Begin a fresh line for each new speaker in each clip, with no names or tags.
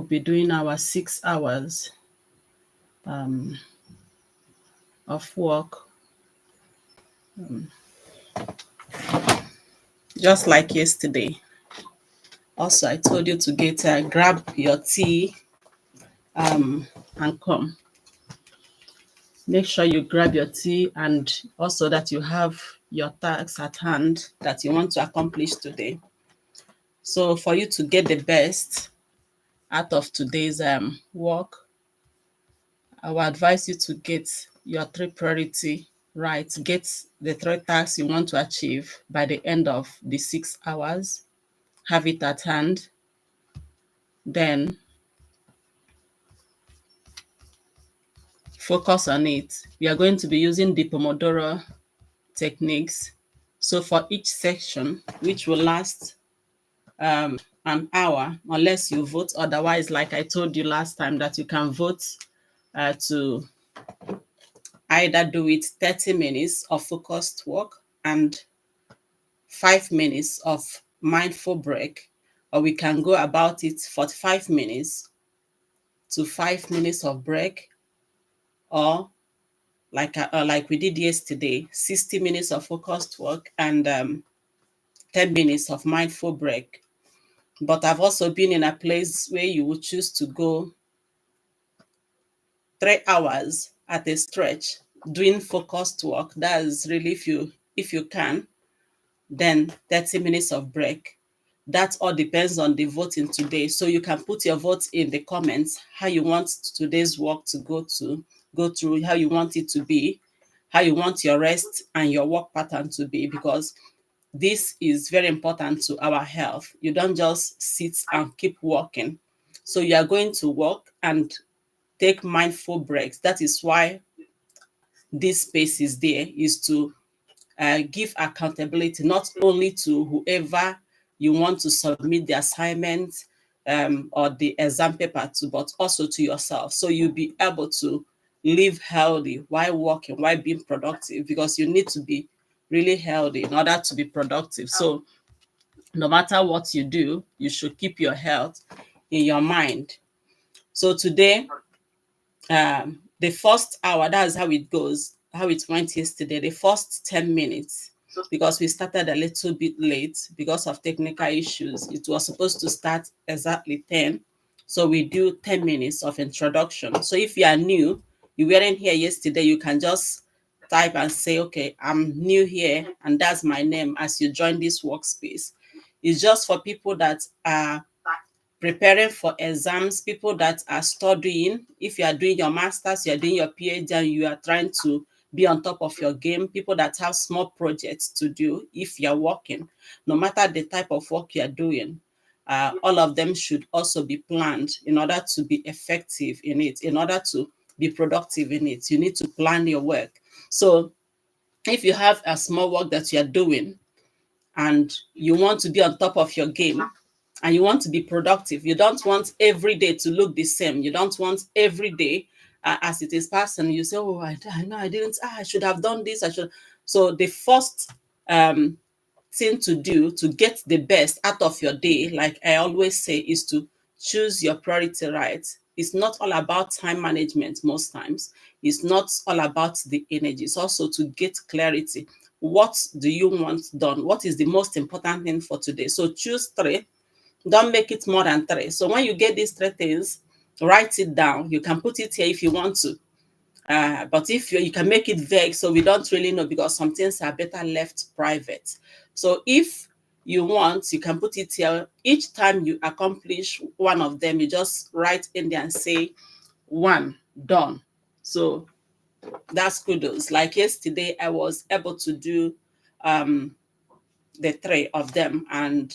be doing our 6 hours of work, just like yesterday. Also, I told you to get grab your tea and come. Make sure you grab your tea, and also that you have your tasks at hand that you want to accomplish today. So for you to get the best out of today's work, I will advise you to get your 3 priority right. Get the 3 tasks you want to achieve by the end of the 6 hours. Have it at hand. Then focus on it. We are going to be using the Pomodoro techniques. So for each section, which will last an hour, unless you vote otherwise, like I told you last time, that you can vote to either do it 30 minutes of focused work and 5 minutes of mindful break, or we can go about it 45 minutes to 5 minutes of break, or like we did yesterday, 60 minutes of focused work and 10 minutes of mindful break. But I've also been in a place where you would choose to go 3 hours at a stretch doing focused work. That is really if you can, then 30 minutes of break. That all depends on the voting today. So you can put your votes in the comments, how you want today's work to go through, how you want it to be, how you want your rest and your work pattern to be, because this is very important to our health. You don't just sit and keep working. So you are going to work and take mindful breaks. That is why this space is there, is to give accountability not only to whoever you want to submit the assignment or the exam paper to, but also to yourself. So you'll be able to live healthy while working, while being productive, because you need to be really healthy in order to be productive. So no matter what you do, you should keep your health in your mind. So today, the first hour, that's how it goes, how it went yesterday, the first 10 minutes, because we started a little bit late because of technical issues. It was supposed to start exactly 10. So we do 10 minutes of introduction. So if you are new, you weren't here yesterday, you can just type and say, okay, I'm new here, and that's my name as you join this workspace. It's just for people that are preparing for exams, people that are studying. If you are doing your master's, you are doing your PhD, and you are trying to be on top of your game, people that have small projects to do. If you're working, no matter the type of work you're doing, all of them should also be planned in order to be effective in it, in order to be productive in it. You need to plan your work. So if you have a small work that you're doing and you want to be on top of your game, and you want to be productive, you don't want every day to look the same. You don't want every day as it is passing, you say, oh, I know I didn't, I should have done this, I should. So the first thing to do to get the best out of your day, like I always say, is to choose your priority right. It's not all about time management most times. It's not all about the energy. It's also to get clarity. What do you want done? What is the most important thing for today? So choose 3. Don't make it more than 3. So when you get these 3 things, write it down. You can put it here if you want to. But if you can make it vague, so we don't really know, because some things are better left private. So if you want, you can put it here. Each time you accomplish one of them, you just write in there and say 1, done. So that's kudos. Like yesterday, I was able to do the 3 of them, and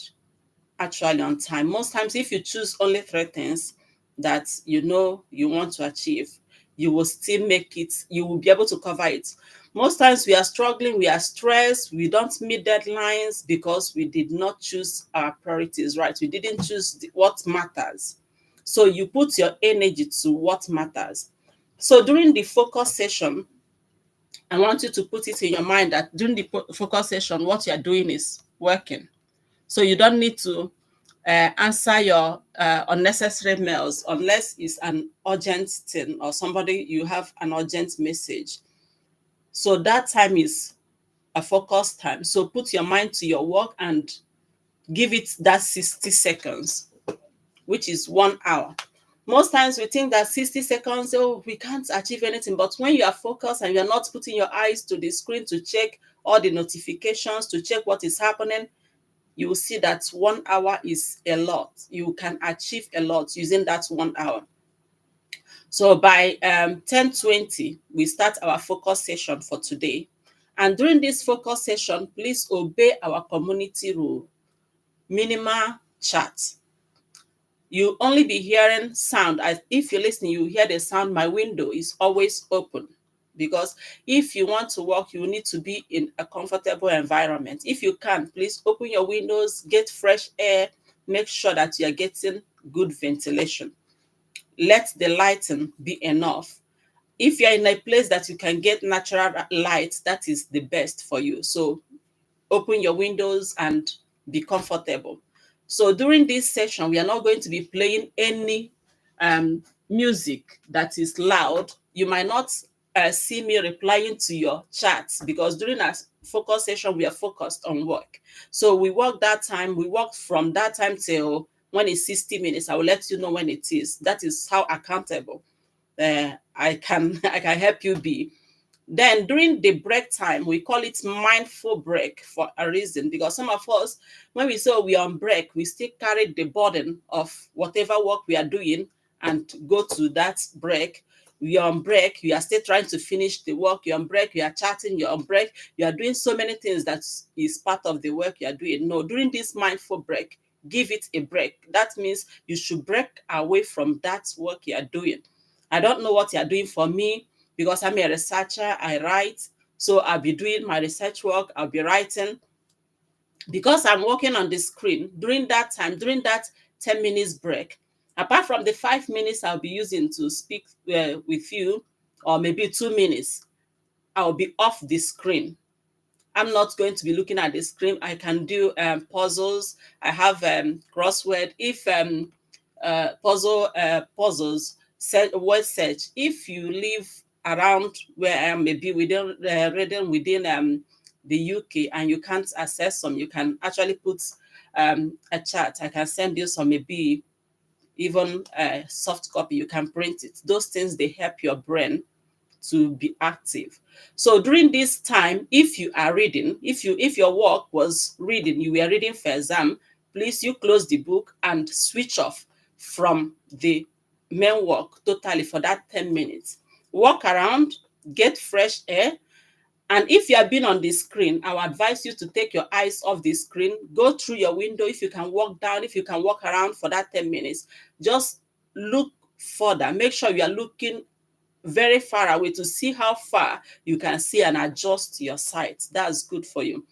actually on time. Most times, if you choose only 3 things that you know you want to achieve, you will still make it, you will be able to cover it. Most times we are struggling, we are stressed, we don't meet deadlines because we did not choose our priorities right. We didn't choose what matters. So you put your energy to what matters. So during the focus session, I want you to put it in your mind that during the focus session, what you're doing is working. So you don't need to answer your unnecessary mails unless it's an urgent thing or somebody you have an urgent message. So that time is a focus time. So put your mind to your work and give it that 60 seconds, which is 1 hour. Most times we think that 60 seconds, oh, we can't achieve anything. But when you are focused and you're not putting your eyes to the screen to check all the notifications, to check what is happening, you will see that 1 hour is a lot. You can achieve a lot using that 1 hour. So by 10:20, we start our focus session for today. And during this focus session, please obey our community rule, minimal chat. You only be hearing sound. If you're listening, you hear the sound. My window is always open, because if you want to work, you need to be in a comfortable environment. If you can, please open your windows, get fresh air, make sure that you are getting good ventilation. Let the lighting be enough. If you're in a place that you can get natural light, that is the best for you. So open your windows and be comfortable. So during this session, we are not going to be playing any music that is loud. You might not see me replying to your chats, because during our focus session, we are focused on work. So we work that time. We work from that time till when it's 60 minutes. I will let you know when it is. That is how accountable I can I can help you be. Then during the break time, we call it mindful break for a reason, because some of us, when we say we are on break, we still carry the burden of whatever work we are doing and go to that break. We are on break, you are still trying to finish the work, you're on break, you are chatting, you're on break, you are doing so many things that is part of the work you are doing. No, during this mindful break, give it a break. That means you should break away from that work you are doing. I don't know what you are doing. For me, because I'm a researcher, I write. So I'll be doing my research work, I'll be writing. Because I'm working on the screen, during that time, during that 10 minutes break, apart from the 5 minutes I'll be using to speak with you, or maybe 2 minutes, I'll be off the screen. I'm not going to be looking at the screen. I can do puzzles. I have crossword. If puzzles, word search. If you live around where I am, maybe within reading within the UK, and you can't access some, you can actually put a chat. I can send you some, maybe even a soft copy. You can print it. Those things, they help your brain to be active. So during this time, if you are reading, if your work was reading, you were reading for exam, please, you close the book and switch off from the main work totally for that 10 minutes. Walk around, get fresh air. And if you have been on the screen, I would advise you to take your eyes off the screen, go through your window. If you can walk down, if you can walk around for that 10 minutes, just look further. Make sure you are looking very far away to see how far you can see and adjust your sight. That's good for you.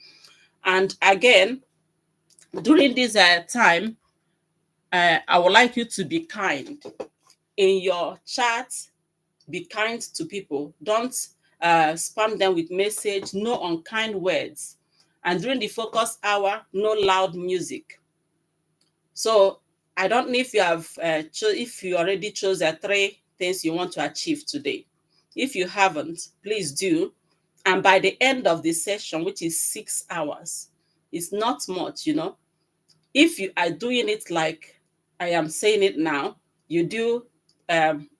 And again, during this time, I would like you to be kind. In your chat, be kind to people. Don't spam them with message, no unkind words. And during the focus hour, no loud music. So I don't know if you have if you already chose the 3 things you want to achieve today. If you haven't, please do. And by the end of the session, which is 6 hours, it's not much, If you are doing it like I am saying it now, you do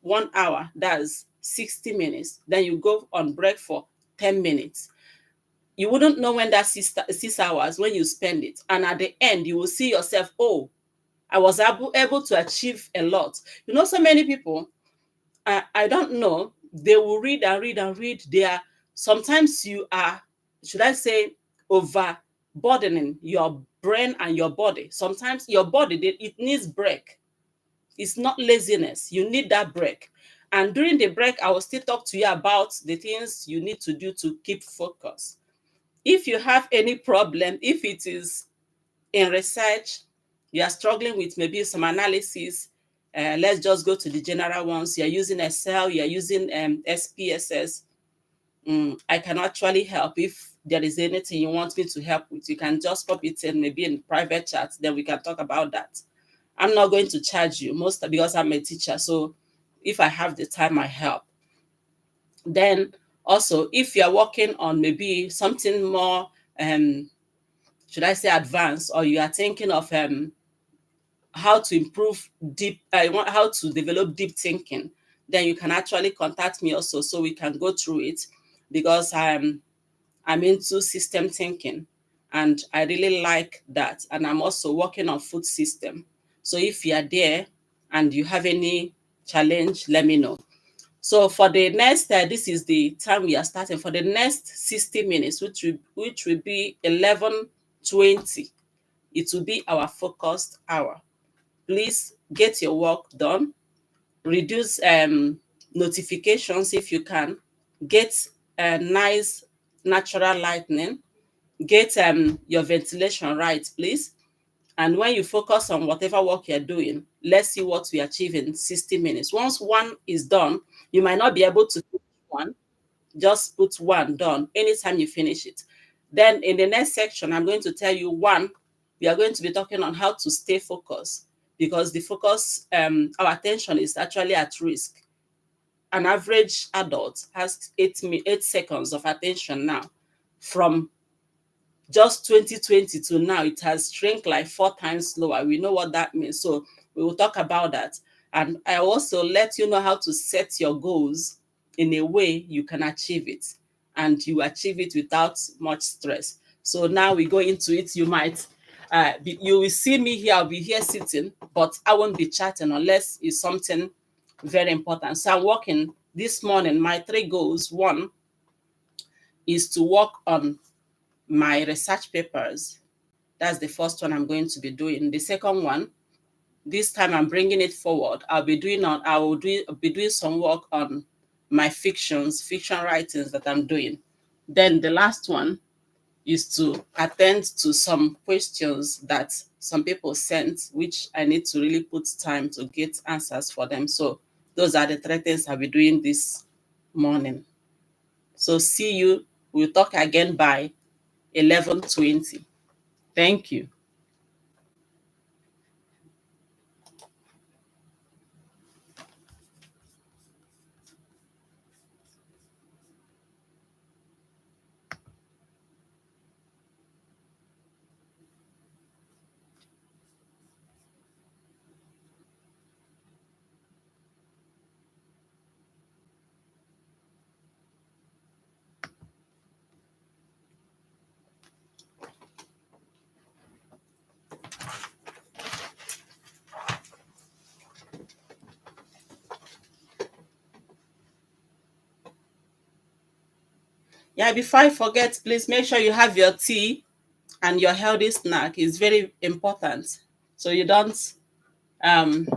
1 hour, that's 60 minutes. Then you go on break for 10 minutes. You wouldn't know when that 6 hours, when you spend it. And at the end, you will see yourself, oh, I was able to achieve a lot. So many people, I don't know, they will read and read and read. Sometimes you are, should I say, overburdening your brain and your body. Sometimes your body, it needs break. It's not laziness. You need that break. And during the break, I will still talk to you about the things you need to do to keep focus. If you have any problem, if it is in research, you are struggling with maybe some analysis, let's just go to the general ones. You're using Excel, you're using SPSS. I can actually help. If there is anything you want me to help with, you can just pop it in, maybe in private chat, then we can talk about that. I'm not going to charge you most because I'm a teacher. So if I have the time, I help. Then also, if you're working on maybe something more, should I say advanced, or you are thinking of how to improve deep, how to develop deep thinking, then you can actually contact me also so we can go through it, because I'm into system thinking and I really like that. And I'm also working on food system. So if you are there and you have any challenge, let me know. So for the next, this is the time we are starting. For the next 60 minutes, which will be 11:20, it will be our focused hour. Please get your work done. Reduce notifications if you can. Get a nice natural lighting. Get your ventilation right, please. And when you focus on whatever work you're doing, let's see what we achieve in 60 minutes. Once one is done, you might not be able to finish one. Just put one done anytime you finish it. Then in the next section, I'm going to tell you one, we are going to be talking on how to stay focused, because the focus, our attention is actually at risk. An average adult has 8 seconds of attention now. From just 2020 to now, it has shrunk like 4 times slower. We know what that means. So we will talk about that. And I also let you know how to set your goals in a way you can achieve it, and you achieve it without much stress. So now we go into it. You might, you will see me here, I'll be here sitting, but I won't be chatting unless it's something very important. So I'm working this morning. My 3 goals: one is to work on my research papers. That's the first one I'm going to be doing. The second one, this time I'm bringing it forward. I will be doing some work on my fiction writings that I'm doing. Then the last one is to attend to some questions that some people sent, which I need to really put time to get answers for them. So those are the 3 things I'll be doing this morning. So see you. We'll talk again by 11:20. Thank you. Yeah, before I forget, please make sure you have your tea and your healthy snack. Is very important. So you don't um,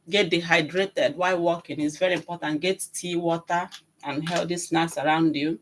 get dehydrated while walking. It's very important. Get tea, water, and healthy snacks around you.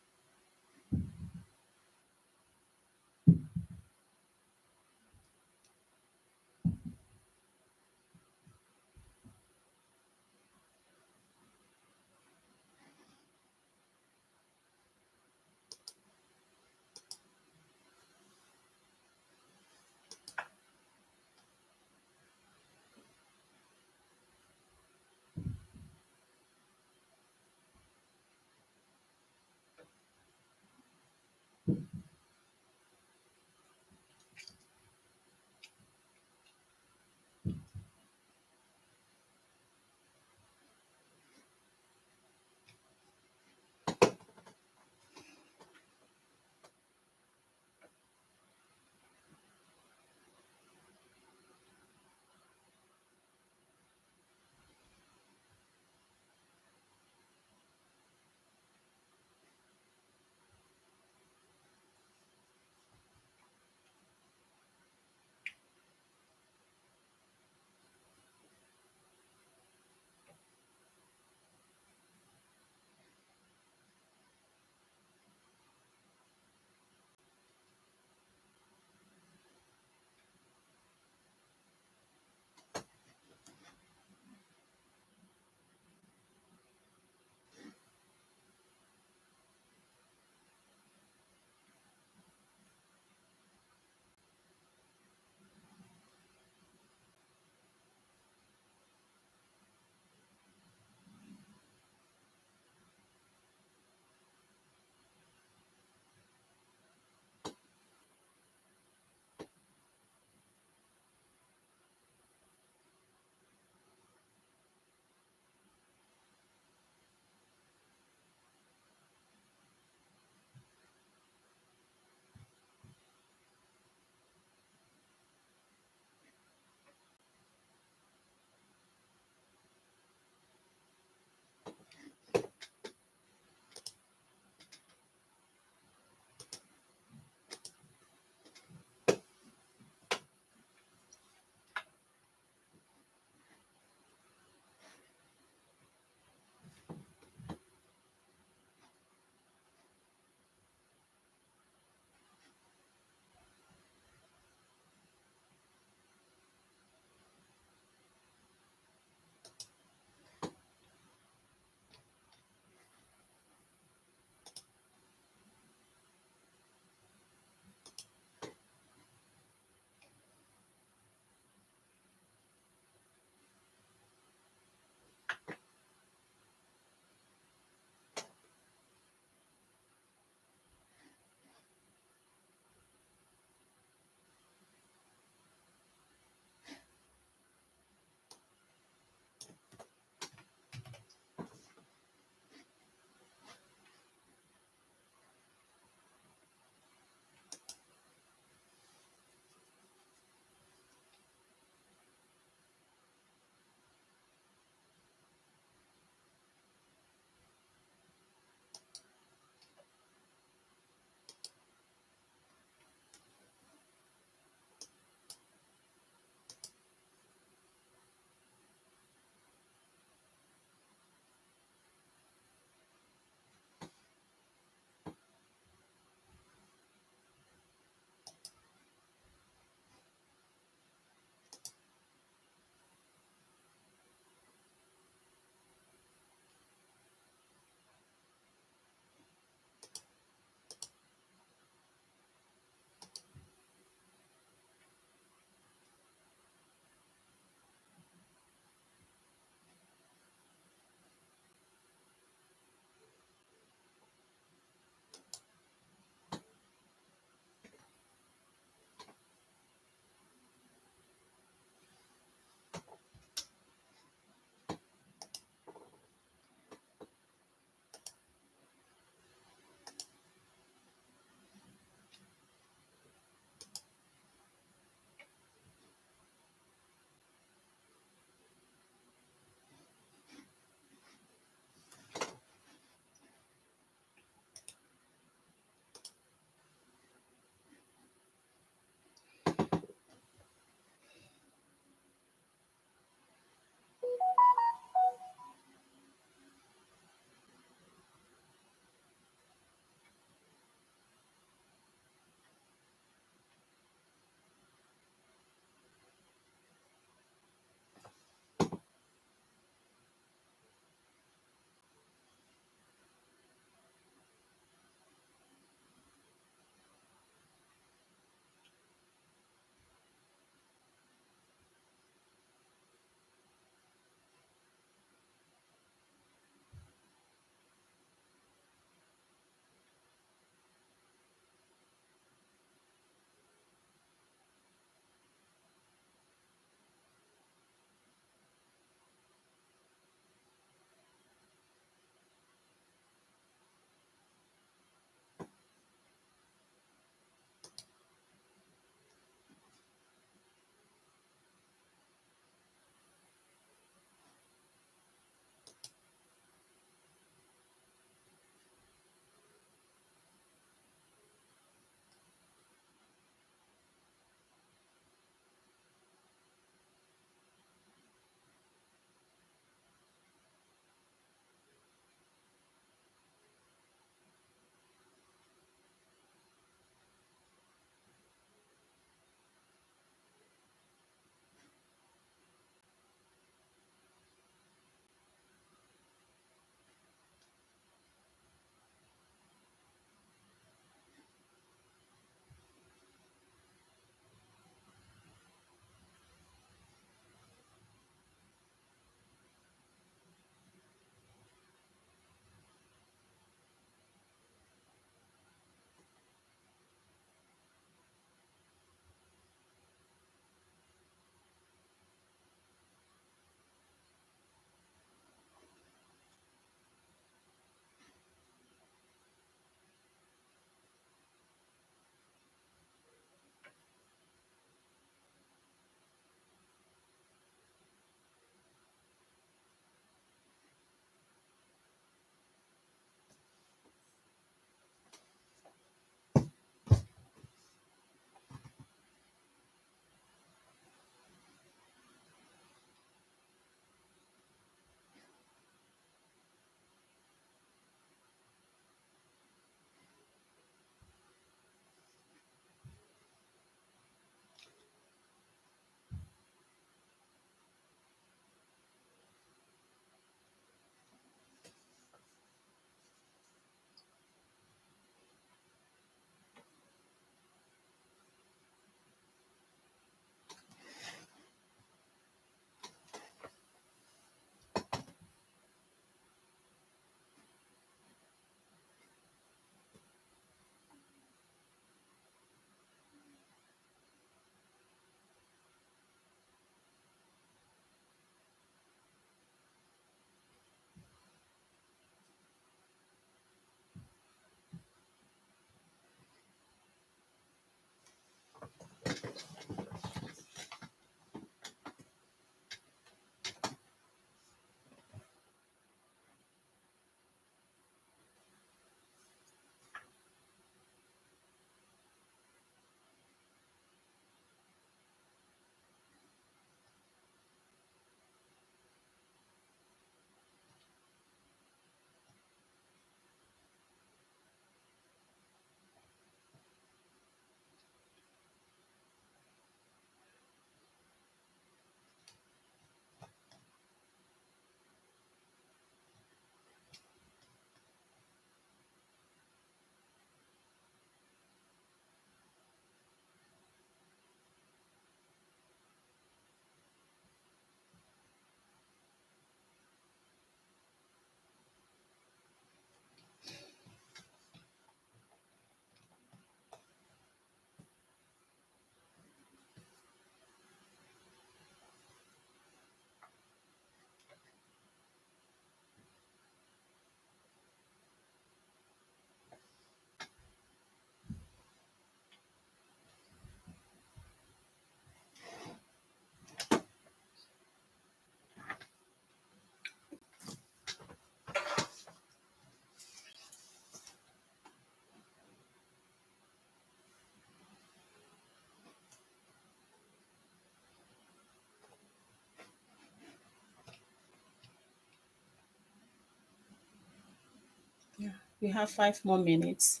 We have 5 more minutes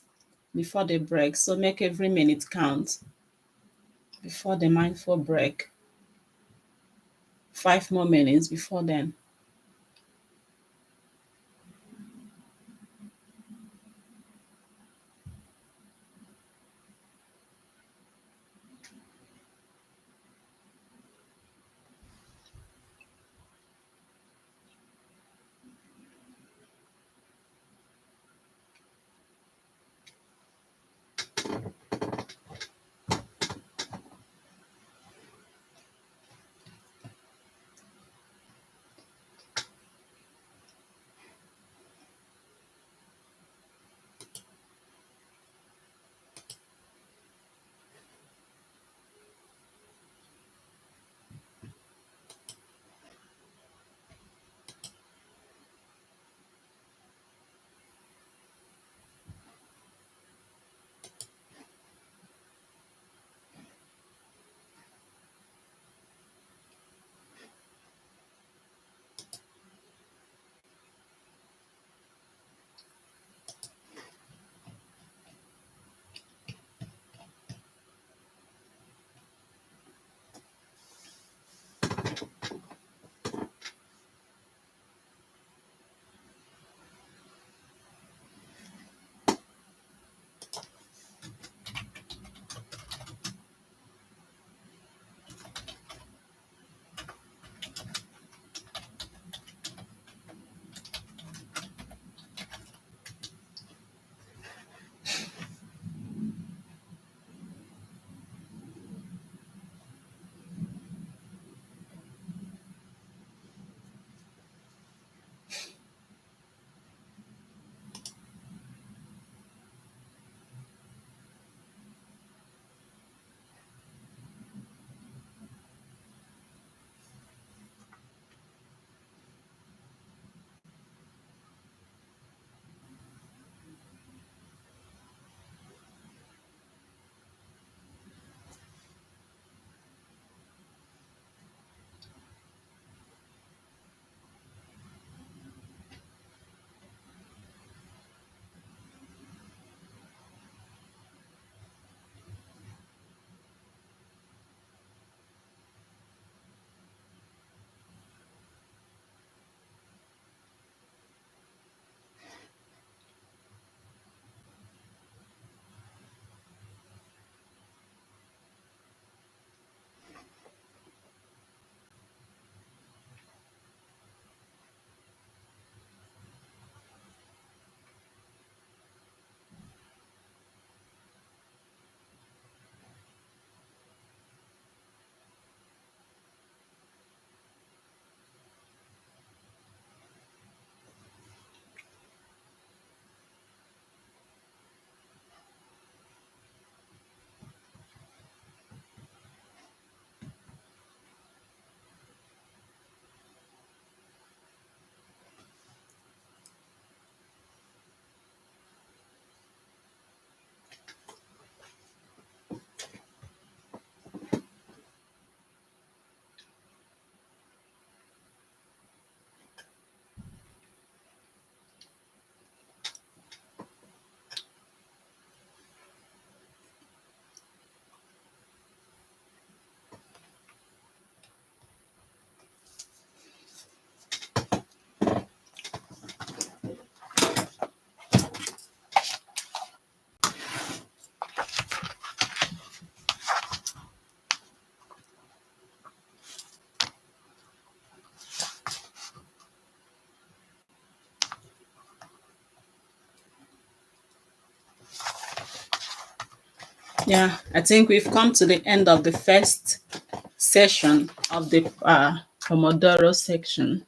before the break, so make every minute count before the mindful break. 5 more minutes before then. Yeah, I think we've come to the end of the first session of the Pomodoro section.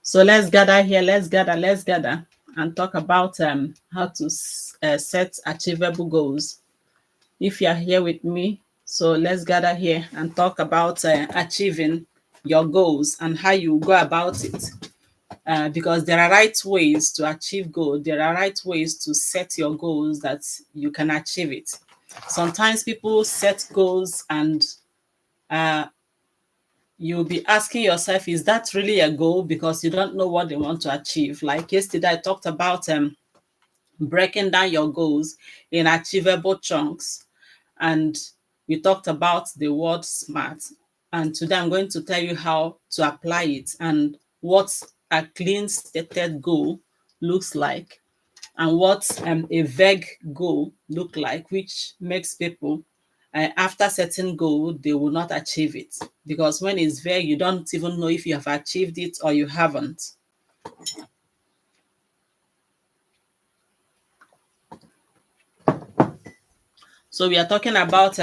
So let's gather here, let's gather and talk about how to set achievable goals. If you're here with me, so let's gather here and talk about achieving your goals and how you go about it. Because there are right ways to achieve goals. There are right ways to set your goals that you can achieve it. Sometimes people set goals and you'll be asking yourself, is that really a goal? Because you don't know what they want to achieve. Like yesterday, I talked about breaking down your goals in achievable chunks. And we talked about the word SMART. And today I'm going to tell you how to apply it and what a clean stated goal looks like, and what a vague goal look like, which makes people, after setting goal, they will not achieve it. Because when it's vague, you don't even know if you have achieved it or you haven't. So we are talking about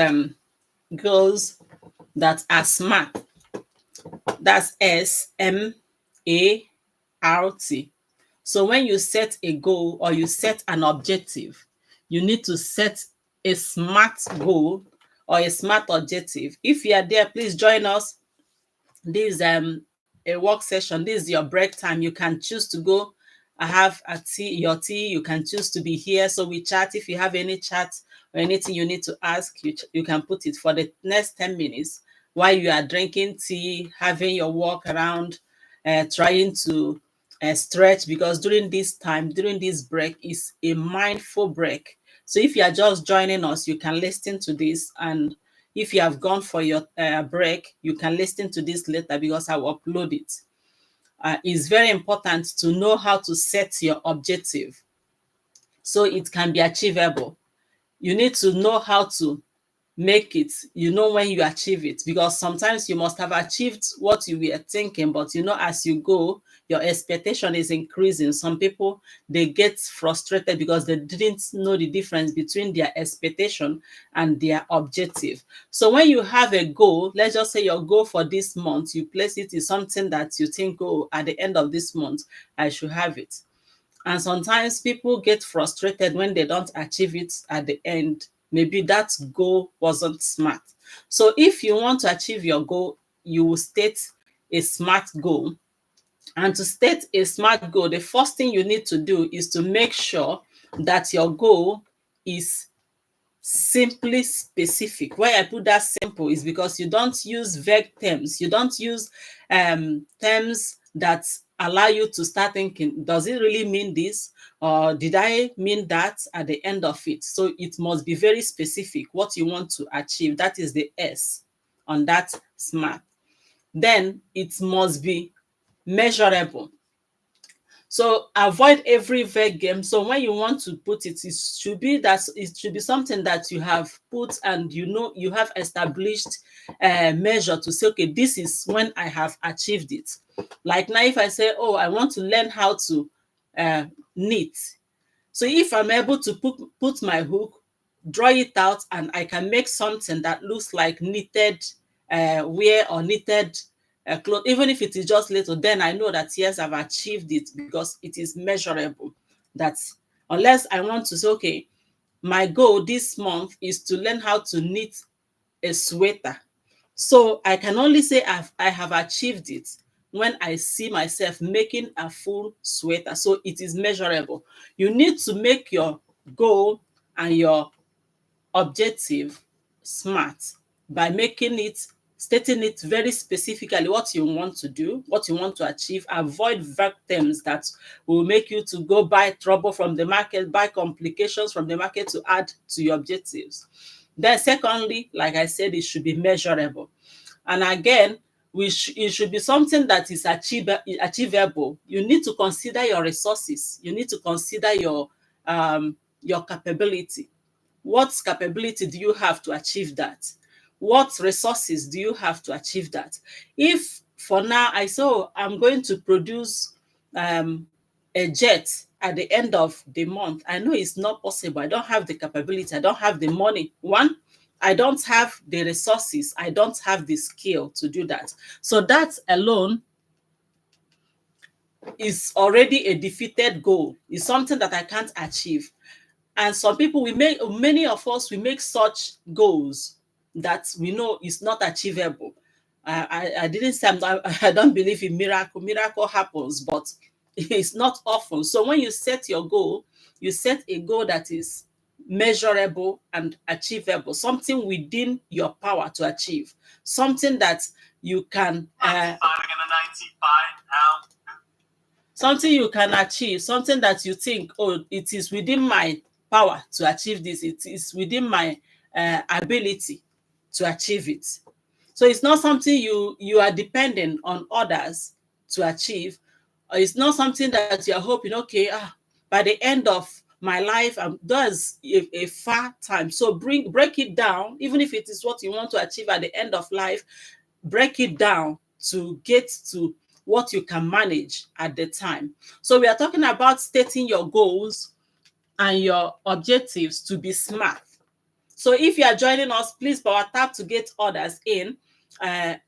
goals that are SMART. That's SMART. So when you set a goal or you set an objective, you need to set a SMART goal or a SMART objective. If you are there, please join us. This is a work session. This is your break time. You can choose to go have your tea. You can choose to be here. So we chat. If you have any chat or anything you need to ask, you can put it for the next 10 minutes while you are drinking tea, having your walk around, trying to stretch, because during this time, during this break is a mindful break. So if you are just joining us, you can listen to this, and if you have gone for your break, you can listen to this later because I will upload it. It's very important to know how to set your objective so it can be achievable. You need to know how to make it, when you achieve it, because sometimes you must have achieved what you were thinking, but as you go, your expectation is increasing. Some people, they get frustrated because they didn't know the difference between their expectation and their objective. So when you have a goal, let's just say your goal for this month, you place it in something that you think, oh, at the end of this month I should have it. And sometimes people get frustrated when they don't achieve it at the end. Maybe that goal wasn't SMART. So if you want to achieve your goal, you will state a SMART goal. And to state a SMART goal, the first thing you need to do is to make sure that your goal is simply specific. Why I put that simple is because you don't use vague terms. You don't use terms that allow you to start thinking, does it really mean this? Or did I mean that at the end of it? So it must be very specific what you want to achieve. That is the S on that SMART. Then it must be measurable. So avoid every vague game. So when you want to put it, it should be something that you have put, and you have established measure to say, okay, this is when I have achieved it. Like now, if I say, oh, I want to learn how to knit. So if I'm able to put my hook, draw it out, and I can make something that looks like knitted wear or knitted cloth, even if it is just little, then I know that yes, I've achieved it because it is measurable. That's unless I want to say, okay, my goal this month is to learn how to knit a sweater. So I can only say I have achieved it when I see myself making a full sweater. So it is measurable. You need to make your goal and your objective SMART by stating it very specifically, what you want to do, what you want to achieve. Avoid vague terms that will make you to go buy trouble from the market, buy complications from the market to add to your objectives. Then secondly, like I said, it should be measurable. And again, it should be something that is achievable. You need to consider your resources. You need to consider your capability. What capability do you have to achieve that? What resources do you have to achieve that? If for now I say, oh, I'm going to produce a jet at the end of the month, I know it's not possible. I don't have the capability. I don't have the money. One, I don't have the resources. I don't have the skill to do that. So that alone is already a defeated goal. It's something that I can't achieve. And some people, many of us, we make such goals that we know is not achievable. I didn't say I don't believe in miracle. Miracle happens, but it's not often. So when you set your goal, you set a goal that is measurable and achievable, something within your power to achieve, something that you can something you can achieve, something that you think, oh, it is within my power to achieve this, it is within my ability to achieve it. So it's not something you are dependent on others to achieve, or it's not something that you're hoping, okay, by the end of my life, that's a far time. So break it down, even if it is what you want to achieve at the end of life, break it down to get to what you can manage at the time. So we are talking about stating your goals and your objectives to be smart. So if you are joining us, please power tap to get others in,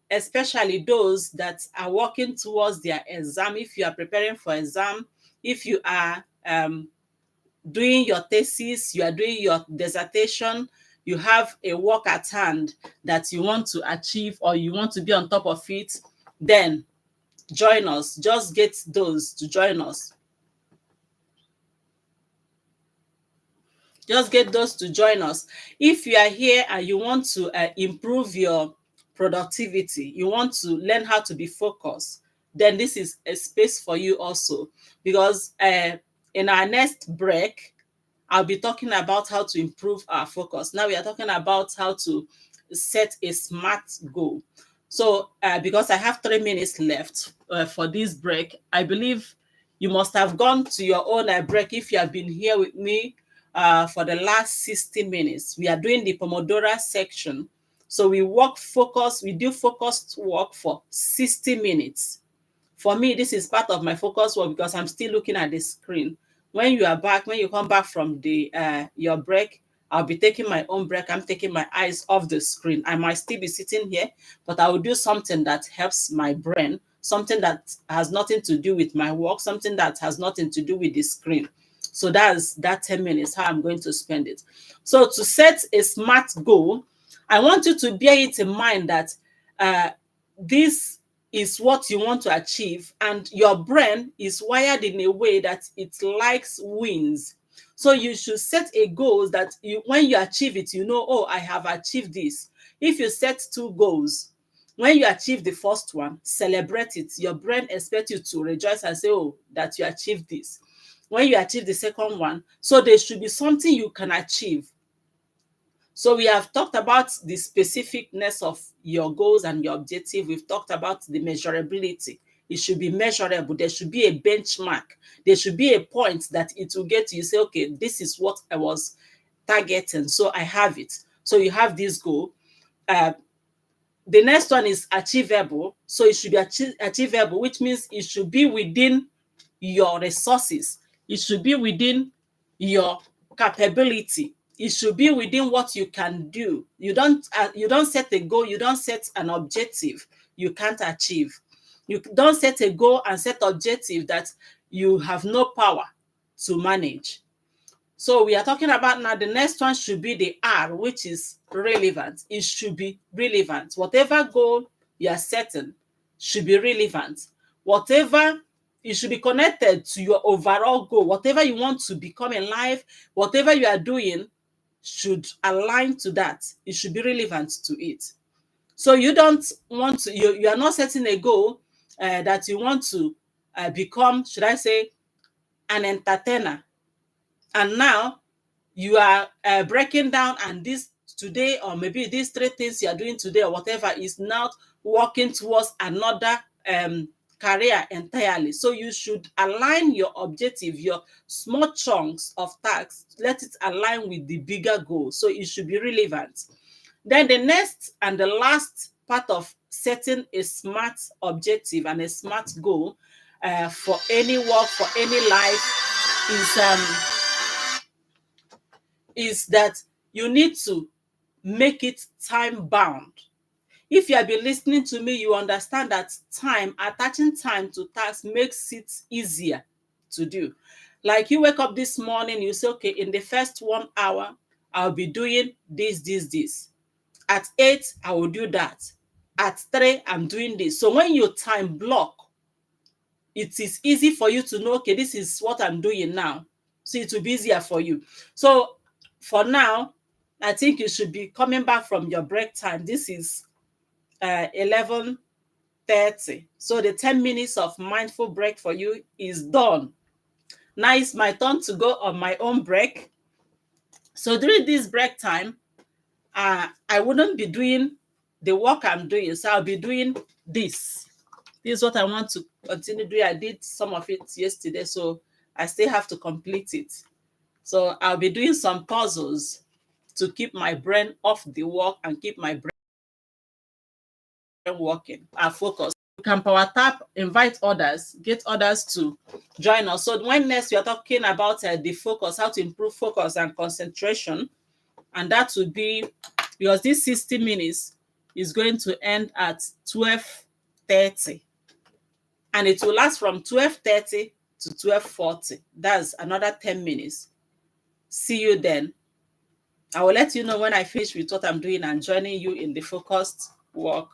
especially those that are working towards their exam. If you are preparing for exam, if you are doing your thesis, you are doing your dissertation, you have a work at hand that you want to achieve or you want to be on top of it, then join us. Just get those to join us. Just get those to join us. If you are here and you want to improve your productivity, you want to learn how to be focused, then this is a space for you also. Because in our next break, I'll be talking about how to improve our focus. Now we are talking about how to set a smart goal. So because I have 3 minutes left for this break, I believe you must have gone to your own break if you have been here with me for the last 60 minutes. We are doing the Pomodoro section. So we do focused work for 60 minutes. For me, this is part of my focus work because I'm still looking at the screen. When you come back from the your break, I'll be taking my own break. I'm taking my eyes off the screen. I might still be sitting here, but I will do something that helps my brain, something that has nothing to do with my work, something that has nothing to do with the screen. So that's that 10 minutes, how I'm going to spend it. So to set a smart goal, I want you to bear it in mind that this is what you want to achieve, and your brain is wired in a way that it likes wins. So you should set a goal that when you achieve it, you know, oh, I have achieved this. If you set 2 goals, when you achieve the first one, celebrate it. Your brain expects you to rejoice and say, oh, that you achieved this. When you achieve the second one, so there should be something you can achieve. So we have talked about the specificness of your goals and your objective. We've talked about the measurability. It should be measurable. There should be a benchmark. There should be a point that it will get to you. Say, okay, this is what I was targeting. So I have it. So you have this goal. The next one is achievable. So it should be achievable, which means it should be within your resources. It should be within your capability. It should be within what you can do. You don't set a goal, you don't set an objective you can't achieve. You don't set a goal and set objective that you have no power to manage. So we are talking about now, the next one should be the R, which is relevant. It should be relevant. Whatever goal you are setting should be relevant. It should be connected to your overall goal. Whatever you want to become in life, whatever you are doing should align to that. It should be relevant to it. So you don't want to, you are not setting a goal that you want to become, should I say, an entertainer. And now you are breaking down, and this today, or maybe these 3 things you are doing today or whatever, is not working towards another career entirely. So you should align your objective, your small chunks of tasks, let it align with the bigger goal. So it should be relevant. Then the next and the last part of setting a smart objective and a smart goal for any work, for any life, is that you need to make it time bound. If you have been listening to me, you understand that attaching time to tasks makes it easier to do. Like you wake up this morning, you say, okay, in the first 1 hour, I'll be doing this. At 8, I will do that. At 3, I'm doing this. So when you time block, it is easy for you to know, okay, this is what I'm doing now. So it will be easier for you. So for now, I think you should be coming back from your break time. This is 11:30 12:30. So the 10 minutes of mindful break for you is done. Now it's my turn to go on my own break. So during this break time, I wouldn't be doing the work I'm doing. So I'll be doing this. This is what I want to continue doing. I did some of it yesterday, so I still have to complete it. So I'll be doing some puzzles to keep my brain off the work and keep my brain working and focus. You can power tap, invite others, get others to join us. So when next we are talking about the focus, how to improve focus and concentration, and that would be, because this 60 minutes is going to end at 12:30, and it will last from 12:30 to 12:40. That's another 10 minutes. See you then. I will let you know when I finish with what I'm doing and joining you in the focused work.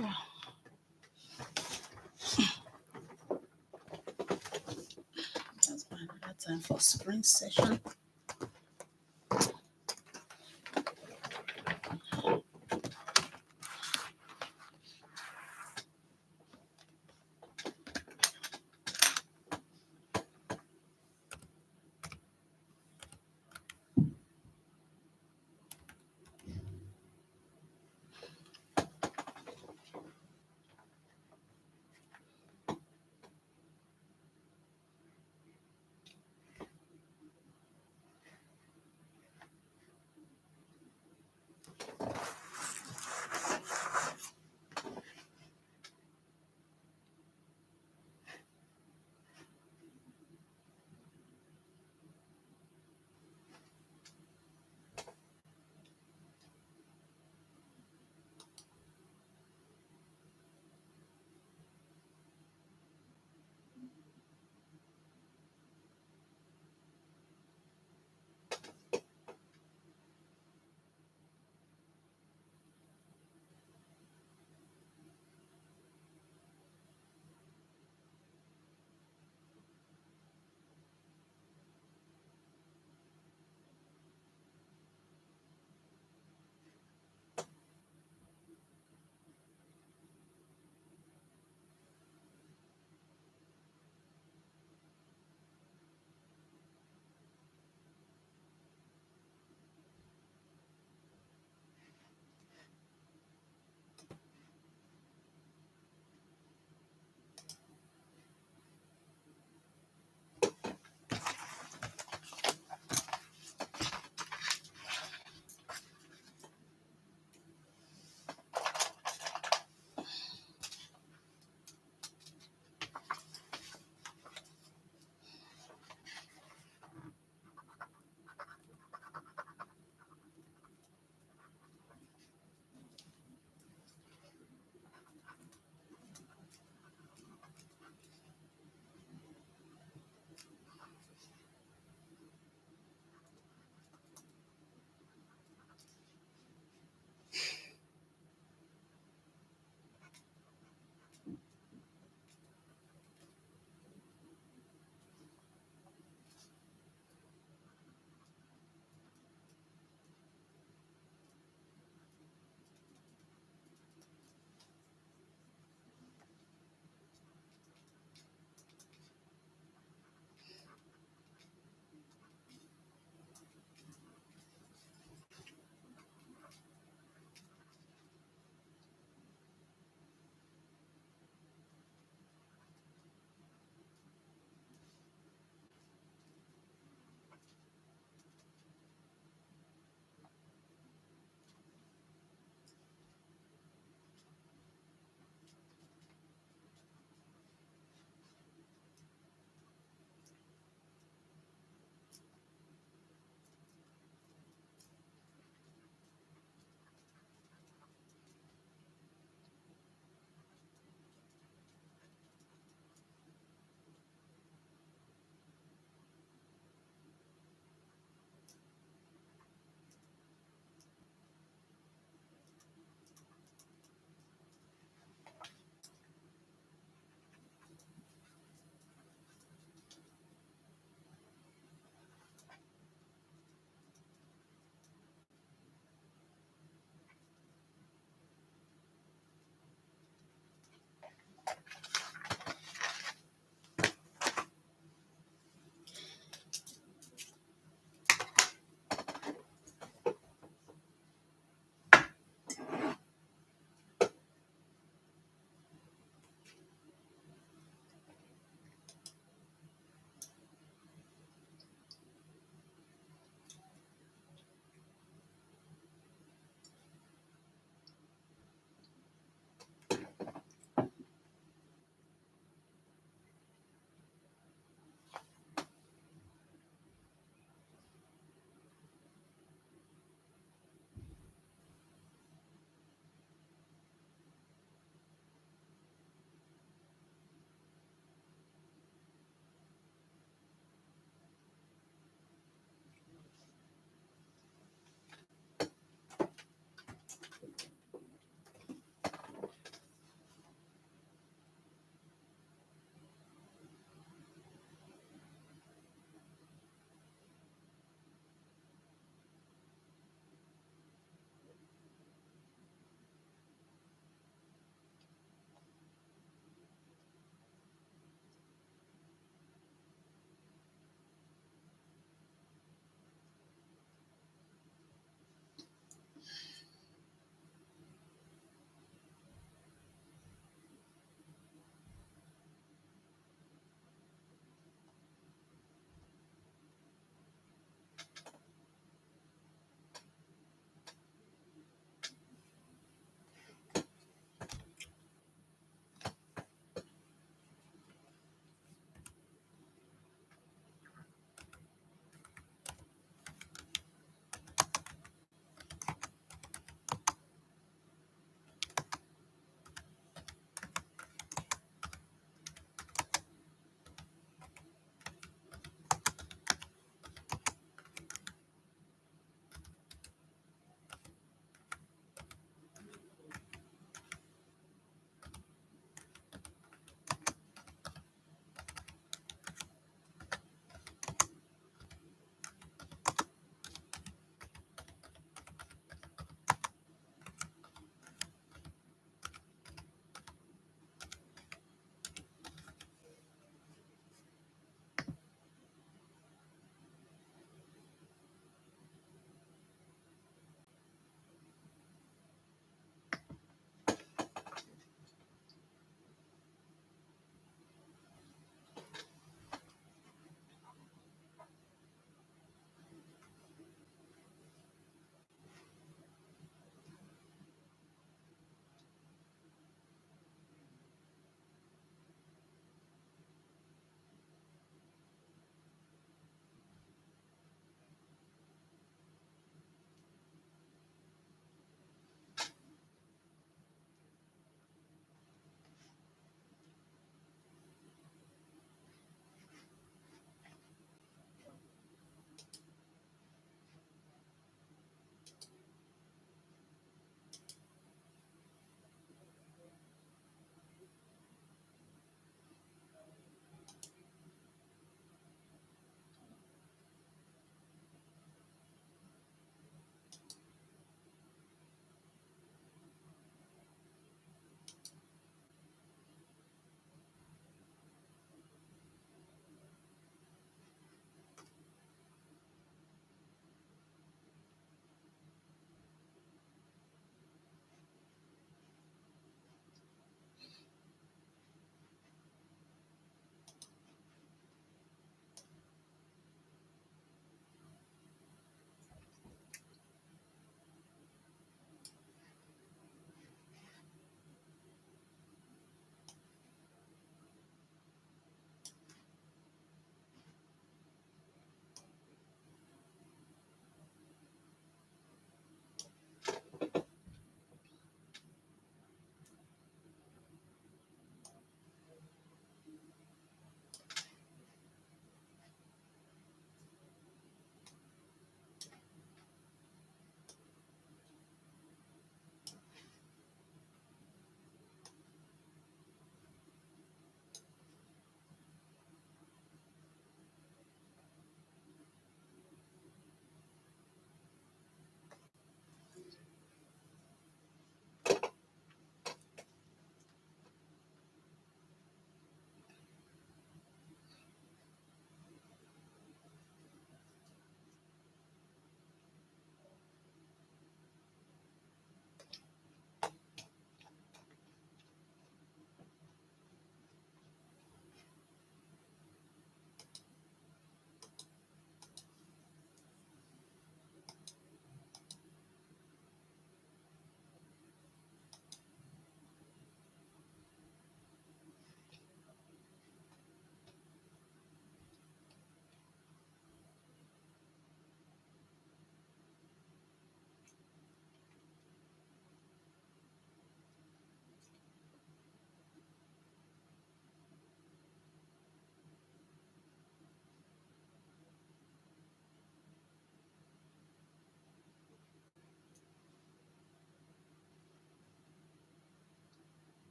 That's another time for spring session.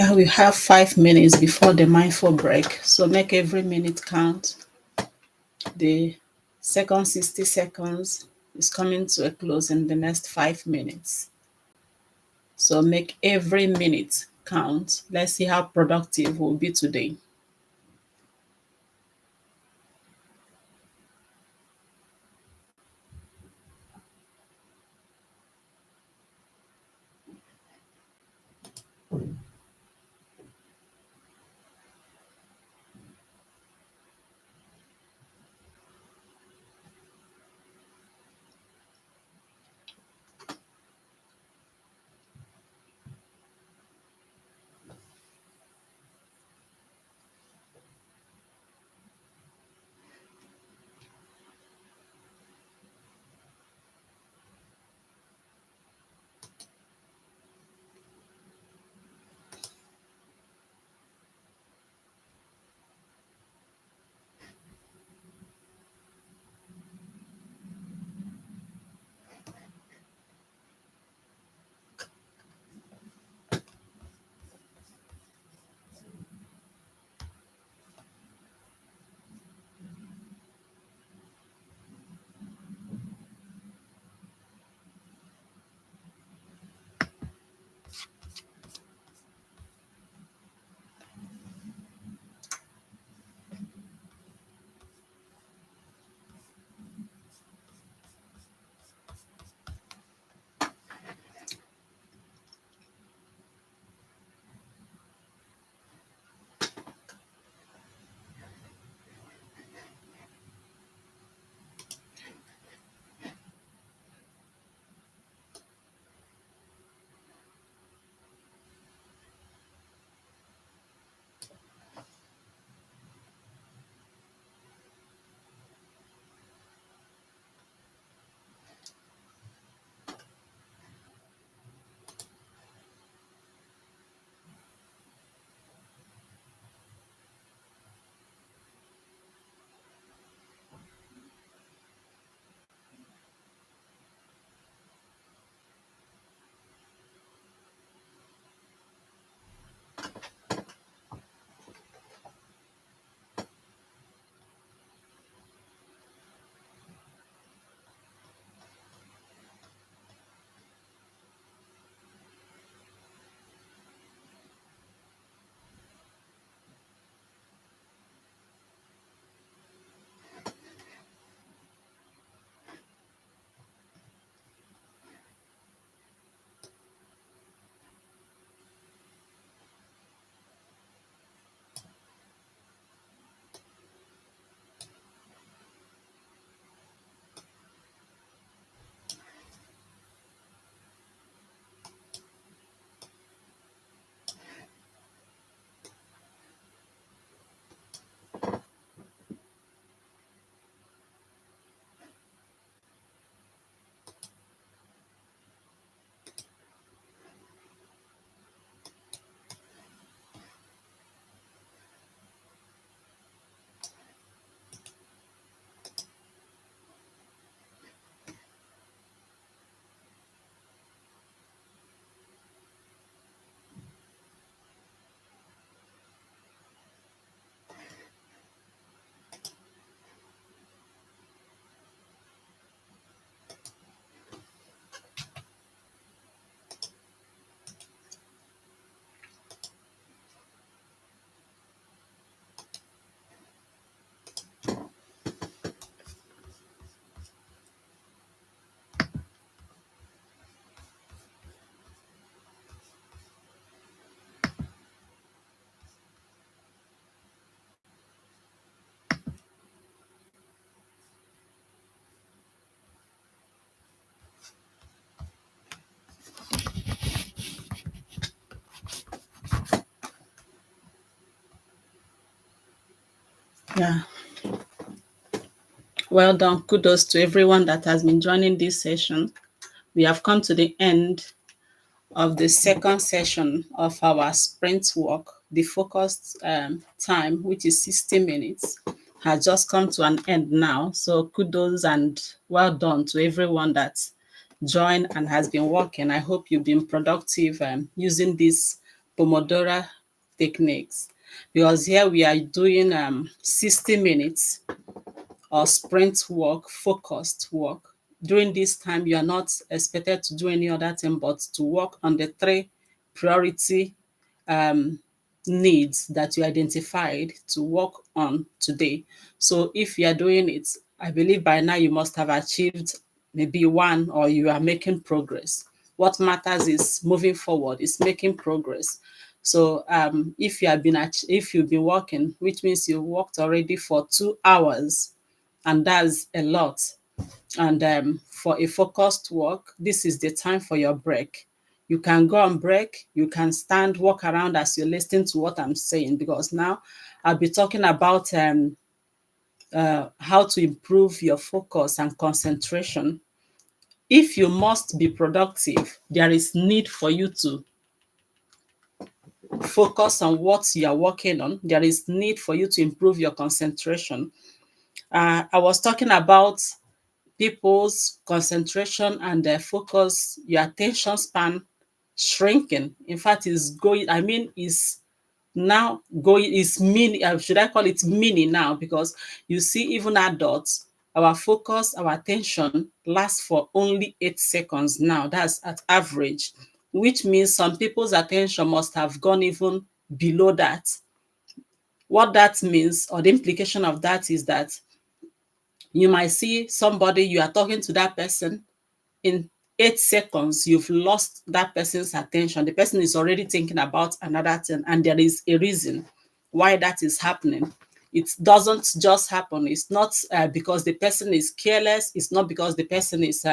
Yeah, we have 5 minutes before the mindful break. So make every minute count. The second 60 seconds is coming to a close in the next 5 minutes. So make every minute count. Let's see how productive we'll be today. Yeah. Well done. Kudos to everyone that has been joining this session. We have come to the end of the second session of our sprint walk. The focused time, which is 60 minutes, has just come to an end now. So kudos and well done to everyone that joined and has been working. I hope you've been productive using this Pomodoro techniques, because here we are doing 60 minutes or sprint work, focused work. During this time, you are not expected to do any other thing but to work on the three priority needs that you identified to work on today. So if you are doing it, I believe by now you must have achieved maybe one, or you are making progress. What matters is moving forward, is making progress. So if you've been working, which means you worked already for 2 hours, and that's a lot. And for a focused work, this is the time for your break. You can go on break, you can stand, walk around as you're listening to what I'm saying, because now I'll be talking about how to improve your focus and concentration. If you must be productive, there is need for you to focus on what you are working on. There is need for you to improve your concentration. I was talking about people's concentration and their focus, your attention span shrinking. In fact, is going, I mean, is now going, is mini, should I call it mini now? Because you see, even adults, our focus, our attention lasts for only 8 seconds now. That's at average, which means some people's attention must have gone even below that. What that means, or the implication of that, is that you might see somebody, you are talking to that person, in 8 seconds, you've lost that person's attention. The person is already thinking about another thing, and there is a reason why that is happening. It doesn't just happen. It's not because the person is careless. It's not because the person is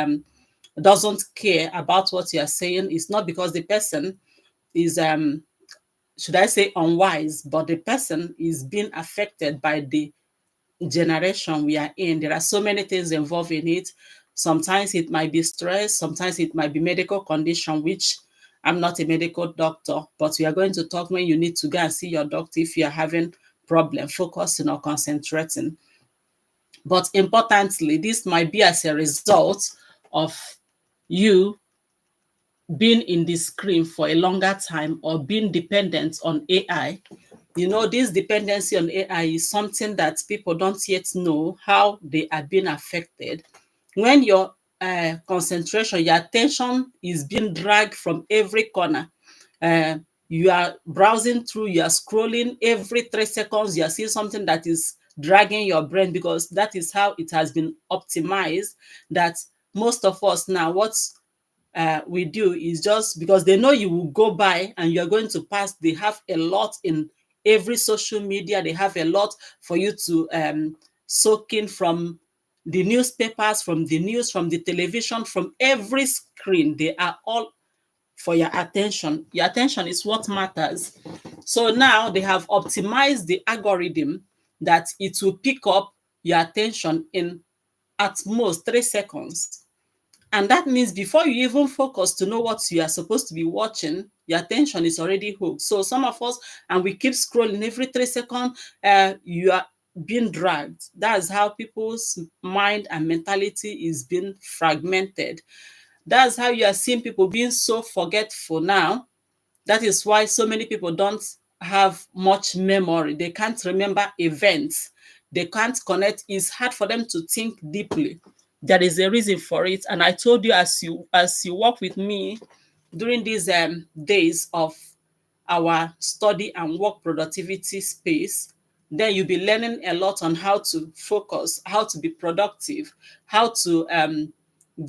doesn't care about what you are saying. It's not because the person is should I say unwise, but the person is being affected by the generation we are in. There are so many things involved in it. Sometimes it might be stress, sometimes it might be medical condition, which I'm not a medical doctor, but we are going to talk when you need to go and see your doctor if you're having problem focusing or concentrating. But importantly, this might be as a result of you being in the screen for a longer time or being dependent on AI. You know, this dependency on AI is something that people don't yet know how they are being affected. When your concentration, your attention is being dragged from every corner, uh, you are browsing through, you are scrolling every 3 seconds, you are seeing something that is dragging your brain, because that is how it has been optimized. That most of us now, we do is just because they know you will go by and you're going to pass. They have a lot in every social media. They have a lot for you to soak in, from the newspapers, from the news, from the television, from every screen. They are all for your attention. Your attention is what matters. So now they have optimized the algorithm that it will pick up your attention in at most 3 seconds. And that means before you even focus to know what you are supposed to be watching, your attention is already hooked. So some of us, and we keep scrolling every 3 seconds, you are being dragged. That's how people's mind and mentality is being fragmented. That's how you are seeing people being so forgetful now. That is why so many people don't have much memory. They can't remember events. They can't connect. It's hard for them to think deeply. There is a reason for it. And I told you, as you work with me during these days of our study and work productivity space, then you'll be learning a lot on how to focus, how to be productive, how to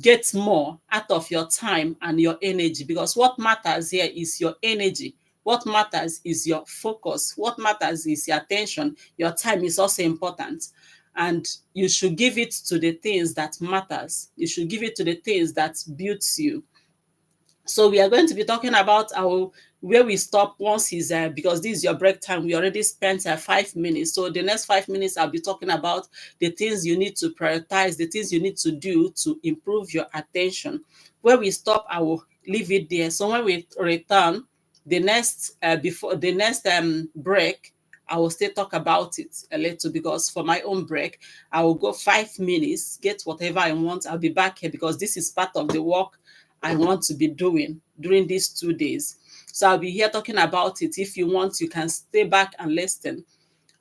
get more out of your time and your energy. Because what matters here is your energy. What matters is your focus. What matters is your attention. Your time is also important. And you should give it to the things that matters. You should give it to the things that builds you. So we are going to be talking about our where we stop once is because this is your break time. We already spent 5 minutes. So the next 5 minutes, I'll be talking about the things you need to prioritize, the things you need to do to improve your attention. Where we stop, I will leave it there. So when we return, the next before the next break, I will still talk about it a little, because for my own break, I will go 5 minutes, get whatever I want. I'll be back here because this is part of the work I want to be doing during these 2 days. So I'll be here talking about it. If you want, you can stay back and listen.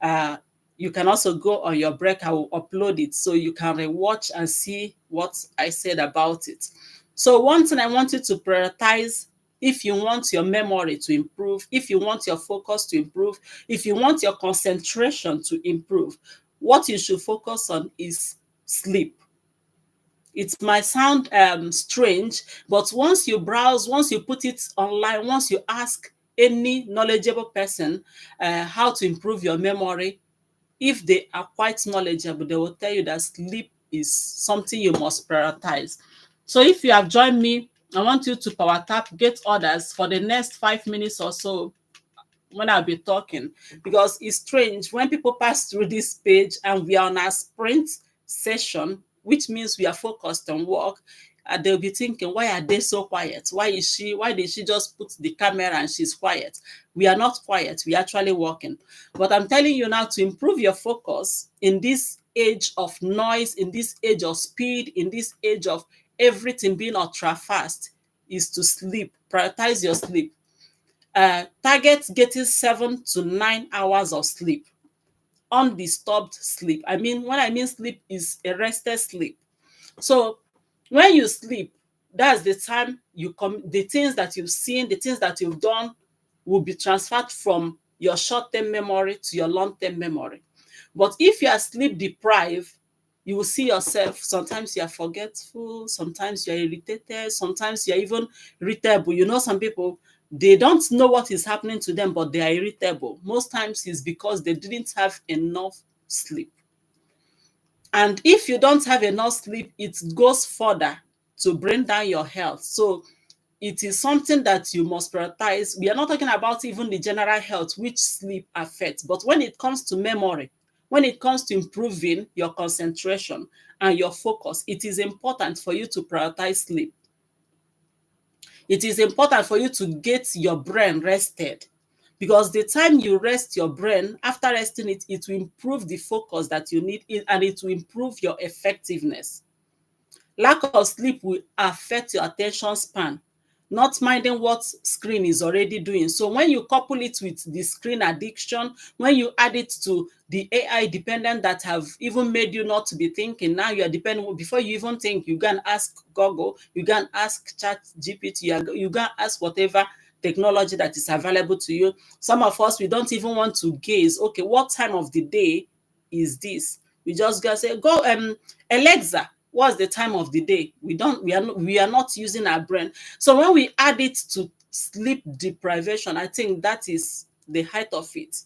uh, you can also go on your break. I will upload it so you can rewatch and see what I said about it. So one thing I want you to prioritize, if you want your memory to improve, if you want your focus to improve, if you want your concentration to improve, what you should focus on is sleep. It might sound strange, but once you browse, once you put it online, once you ask any knowledgeable person how to improve your memory, if they are quite knowledgeable, they will tell you that sleep is something you must prioritize. So if you have joined me, I want you to power tap, get orders for the next 5 minutes or so when I'll be talking, because it's strange when people pass through this page and we are on a sprint session, which means we are focused on work. They'll be thinking, why are they so quiet? Why did she just put the camera and she's quiet? We are not quiet, we are actually working. But I'm telling you now, to improve your focus in this age of noise, in this age of speed, in this age of everything being ultra fast, is to sleep. Prioritize your sleep. Target getting 7 to 9 hours of sleep, undisturbed sleep. When I mean sleep, is a rested sleep. So when you sleep, that's the time the things that you've seen, the things that you've done will be transferred from your short-term memory to your long-term memory. But if you are sleep deprived, you will see yourself, sometimes you are forgetful, sometimes you are irritated, sometimes you are even irritable. Some people, they don't know what is happening to them, but they are irritable. Most times it's because they didn't have enough sleep. And if you don't have enough sleep, it goes further to bring down your health. So it is something that you must prioritize. We are not talking about even the general health, which sleep affects, but when it comes to memory, when it comes to improving your concentration and your focus, it is important for you to prioritize sleep. It is important for you to get your brain rested, because the time you rest your brain, after resting it, it will improve the focus that you need, and it will improve your effectiveness. Lack of sleep will affect your attention span, not minding what screen is already doing. So when you couple it with the screen addiction, when you add it to the AI dependent that have even made you not to be thinking, now you are dependent. Before you even think, you can ask Google, you can ask Chat GPT, you can ask whatever technology that is available to you. Some of us, we don't even want to gaze. Okay, what time of the day is this? We just gotta say, go, Alexa, what's the time of the day? We are not using our brain. So when we add it to sleep deprivation, I think that is the height of it.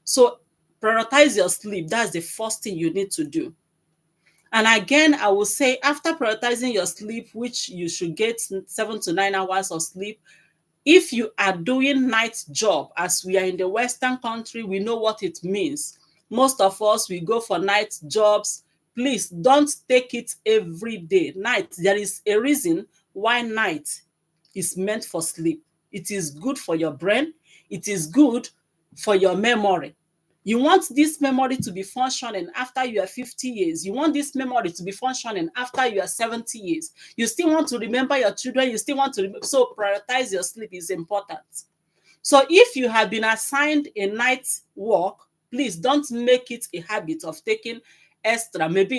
So prioritize your sleep. That's the first thing you need to do. And again, I will say, after prioritizing your sleep, which you should get 7 to 9 hours of sleep, if you are doing night job, as we are in the Western country, we know what it means. Most of us, we go for night jobs. Please don't take it every day. Night, there is a reason why night is meant for sleep. It is good for your brain. It is good for your memory. You want this memory to be functioning after you are 50 years. You want this memory to be functioning after you are 70 years. You still want to remember your children. You still want to remember. So prioritize your sleep is important. So if you have been assigned a night work, please don't make it a habit of taking extra. Maybe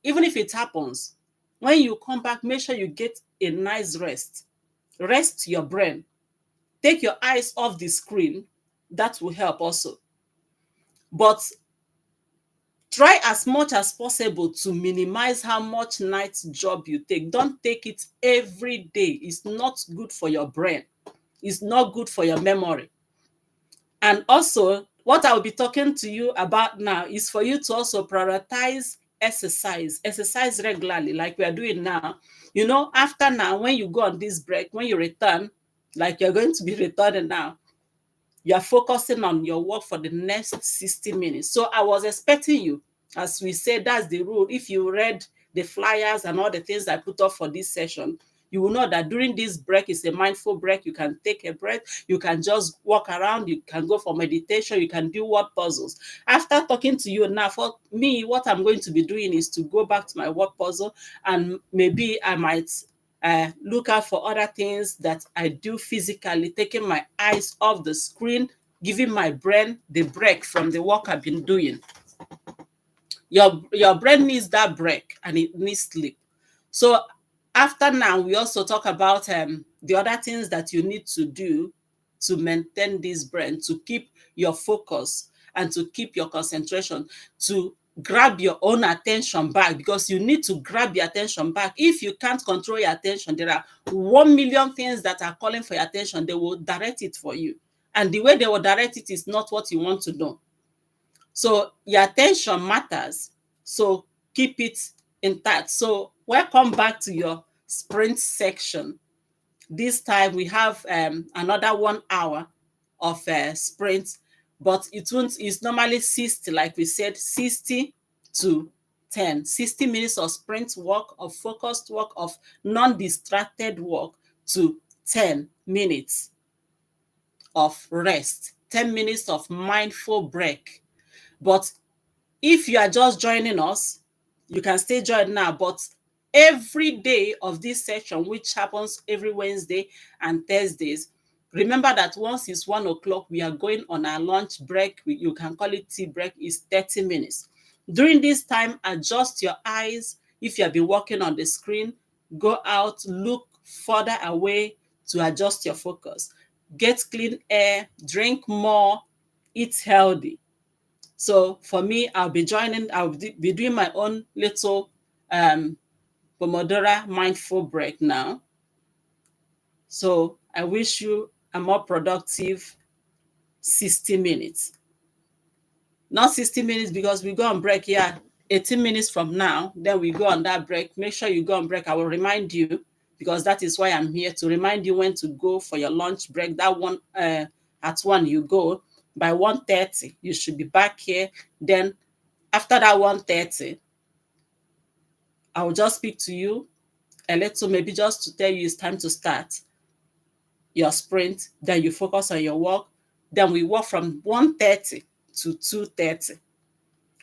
even if it happens, when you come back, make sure you get a nice rest. Rest your brain. Take your eyes off the screen. That will help also. But try as much as possible to minimize how much night job you take. Don't take it every day. It's not good for your brain. It's not good for your memory. And also, what I'll be talking to you about now is for you to also prioritize exercise. Exercise regularly, like we are doing now. After now, when you go on this break, when you return, like you're going to be returning now, you are focusing on your work for the next 60 minutes. So I was expecting you, as we said, that's the rule. If you read the flyers and all the things I put up for this session, you will know that during this break is a mindful break. You can take a breath. You can just walk around. You can go for meditation. You can do word puzzles. After talking to you now, for me, what I'm going to be doing is to go back to my word puzzle, and maybe I might look out for other things that I do physically, taking my eyes off the screen, giving my brain the break from the work I've been doing. Your brain needs that break and it needs sleep. So after now, we also talk about the other things that you need to do to maintain this brain, to keep your focus and to keep your concentration, to grab your own attention back, because you need to grab your attention back. If you can't control your attention, there are 1 million things that are calling for your attention. They will direct it for you. And the way they will direct it is not what you want to know. So your attention matters. So keep it intact. So welcome back to your sprint section. This time we have another 1 hour of sprint, but it's normally 60, like we said, 60 to 10. 60 minutes of sprint work, of focused work, of non-distracted work, to 10 minutes of rest, 10 minutes of mindful break. But if you are just joining us, you can stay joined now. But every day of this section, which happens every Wednesday and Thursdays, remember that once it's 1 o'clock, we are going on our lunch break. You can call it tea break. It's 30 minutes. During this time, adjust your eyes. If you have been working on the screen, go out, look further away to adjust your focus. Get clean air, drink more, eat healthy. So for me, I'll be doing my own little Pomodoro mindful break now. So I wish you a more productive 60 minutes. Not 60 minutes, because we go on break here 18 minutes from now. Then we go on that break. Make sure you go on break. I will remind you, because that is why I'm here, to remind you when to go for your lunch break. That one, at 1 you go. By 1:30, you should be back here. Then after that 1:30, I will just speak to you a little, maybe just to tell you it's time to start your sprint. Then you focus on your work. Then we work from 1:30 to 2:30.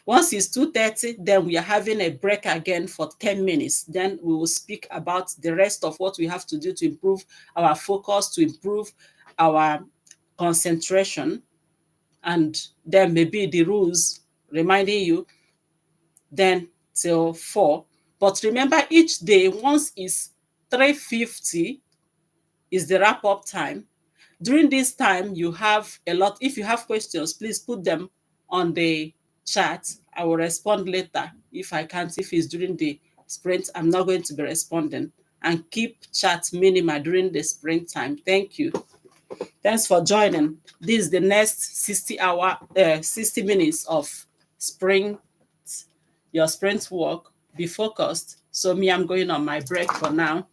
Once it's 2:30, then we are having a break again for 10 minutes. Then we will speak about the rest of what we have to do to improve our focus, to improve our concentration, and then maybe the rules, reminding you, then till 4. But remember, each day, once it's 3:50, is the wrap-up time. During this time, you have a lot. If you have questions, please put them on the chat. I will respond later if I can't. If it's during the sprint, I'm not going to be responding. And keep chat minimal during the sprint time. Thank you. Thanks for joining. This is the next 60 minutes of sprint, your sprint work. Be focused. So me, I'm going on my break for now.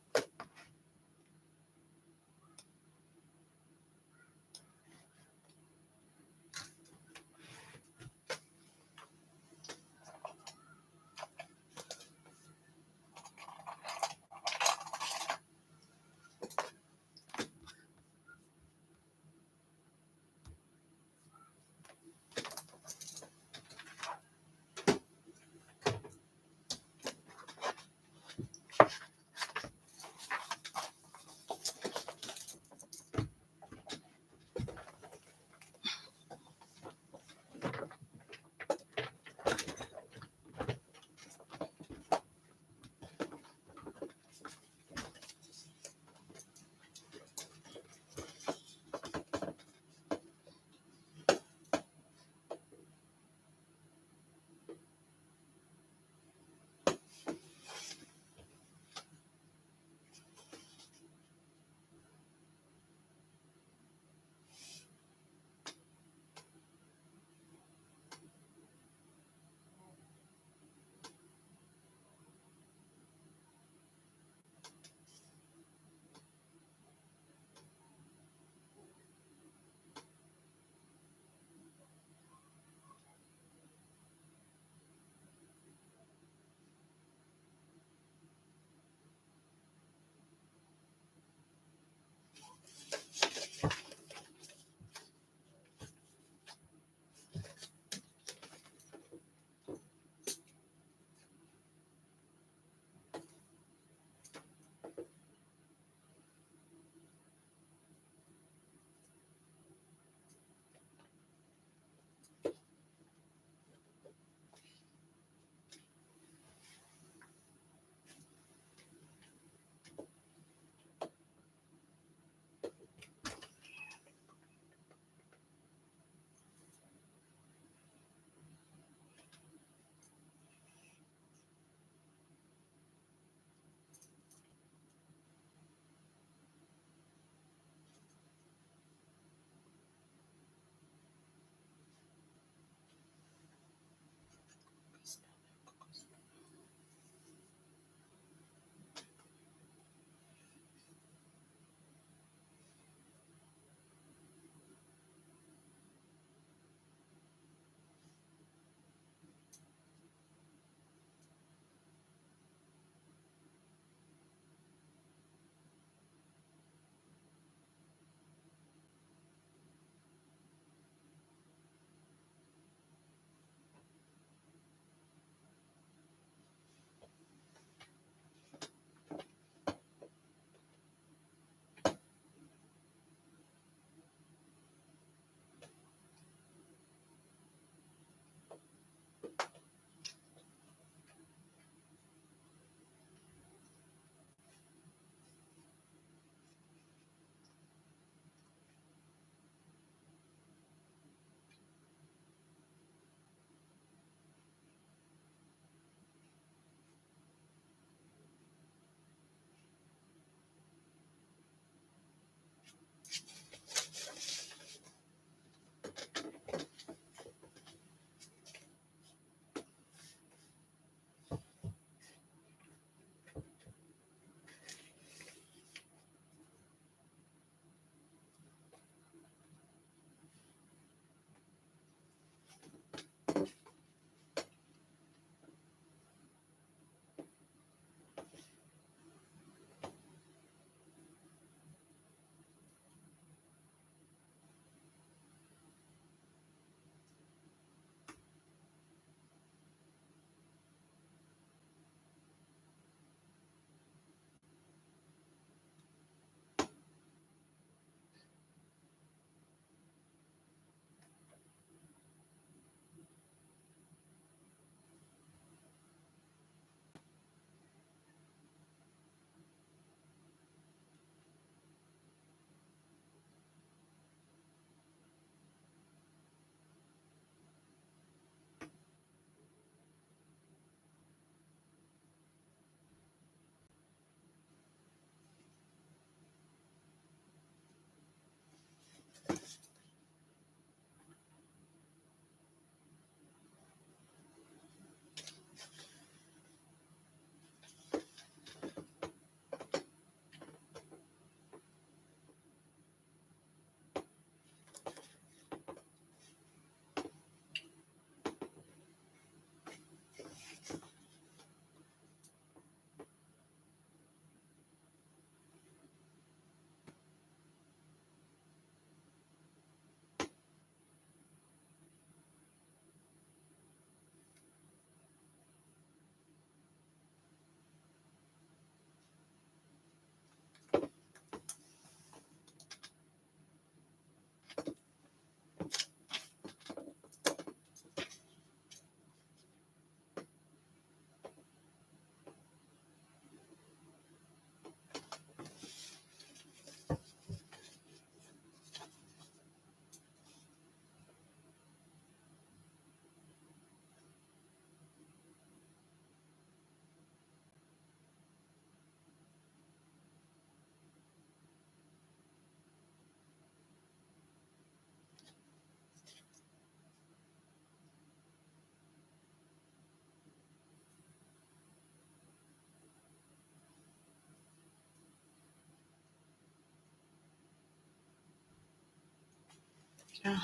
I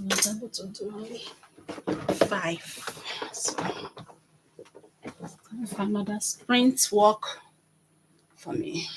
was able to do only 5. So time for another sprint walk for me.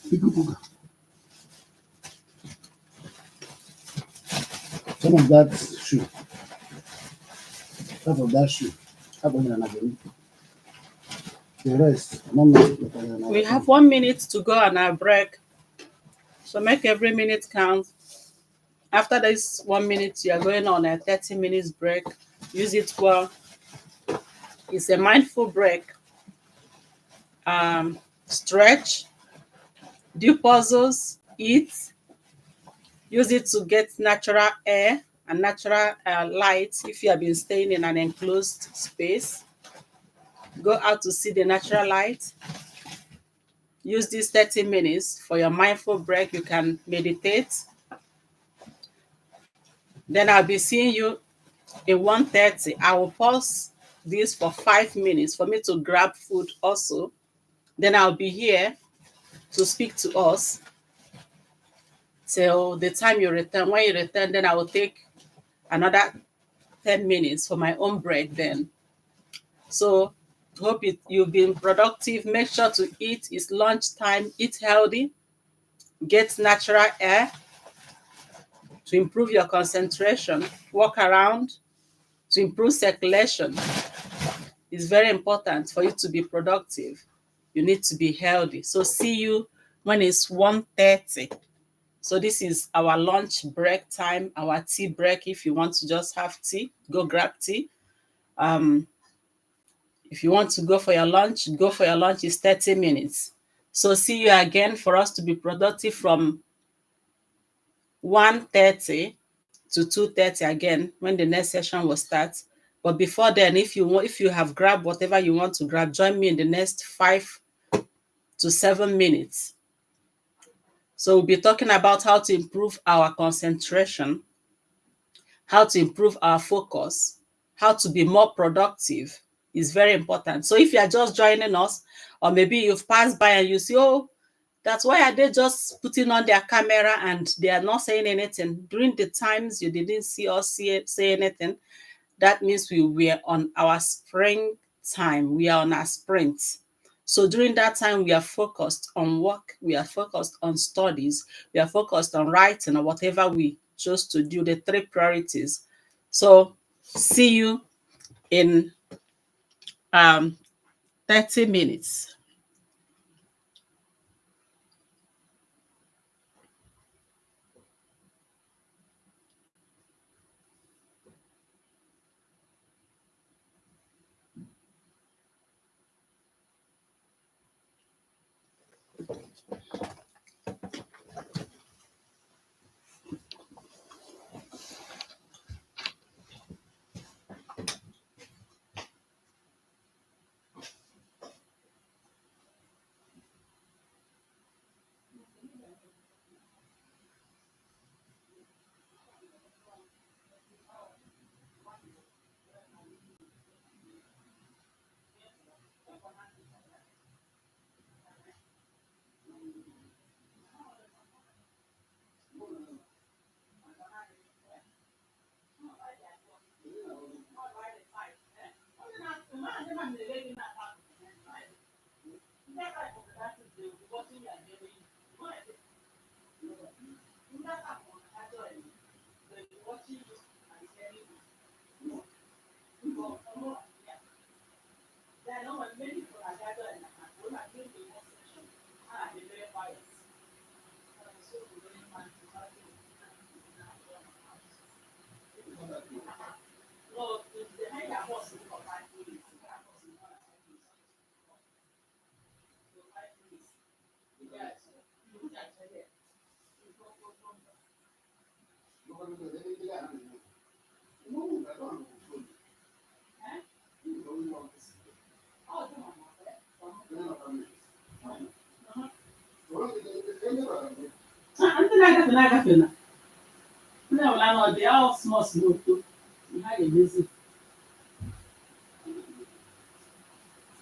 Some of that shoe, half of that shoe, half of it, the rest, I don't know.
We have 1 minute to go on our break. So make every minute count. After this 1 minute, you are going on a 30 minutes break. Use it well. It's a mindful break. Stretch, do puzzles, eat. Use it to get natural air and natural light if you have been staying in an enclosed space. Go out to see the natural light. Use these 30 minutes for your mindful break. You can meditate. Then I'll be seeing you in 1:30. I will pause this for 5 minutes for me to grab food also. Then I'll be here to speak to us till the time you return. When you return, then I will take another 10 minutes for my own break then. So hope you've been productive. Make sure to eat. It's lunchtime. Eat healthy. Get natural air to improve your concentration. Walk around to improve circulation. It's very important for you to be productive. You need to be healthy. So see you when it's 1:30. So this is our lunch break time, our tea break. If you want to just have tea, go grab tea. If you want to go for your lunch, go for your lunch. It's 30 minutes. So see you again for us to be productive from 1:30 to 2:30 again when the next session will start. But before then, if you have grabbed whatever you want to grab, join me in the next 5 to 7 minutes. So we'll be talking about how to improve our concentration, how to improve our focus, how to be more productive is very important. So if you are just joining us, or maybe you've passed by and you see, oh, that's why are they just putting on their camera and they are not saying anything. During the times you didn't see us say anything, that means we were on our spring time. We are on our sprint. So during that time, we are focused on work, we are focused on studies, we are focused on writing or whatever we chose to do, the 3 priorities. So see you in 30 minutes.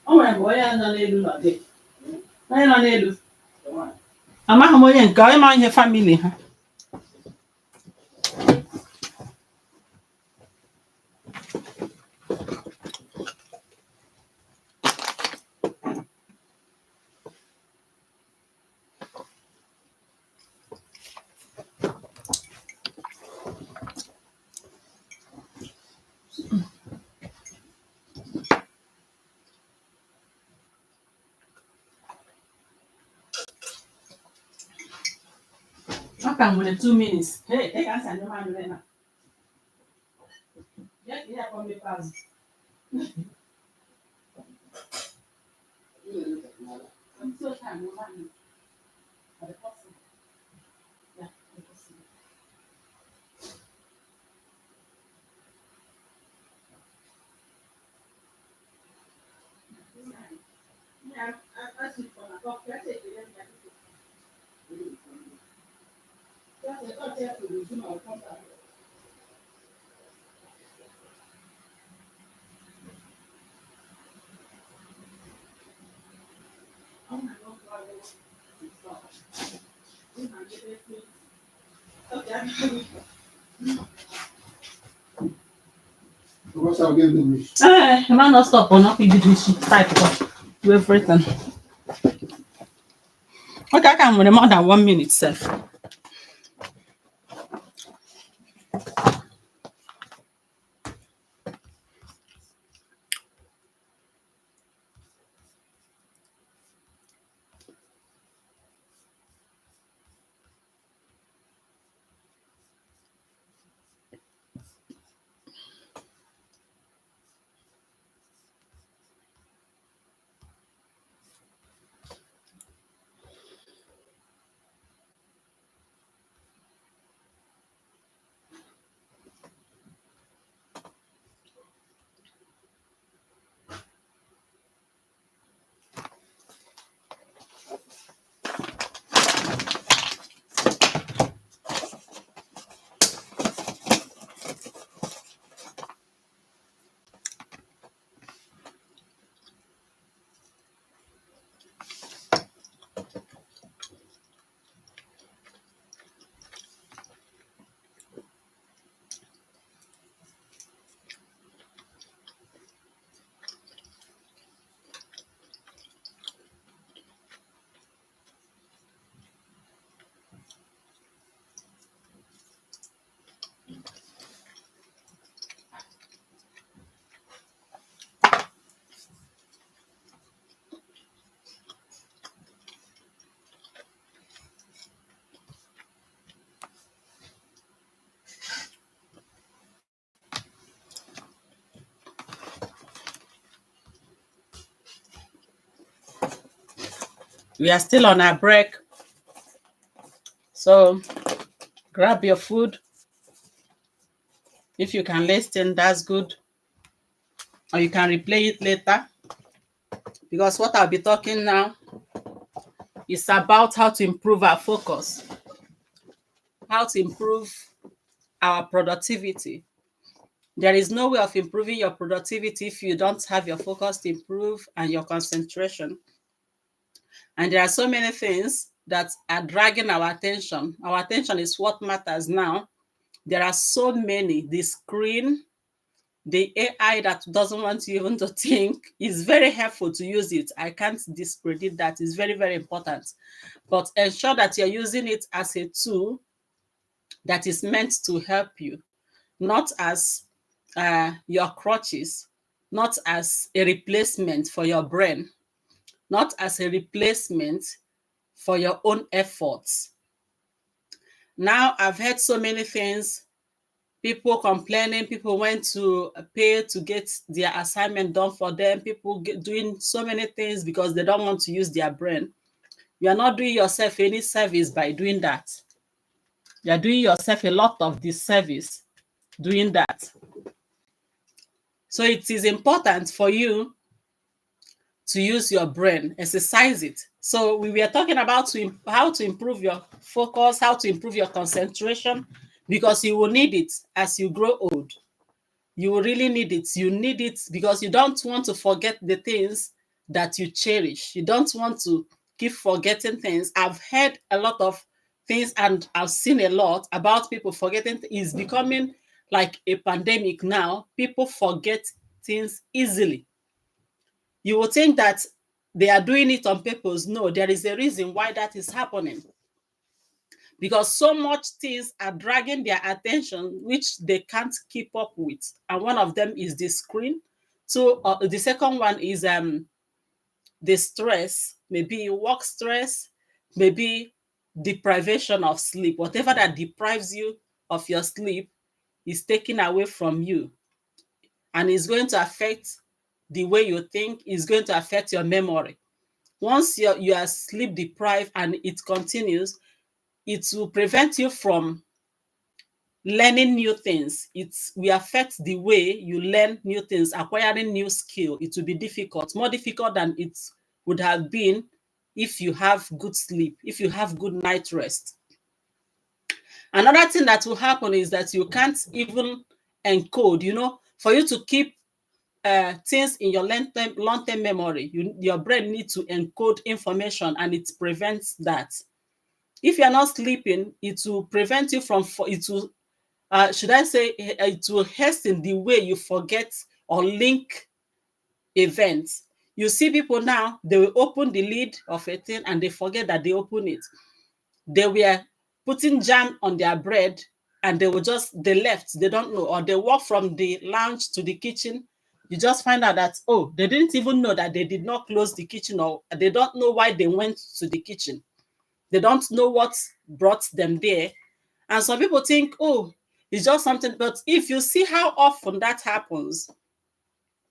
O nwere mgbe onye nọ n'elu nọ dị. Onye nọ n'elu. Amaghị m onye nke ịma ihe famili ha. come with 2 minutes. Hey, hey, answer no man now. Yeah, come me pass. I'm so tired, no man. Yeah, the person. Yeah, I see for the coffee. I take it. That's a thought here to resume our contact. Oh my God, okay.
Because I'll give them this.
Man, not stop or not. You do this type of everything. Okay, I can with more than 1 minute, sir. We are still on our break, so grab your food. If you can listen, that's good, or you can replay it later. Because what I'll be talking now is about how to improve our focus, how to improve our productivity. There is no way of improving your productivity if you don't have your focus to improve and your concentration. And there are so many things that are dragging our attention. Our attention is what matters now. There are so many. The screen, the AI that doesn't want you even to think is very helpful to use it. I can't discredit that. It's very, very important. But ensure that you're using it as a tool that is meant to help you, not as your crutches, not as a replacement for your brain, not as a replacement for your own efforts. Now, I've heard so many things, people complaining, people went to pay to get their assignment done for them, people doing so many things because they don't want to use their brain. You are not doing yourself any service by doing that. You are doing yourself a lot of disservice doing that. So it is important for you to use your brain, exercise it. So we were talking about how to improve your focus, how to improve your concentration, because you will need it as you grow old. You will really need it. You need it because you don't want to forget the things that you cherish. You don't want to keep forgetting things. I've heard a lot of things and I've seen a lot about people forgetting. It's becoming like a pandemic now. People forget things easily. You will think that they are doing it on purpose. No, there is a reason why that is happening. Because so much things are dragging their attention, which they can't keep up with. And one of them is the screen. So the second one is the stress, maybe work stress, maybe deprivation of sleep. Whatever that deprives you of your sleep is taken away from you, and is going to affect the way you think, is going to affect your memory. Once you are sleep deprived and it continues, it will prevent you from learning new things. It will affect the way you learn new things, acquiring new skill. It will be difficult, more difficult than it would have been if you have good sleep, if you have good night rest. Another thing that will happen is that you can't even encode, for you to keep things in your long-term memory, your brain needs to encode information, and it prevents that. If you're not sleeping, it will prevent you from, it will, should I say, it will hasten the way you forget or link events. You see people now, they will open the lid of a thing and they forget that they open it. They were putting jam on their bread and they left, they don't know, or they walk from the lounge to the kitchen. You just find out that, oh, they didn't even know that they did not close the kitchen, or they don't know why they went to the kitchen. They don't know what brought them there. And some people think, oh, it's just something. But if you see how often that happens,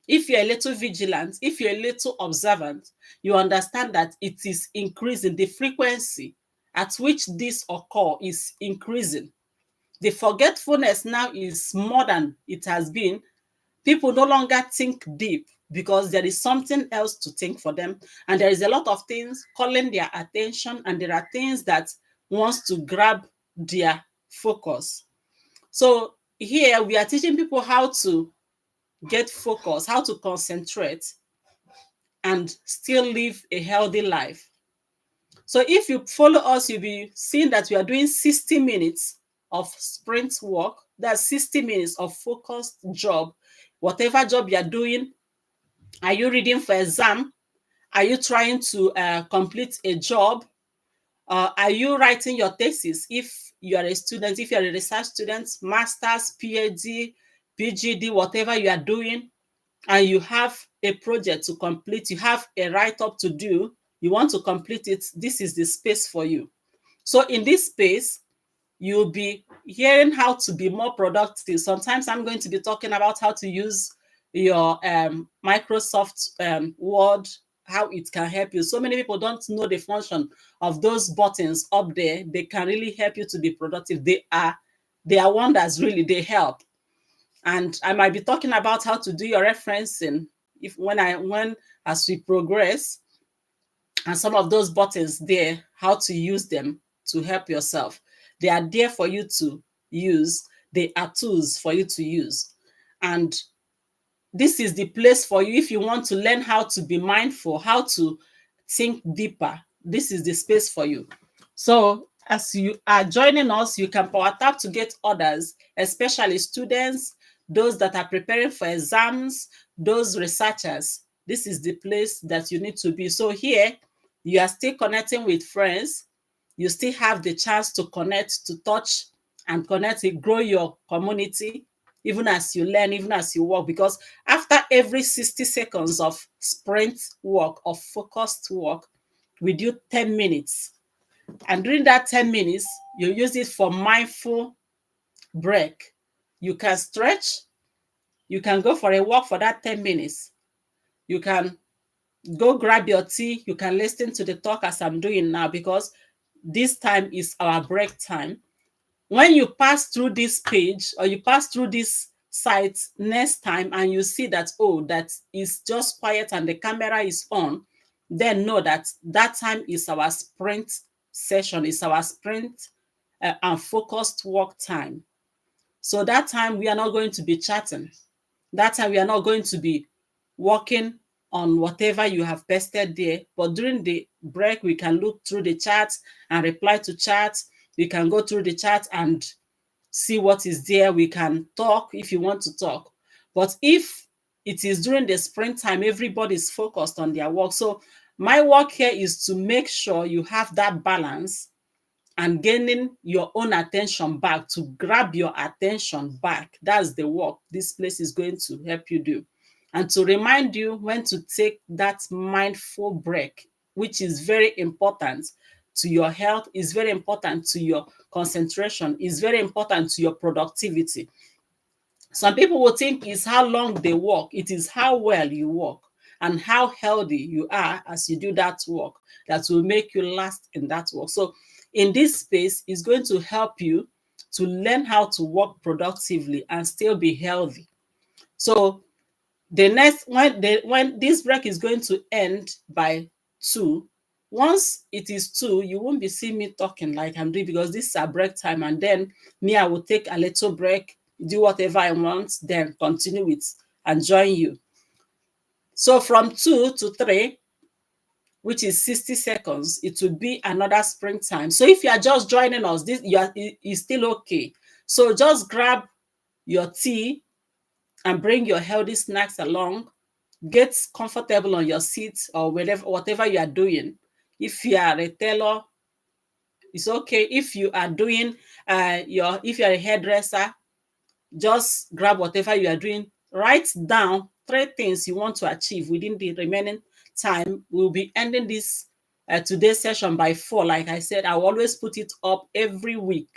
if you're a little vigilant, if you're a little observant, you understand that it is increasing. The frequency at which this occur is increasing. The forgetfulness now is more than it has been. People no longer think deep because there is something else to think for them. And there is a lot of things calling their attention, and there are things that wants to grab their focus. So here we are teaching people how to get focus, how to concentrate and still live a healthy life. So if you follow us, you'll be seeing that we are doing 60 minutes of sprint work. That's 60 minutes of focused job. Whatever job you're doing, are you reading for exam? Are you trying to complete a job? Are you writing your thesis? If you are a student, if you're a research student, master's, PhD, PGD, whatever you are doing, and you have a project to complete, you have a write-up to do, you want to complete it, this is the space for you. So in this space, you'll be hearing how to be more productive. Sometimes I'm going to be talking about how to use your Microsoft Word, how it can help you. So many people don't know the function of those buttons up there. They can really help you to be productive. They are wonders, really. They help. And I might be talking about how to do your referencing when as we progress, and some of those buttons there, how to use them to help yourself. They are there for you to use. They are tools for you to use. And this is the place for you if you want to learn how to be mindful, how to think deeper. This is the space for you. So as you are joining us, you can power tap to get others, especially students, those that are preparing for exams, those researchers. This is the place that you need to be. So here, you are still connecting with friends. You still have the chance to connect, to touch and connect, grow your community, even as you learn, even as you work. Because after every 60 seconds of sprint work, of focused work, we do 10 minutes. And during that 10 minutes, you use it for mindful break. You can stretch. You can go for a walk for that 10 minutes. You can go grab your tea. You can listen to the talk as I'm doing now, because this time is our break time. When you pass through this page or you pass through this site next time and you see that, oh, that is just quiet and the camera is on, then know that that time is our sprint session, is our sprint and focused work time. So that time we are not going to be chatting. That time we are not going to be working on whatever you have pasted there. But during the break, we can look through the chat and reply to chats. We can go through the chat and see what is there. We can talk if you want to talk. But if it is during the sprint time, everybody is focused on their work. So my work here is to make sure you have that balance and gaining your own attention back, to grab your attention back. That's the work this place is going to help you do. And to remind you when to take that mindful break, which is very important to your health, is very important to your concentration, is very important to your productivity. Some people will think it's how long they work. It is how well you work and how healthy you are as you do that work that will make you last in that work. So in this space, it's going to help you to learn how to work productively and still be healthy. So the next when this break is going to end by 2, once it is 2, you won't be seeing me talking like I'm doing, because this is a break time, and then me, I will take a little break, do whatever I want, then continue with and join you. So from 2 to 3, which is 60 seconds, it would be another springtime. So if you are just joining us, this is still okay. So just grab your tea and bring your healthy snacks along. Get comfortable on your seat or whatever you are doing. If you are a tailor, it's okay. If you are doing if you are a hairdresser, just grab whatever you are doing. Write down 3 things you want to achieve within the remaining time. We'll be ending this today's session by 4. Like I said, I will always put it up every week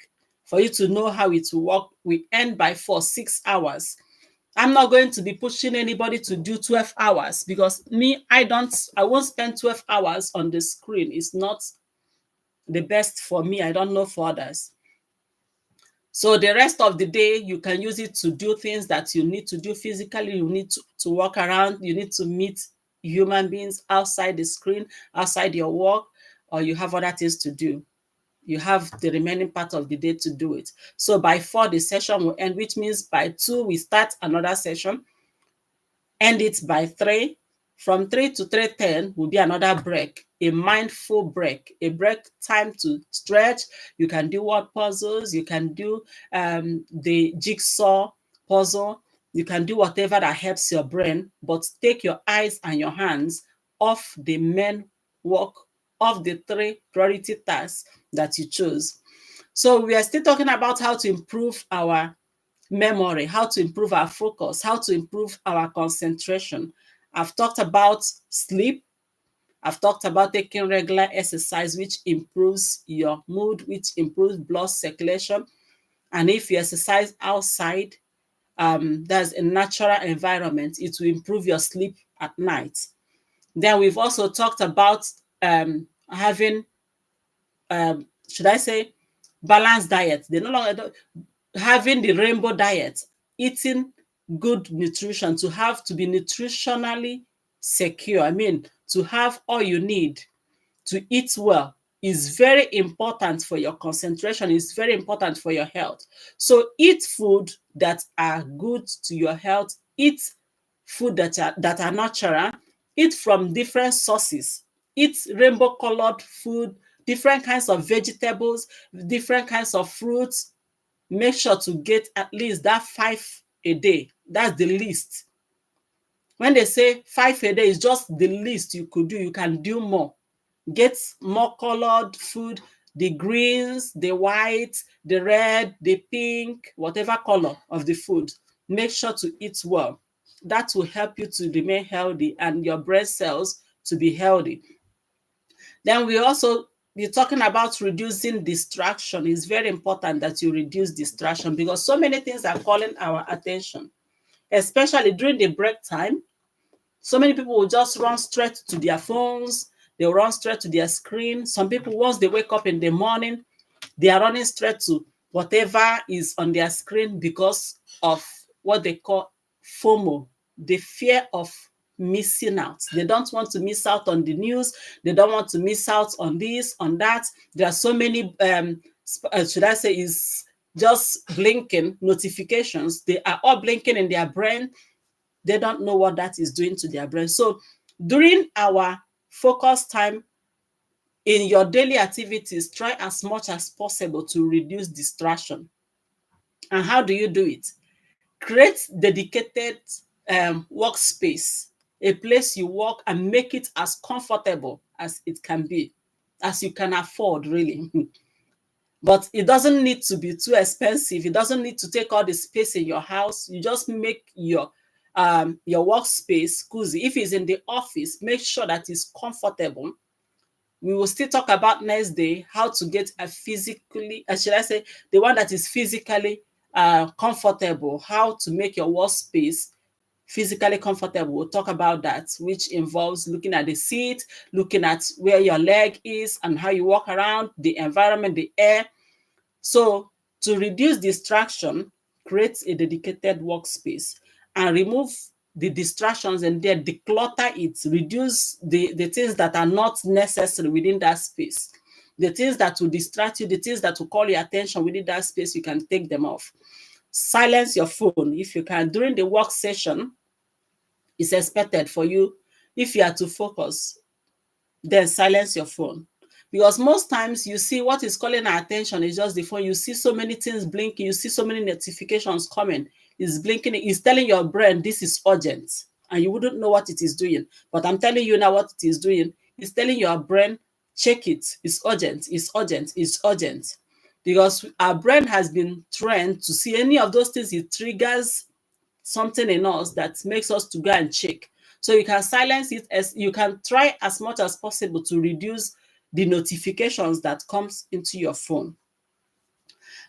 for you to know how it will work. We end by 4, 6 hours. I'm not going to be pushing anybody to do 12 hours, because me, I won't spend 12 hours on the screen. It's not the best for me. I don't know for others. So the rest of the day, you can use it to do things that you need to do physically. You need to walk around. You need to meet human beings outside the screen, outside your work, or you have other things to do. You have the remaining part of the day to do it. So by 4, the session will end, which means by 2, we start another session. End it by 3. From 3 to 3:10 will be another break, a mindful break, a break time to stretch. You can do word puzzles. You can do the jigsaw puzzle. You can do whatever that helps your brain, but take your eyes and your hands off the main work of the 3 priority tasks that you chose. So we are still talking about how to improve our memory, how to improve our focus, how to improve our concentration. I've talked about sleep. I've talked about taking regular exercise, which improves your mood, which improves blood circulation. And if you exercise outside, that's a natural environment, it will improve your sleep at night. Then we've also talked about having, should I say, balanced diet. They no longer having the rainbow diet, eating good nutrition, to be nutritionally secure. I mean, to have all you need to eat well is very important for your concentration, is very important for your health. So eat food that are good to your health, eat food that are natural, eat from different sources, eat rainbow colored food, different kinds of vegetables, different kinds of fruits. Make sure to get at least that 5 a day. That's the least. When they say 5 a day is just the least you could do, you can do more. Get more colored food, the greens, the white, the red, the pink, whatever color of the food. Make sure to eat well. That will help you to remain healthy and your brain cells to be healthy. Then we also be talking about reducing distraction. It's very important that you reduce distraction, because so many things are calling our attention, especially during the break time. So many people will just run straight to their phones. They'll run straight to their screen. Some people, once they wake up in the morning, they are running straight to whatever is on their screen because of what they call FOMO, the fear of missing out. They don't want to miss out on the news. They don't want to miss out on this, on that. There are so many, should I say, is just blinking notifications. They are all blinking in their brain. They don't know what that is doing to their brain. So during our focus time, in your daily activities, try as much as possible to reduce distraction. And how do you do it? Create dedicated workspace, a place you work, and make it as comfortable as it can be, as you can afford, really. But it doesn't need to be too expensive. It doesn't need to take all the space in your house. You just make your workspace cozy. If it's in the office, make sure that it's comfortable. We will still talk about next day how to get a physically, should I say, the one that is physically comfortable, how to make your workspace physically comfortable. We'll talk about that, which involves looking at the seat, looking at where your leg is and how you walk around, the environment, the air. So to reduce distraction, create a dedicated workspace and remove the distractions and then declutter it, reduce the things that are not necessary within that space. The things that will distract you, the things that will call your attention within that space, you can take them off. Silence your phone if you can. During the work session, it's expected for you, if you are to focus, then silence your phone. Because most times you see what is calling our attention is just the phone. You see so many things blinking, you see so many notifications coming. It's blinking, it's telling your brain this is urgent, and you wouldn't know what it is doing. But I'm telling you now what it is doing. It's telling your brain, check it, it's urgent, it's urgent, it's urgent. Because our brain has been trained to see any of those things, it triggers something in us that makes us to go and check. So you can silence it, as you can try as much as possible to reduce the notifications that comes into your phone.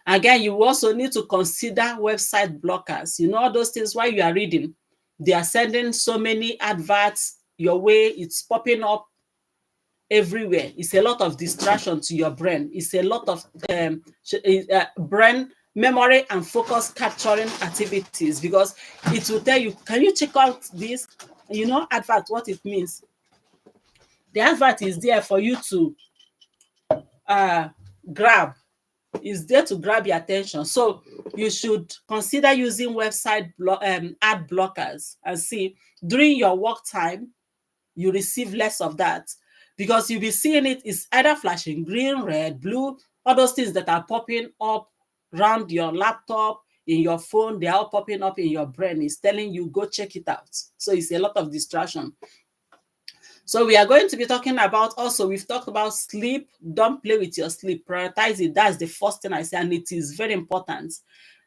Again, you also need to consider website blockers. You know, all those things while you are reading, they are sending so many adverts your way, it's popping up everywhere. It's a lot of distraction to your brain. It's a lot of brain memory and focus capturing activities, because it will tell you, can you check out this? You know, advert, what it means. The advert is there for you to grab. Is there to grab your attention. So you should consider using website ad blockers and see during your work time you receive less of that, because you'll be seeing it is either flashing green, red, blue, all those things that are popping up around your laptop, in your phone, they are all popping up in your brain. It's telling you, go check it out. So it's a lot of distraction. So we are going to be talking about, also we've talked about sleep. Don't play with your sleep, prioritize it. That's the first thing I say, and it is very important.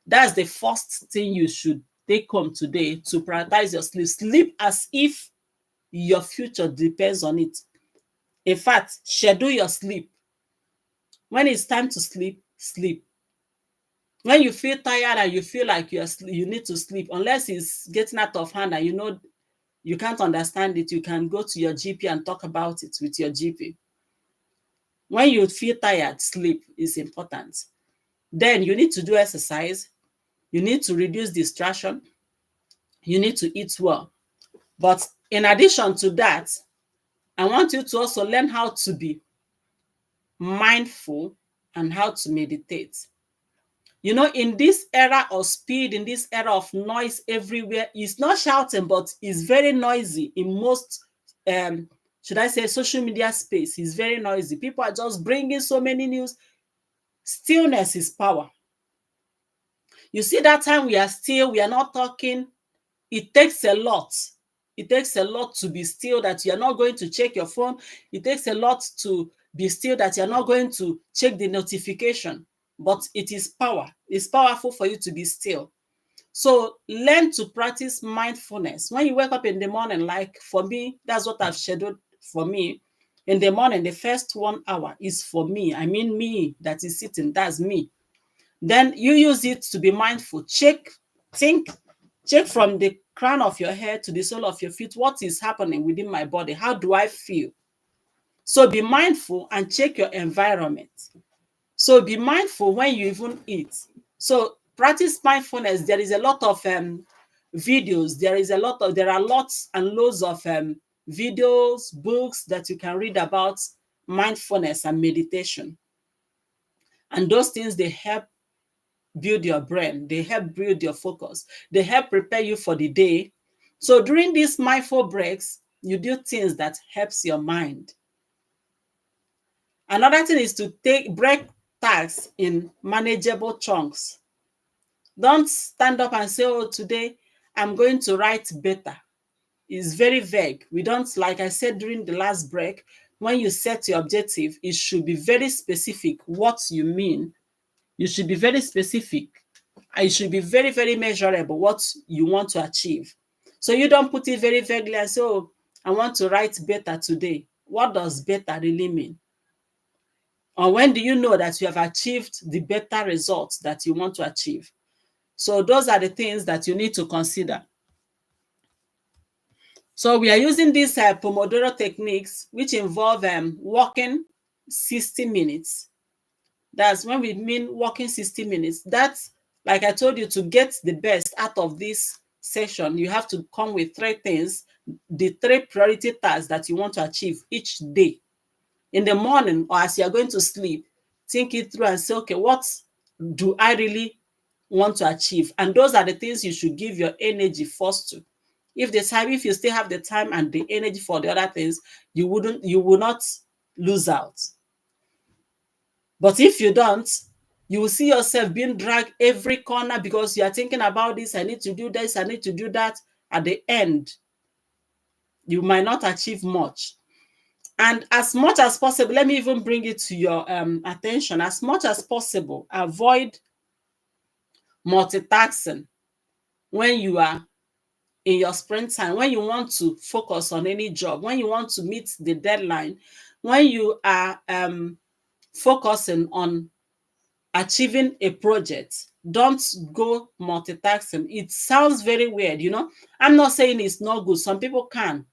That's the first thing you should take home today, to prioritize your sleep. Sleep as if your future depends on it. In fact, schedule your sleep. When it's time to sleep, sleep. When you feel tired and you feel like you need to sleep, unless it's getting out of hand and you know you can't understand it, you can go to your GP and talk about it with your GP. When you feel tired, sleep is important. Then you need to do exercise. You need to reduce distraction. You need to eat well. But in addition to that, I want you to also learn how to be mindful and how to meditate. You know, in this era of speed, in this era of noise everywhere, it's not shouting, but it's very noisy in most, should I say, social media space. It's very noisy. People are just bringing so many news. Stillness is power. You see, that time we are still, we are not talking, it takes a lot. It takes a lot to be still, that you're not going to check your phone. It takes a lot to be still, that you're not going to check the notification. But it is power. It's powerful for you to be still. So learn to practice mindfulness. When you wake up in the morning, like for me, that's what I've scheduled for me. In the morning, the first 1 hour is for me. I mean me that is sitting, that's me. Then you use it to be mindful. Think, check from the crown of your head to the sole of your feet. What is happening within my body? How do I feel? So be mindful and check your environment. So be mindful when you even eat. So practice mindfulness. There is a lot of videos. There are lots and loads of videos, books that you can read about mindfulness and meditation. And those things, they help build your brain. They help build your focus. They help prepare you for the day. So during these mindful breaks, you do things that helps your mind. Another thing is to break tasks in manageable chunks. Don't stand up and say, oh, today I'm going to write better. It's very vague. We don't, like I said during the last break, when you set your objective, it should be very specific what you mean. You should be very specific. And it should be very, very measurable what you want to achieve. So you don't put it very vaguely and say, oh, I want to write better today. What does better really mean? Or when do you know that you have achieved the better results that you want to achieve? So those are the things that you need to consider. So we are using these Pomodoro techniques, which involve working 60 minutes. That's when we mean working 60 minutes. That's, like I told you, to get the best out of this session, you have to come with three things, the three priority tasks that you want to achieve each day. In the morning or as you're going to sleep, think it through and say, okay, what do I really want to achieve? And those are the things you should give your energy first to. If you still have the time and the energy for the other things, you will not lose out. But if you don't, you will see yourself being dragged every corner because you are thinking about this, I need to do this, I need to do that. At the end, you might not achieve much. And as much as possible, let me even bring it to your attention. As much as possible, avoid multitasking when you are in your sprint time, when you want to focus on any job, when you want to meet the deadline, when you are focusing on achieving a project. Don't go multitasking. It sounds very weird, you know. I'm not saying it's not good. Some people can.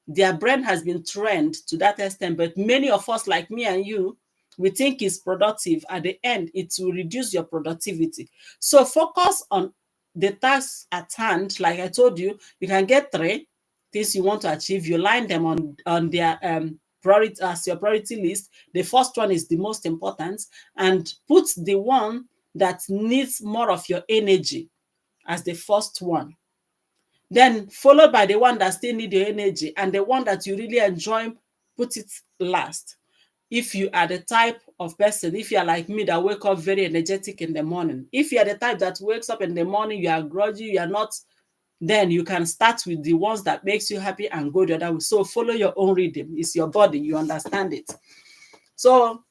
Their brain has been trained to that extent, but many of us, like me and you, we think it's productive. At the end, it will reduce your productivity. So focus on the tasks at hand. Like I told you, you can get three things you want to achieve. You line them on their priority as your priority list. The first one is the most important, and put the one that needs more of your energy as the first one, then followed by the one that still need your energy, and the one that you really enjoy, put it last. If you are the type of person, if you are like me that wake up very energetic in the morning, if you are the type that wakes up in the morning, you are grudgy, you are not, then you can start with the ones that makes you happy and go the other way. So follow your own rhythm. It's your body, you understand it. So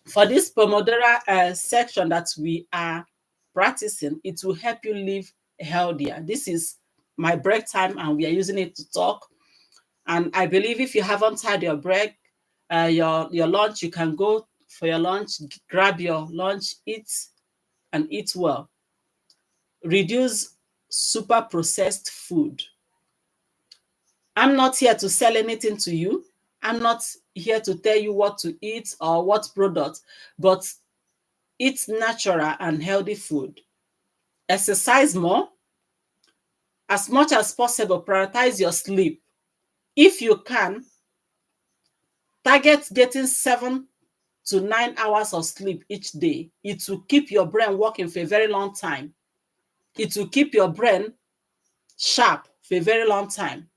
for this Pomodoro section that we are practicing, it will help you live healthier. This is my break time and we are using it to talk. And I believe if you haven't had your break, your lunch, you can go for your lunch, grab your lunch, eat, and eat well. Reduce super processed food. I'm not here to sell anything to you. I'm not here to tell you what to eat or what product, but eat natural and healthy food. Exercise more. As much as possible, prioritize your sleep. If you can, target getting 7 to 9 hours of sleep each day. It will keep your brain working for a very long time. It will keep your brain sharp for a very long time.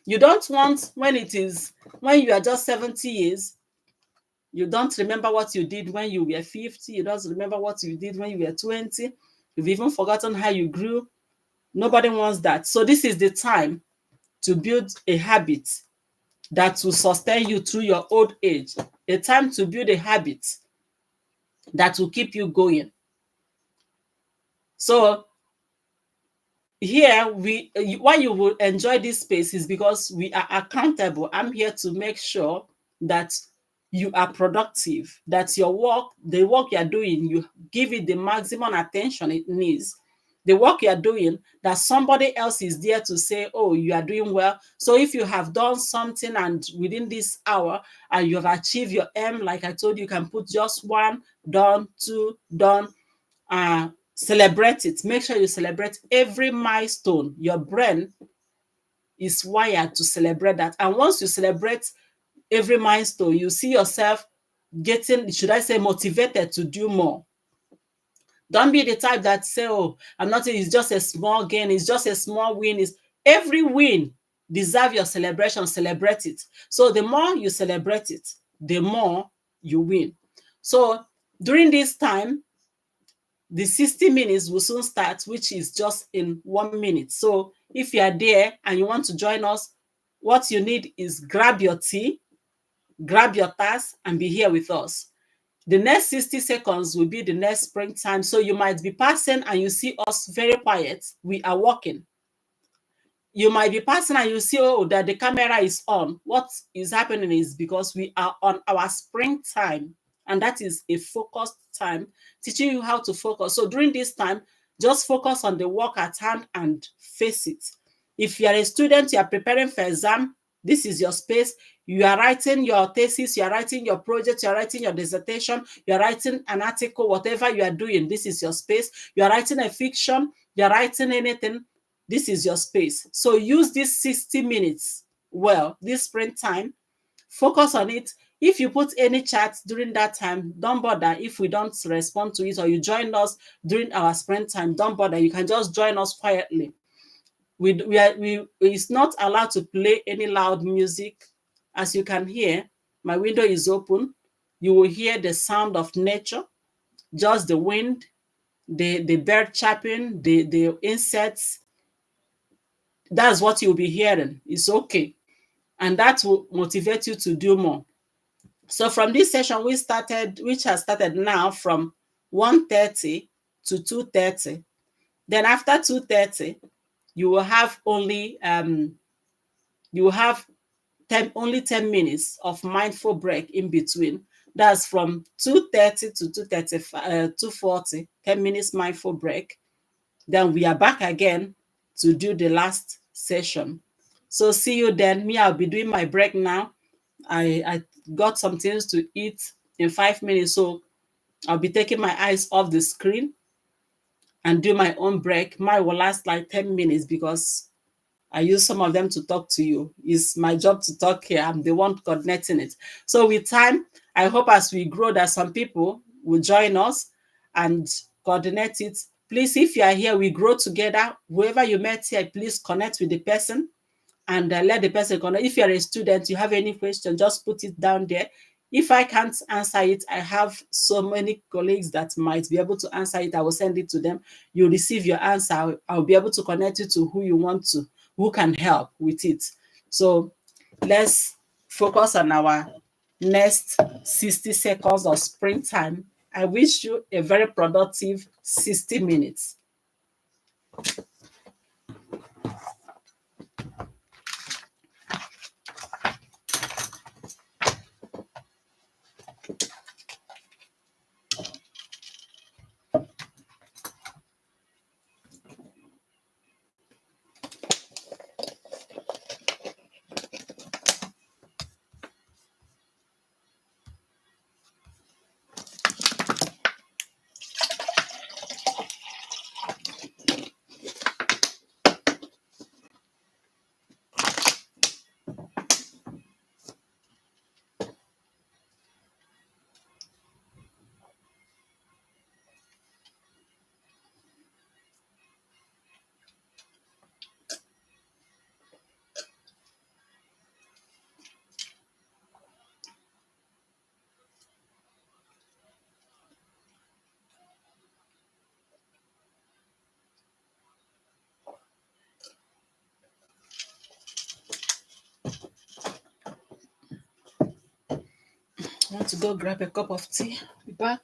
You don't want when you are just 70 years, you don't remember what you did when you were 50. You don't remember what you did when you were 20. You've even forgotten how you grew. Nobody wants that. So this is the time to build a habit that will sustain you through your old age. A time to build a habit that will keep you going. So here why you will enjoy this space is because we are accountable. I'm here to make sure that you are productive, that the work you are doing, you give it the maximum attention it needs. The work you are doing, that somebody else is there to say, oh, you are doing well. So if you have done something and within this hour and you have achieved your aim, like I told you, you can put just one, done, two, done, celebrate it. Make sure you celebrate every milestone. Your brain is wired to celebrate that. And once you celebrate every milestone, you see yourself getting, should I say, motivated to do more. Don't be the type that say, oh, I'm not, it's just a small gain, it's just a small win. Is every win deserve your celebration, celebrate it. So the more you celebrate it, the more you win. So during this time, the 60 minutes will soon start, which is just in 1 minute. So if you are there and you want to join us, what you need is grab your tea, grab your task, and be here with us. The next 60 seconds will be the next springtime. So you might be passing and you see us very quiet. We are walking. you might be passing and you see, oh, that the camera is on. What is happening is because we are on our sprint time, and that is a focused time, teaching you how to focus. So during this time, just focus on the work at hand and face it. If you are a student, you are preparing for exam, this is your space. You are writing your thesis, you are writing your project, you are writing your dissertation, you are writing an article, whatever you are doing, this is your space. You are writing a fiction, you are writing anything, this is your space. So use this 60 minutes well, this sprint time, focus on it. If you put any chat during that time, don't bother. If we don't respond to it or you join us during our sprint time, don't bother. You can just join us quietly. It's not allowed to play any loud music. As you can hear, my window is open. You will hear the sound of nature, just the wind, the bird chirping, the insects. That's what you'll be hearing. It's okay. And that will motivate you to do more. So from this session, which has started now from 1:30 to 2:30. Then after 2:30, you will have only 10 minutes of mindful break in between. That's from 2:30 to 2:40, 10 minutes mindful break. Then we are back again to do the last session. So see you then. Me, I'll be doing my break now. I got some things to eat in 5 minutes, so I'll be taking my eyes off the screen and do my own break. Mine will last like 10 minutes because I use some of them to talk to you. It's my job to talk here. I'm the one coordinating it. So with time, I hope as we grow that some people will join us and coordinate it. Please, if you are here, we grow together. Whoever you met here, please connect with the person and let the person connect. If you're a student, you have any question, just put it down there. If I can't answer it, I have so many colleagues that might be able to answer it. I will send it to them. You receive your answer. I'll be able to connect you to who you want to, who can help with it. So let's focus on our next 60 seconds of sprint time. I wish you a very productive 60 minutes. I want to go grab a cup of tea. Be back.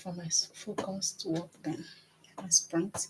for my focus to work then. My sprint.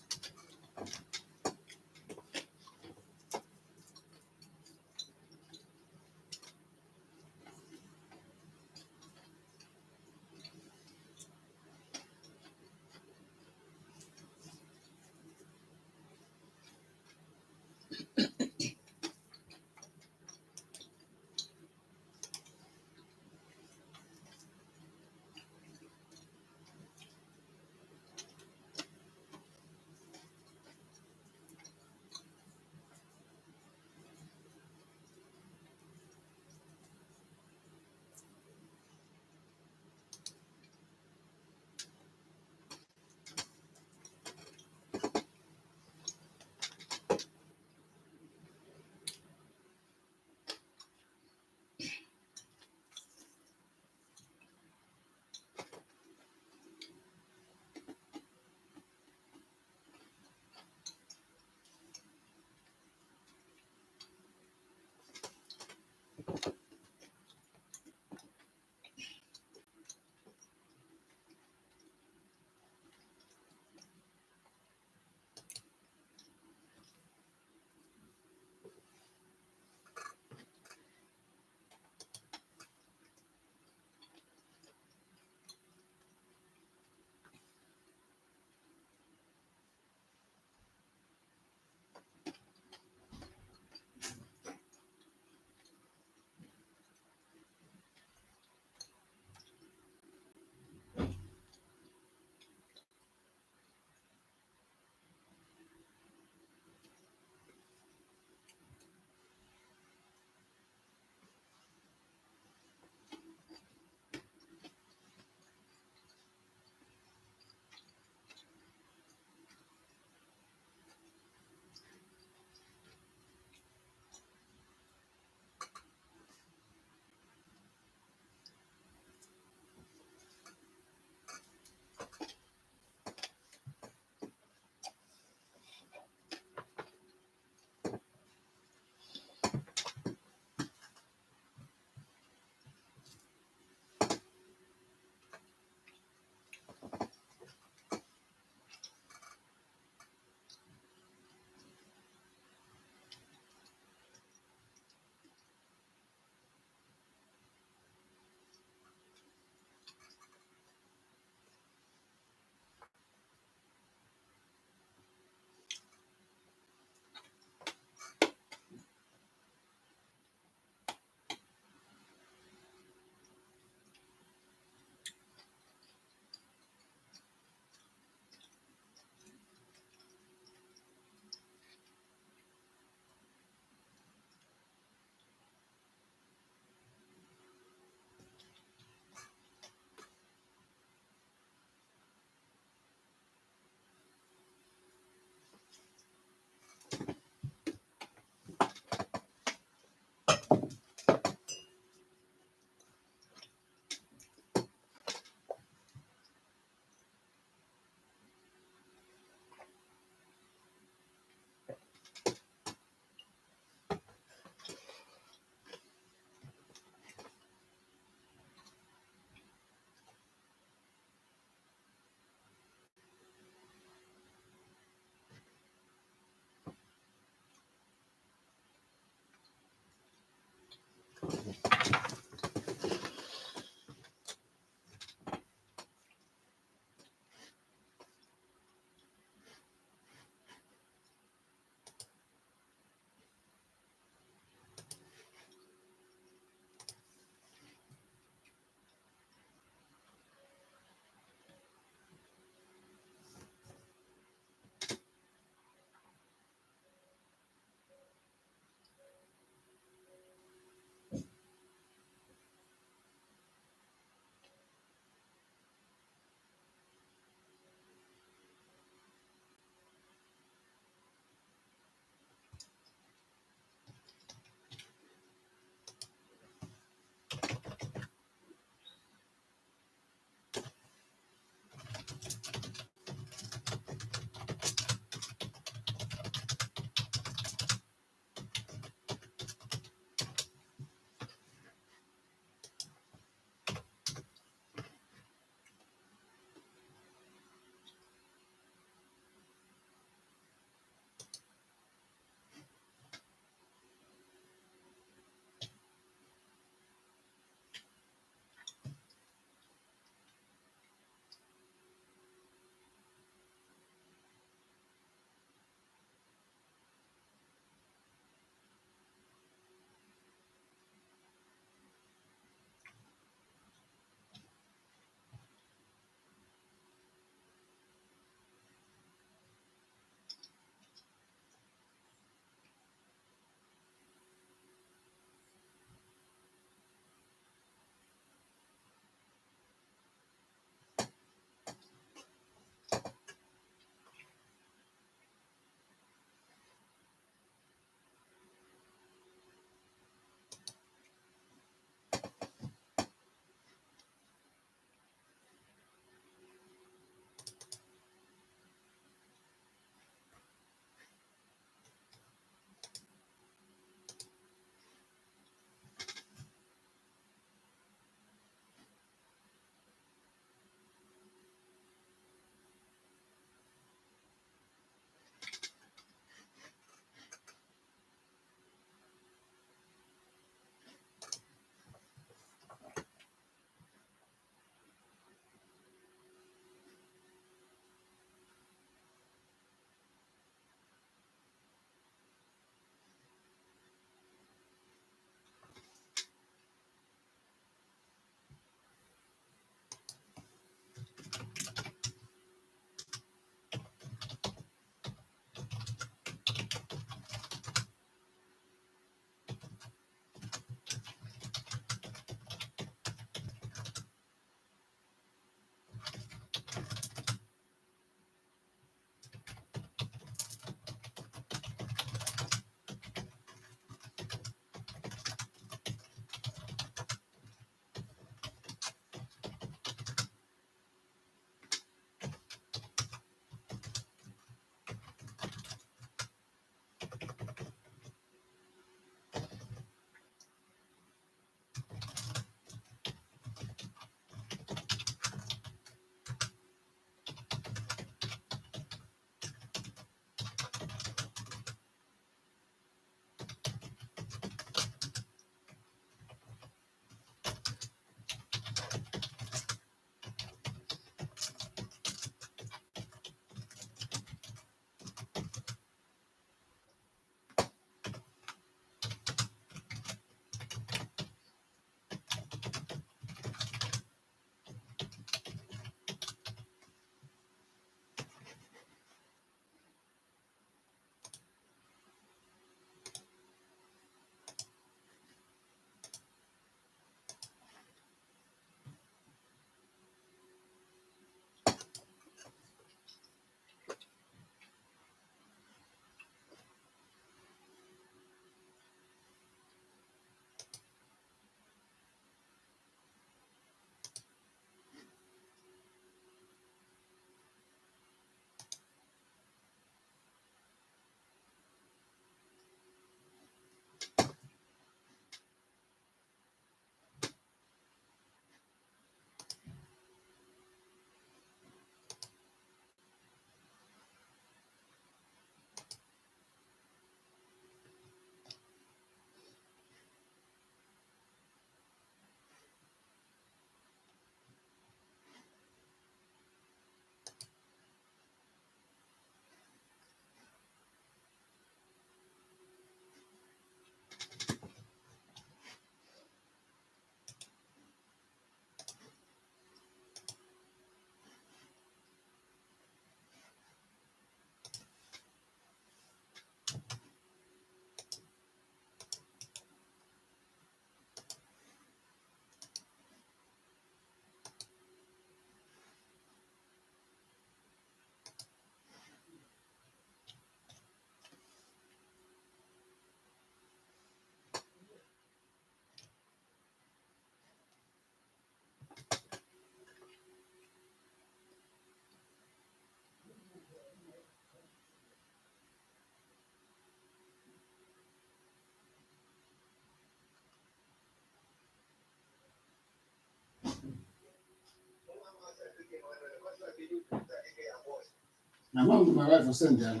My wife will send there.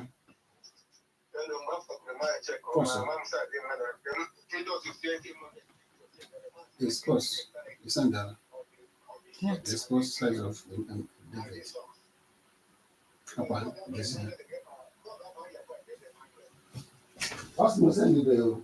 The sports, the send there.
What?
The sports size of David. Papa, this is. Ask me send you the.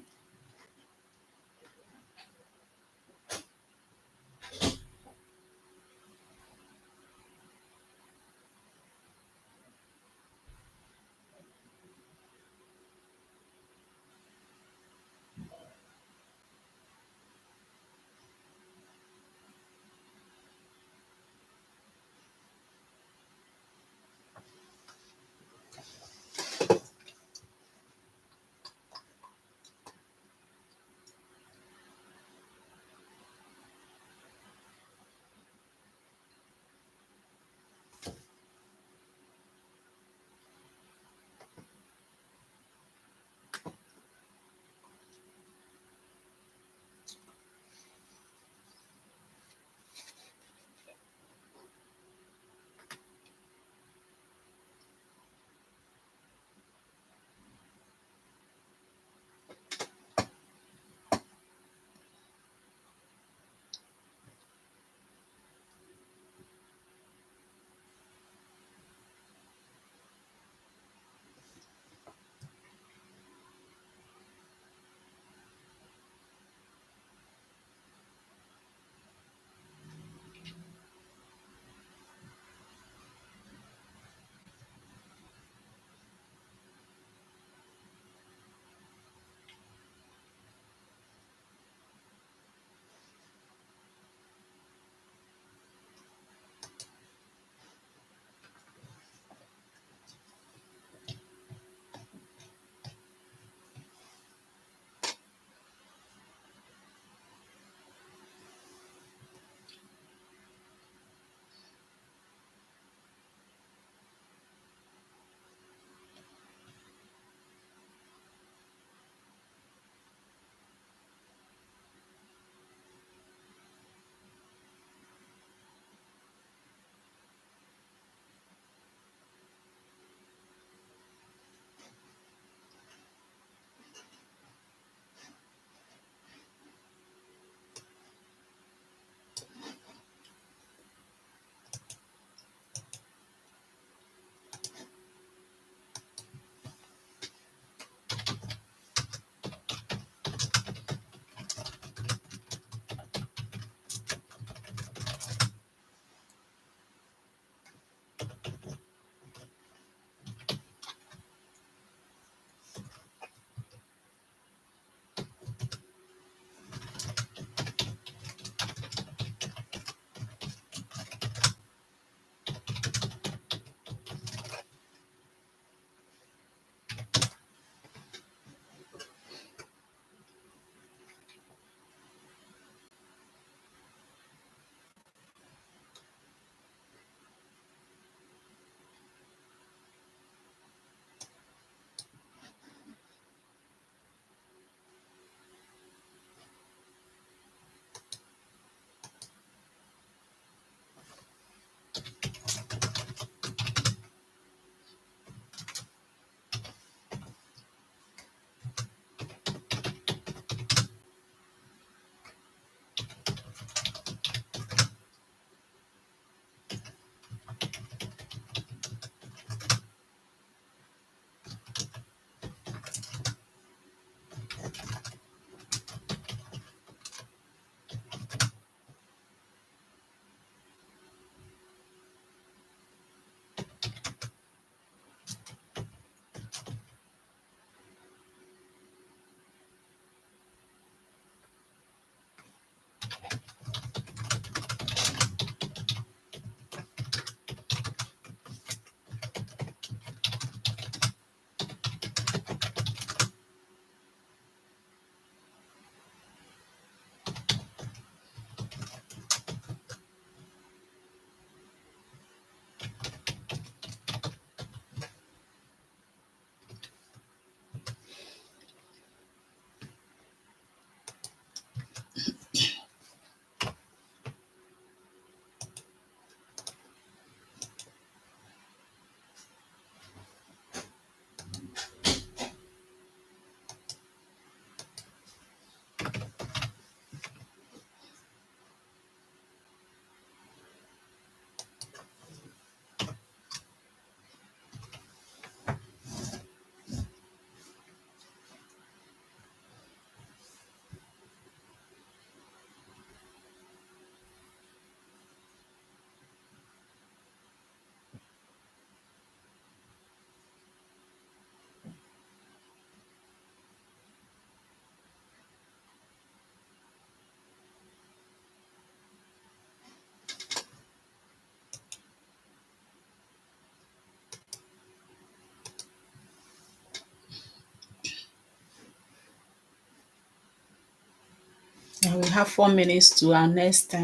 And we have 4 minutes to our next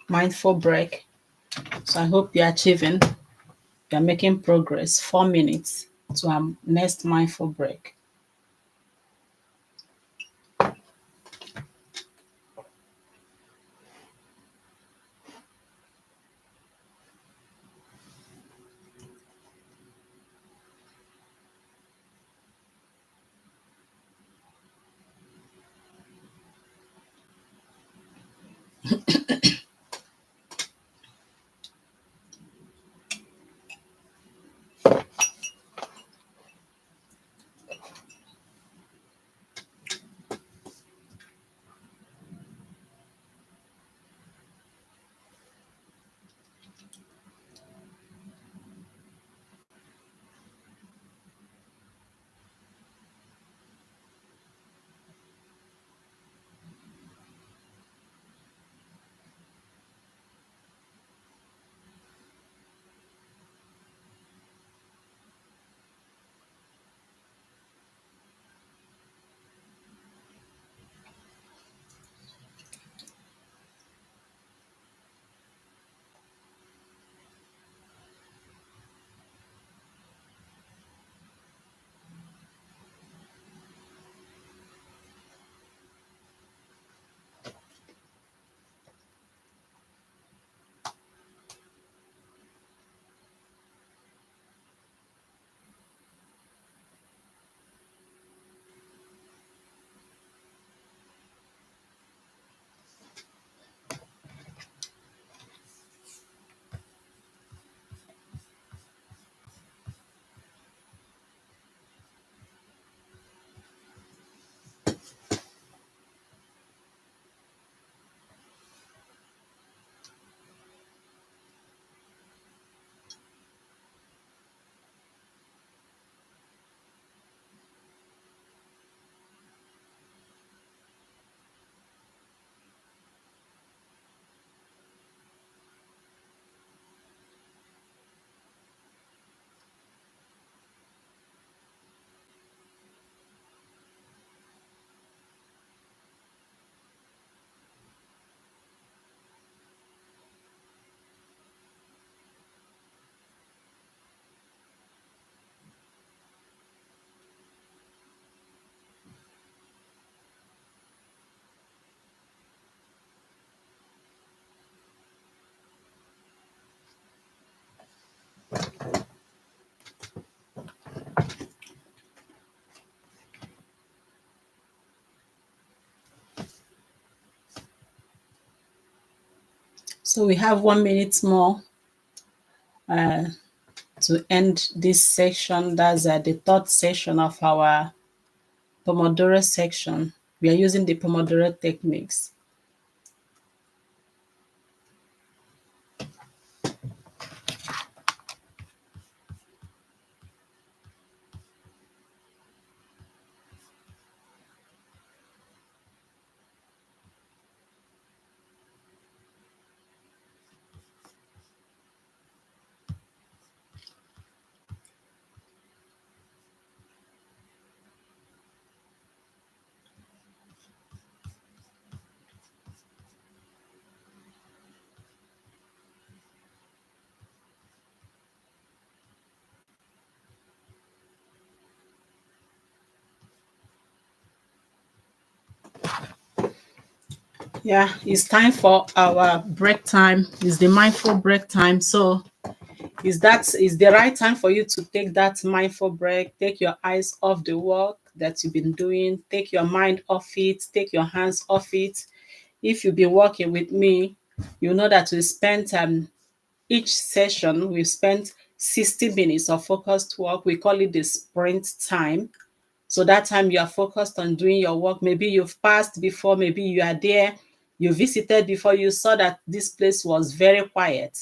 mindful break. So I hope you're achieving, you're making progress. 4 minutes to our next mindful break. So we have 1 minute more to end this section. That's the third session of our Pomodoro section. We are using the Pomodoro techniques. Yeah, it's time for our break time. It's the mindful break time. So is the right time for you to take that mindful break. Take your eyes off the work that you've been doing. Take your mind off it. Take your hands off it. If you've been working with me, you know that we spent each session, we spent 60 minutes of focused work. We call it the sprint time. So that time you are focused on doing your work. Maybe you've passed before, maybe you are there, you visited before, you saw that this place was very quiet.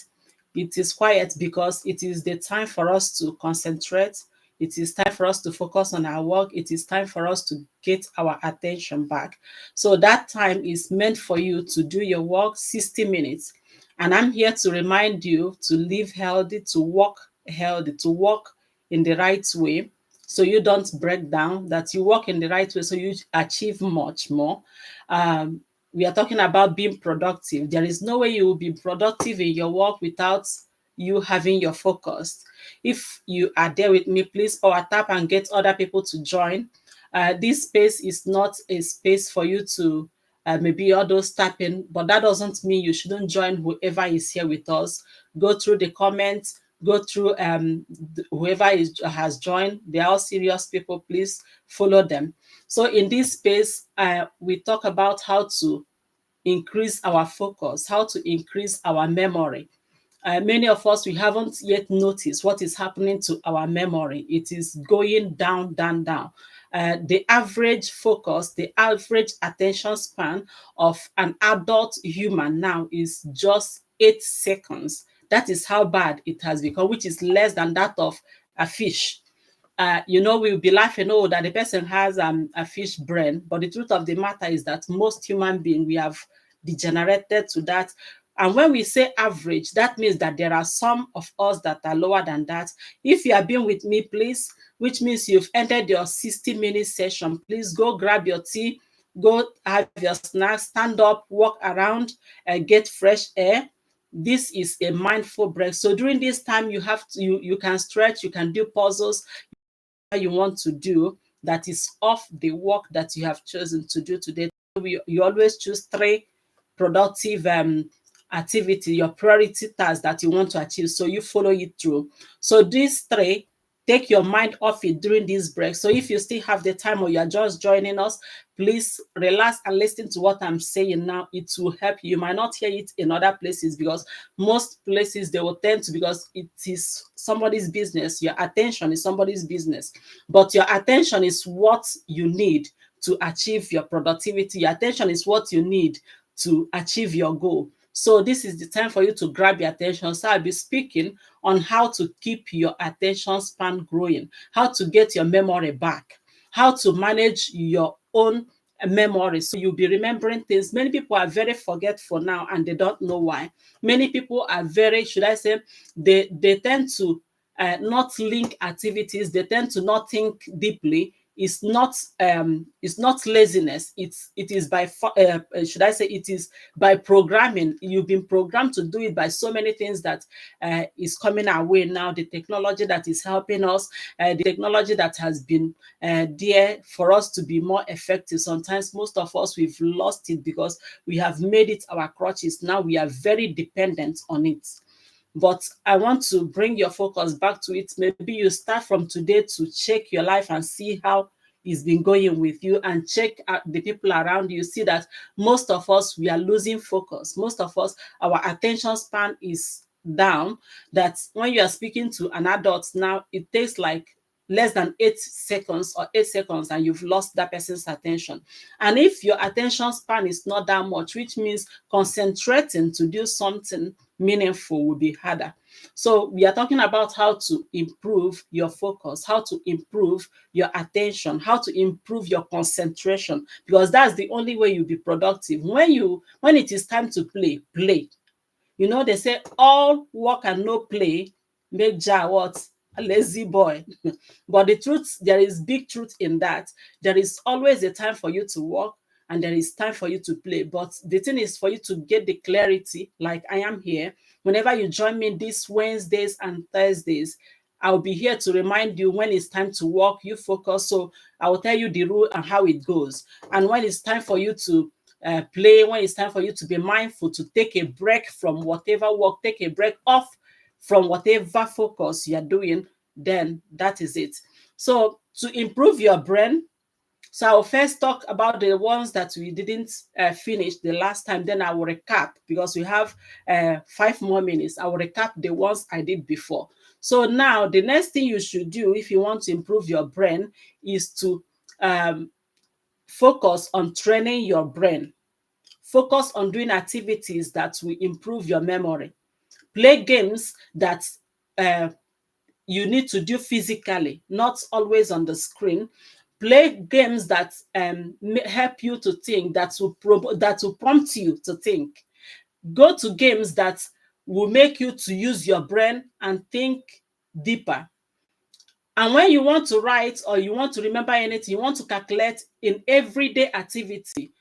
It is quiet because it is the time for us to concentrate. It is time for us to focus on our work. It is time for us to get our attention back. So that time is meant for you to do your work 60 minutes. And I'm here to remind you to live healthy, to walk healthy, to walk in the right way, so you don't break down, that you walk in the right way so you achieve much more. Um, we are talking about being productive. There is no way you will be productive in your work without you having your focus. If you are there with me, please power tap and get other people to join. This space is not a space for you to maybe all those tapping, but that doesn't mean you shouldn't join whoever is here with us. Go through the comments, go through whoever has joined. They are all serious people. Please follow them. So in this space, we talk about how to increase our focus, how to increase our memory. Many of us, we haven't yet noticed what is happening to our memory. It is going down, down, down. The average focus, the average attention span of an adult human now is just 8 seconds. That is how bad it has become, which is less than that of a fish. We'll be laughing, oh, that the person has a fish brain. But the truth of the matter is that most human beings, we have degenerated to that. And when we say average, that means that there are some of us that are lower than that. If you have been with me, please, which means you've entered your 60-minute session, please go grab your tea, go have your snacks, stand up, walk around, get fresh air. This is a mindful break. So during this time, you can stretch, you can do puzzles, you want to do that is off the work that you have chosen to do today. You always choose 3 productive activity, your priority tasks that you want to achieve, so you follow it through. So these 3, take your mind off it during this break. So if you still have the time or you're just joining us, please relax and listen to what I'm saying now. It will help you. You might not hear it in other places, because most places they will tend to, because it is somebody's business. Your attention is somebody's business, but your attention is what you need to achieve your productivity. Your attention is what you need to achieve your goal. So this is the time for you to grab your attention. So I'll be speaking on how to keep your attention span growing, how to get your memory back, how to manage your own memory, so you'll be remembering things. Many people are very forgetful now, and they don't know why. Many people are very, should I say, they tend to not link activities. They tend to not think deeply. It's not laziness. It is by should I say, it is by programming. You've been programmed to do it by so many things that is coming our way now. The technology that is helping us, the technology that has been there for us to be more effective. Sometimes most of us, we've lost it because we have made it our crutches. Now we are very dependent on it. But I want to bring your focus back to it. Maybe you start from today to check your life and see how it's been going with you, and check the people around you. See that most of us, we are losing focus. Most of us, our attention span is down. That when you are speaking to an adult now, it takes like less than 8 seconds or 8 seconds, and you've lost that person's attention. And if your attention span is not that much, which means concentrating to do something meaningful will be harder. So we are talking about how to improve your focus, how to improve your attention, how to improve your concentration, because that's the only way you'll be productive. When it is time to play, play. They say all work and no play make Jah what? A lazy boy. But the truth, there is big truth in that. There is always a time for you to work, and there is time for you to play. But the thing is for you to get the clarity, like I am here. Whenever you join me these Wednesdays and Thursdays, I'll be here to remind you when it's time to work, you focus. So I will tell you the rule and how it goes. And when it's time for you to play, when it's time for you to be mindful, to take a break from whatever work, take a break off from whatever focus you're doing, then that is it. So to improve your brain, so I'll first talk about the ones that we didn't finish the last time. Then I will recap, because we have 5 more minutes. I will recap the ones I did before. So now the next thing you should do if you want to improve your brain is to focus on training your brain. Focus on doing activities that will improve your memory. Play games that uh, you need to do physically, not always on the screen. Play games that help you to think, that will prompt you to think. Go to games that will make you to use your brain and think deeper. And when you want to write, or you want to remember anything, you want to calculate in everyday activity,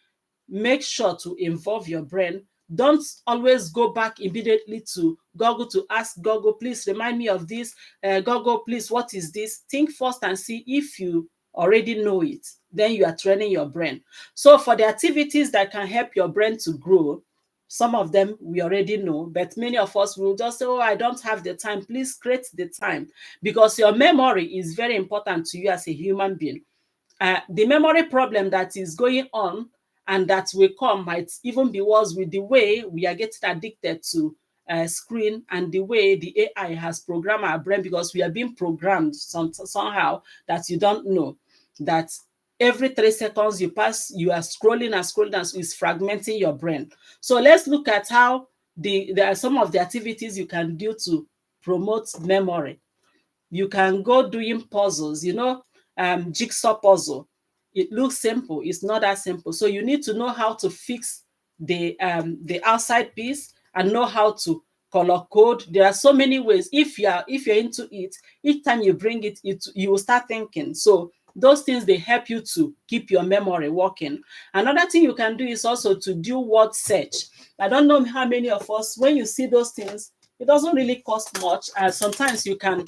make sure to involve your brain. Don't always go back immediately to Google to ask Google, please remind me of this. Google, please, what is this? Think first and see if you already know it. Then you are training your brain. So for the activities that can help your brain to grow, some of them we already know, but many of us will just say, oh, I don't have the time. Please create the time, because your memory is very important to you as a human being. The memory problem that is going on and that will come might even be worse with the way we are getting addicted to screen and the way the AI has programmed our brain, because we are being programmed somehow that you don't know that every 3 seconds you pass, you are scrolling and scrolling, and is fragmenting your brain. So let's look at how there are some of the activities you can do to promote memory. You can go doing puzzles, jigsaw puzzle. It looks simple, it's not that simple. So you need to know how to fix the outside piece and know how to color code. There are so many ways. If you're into it, each time you bring it, you will start thinking. So those things, they help you to keep your memory working. Another thing you can do is also to do word search. I don't know how many of us, when you see those things, it doesn't really cost much. Sometimes you can,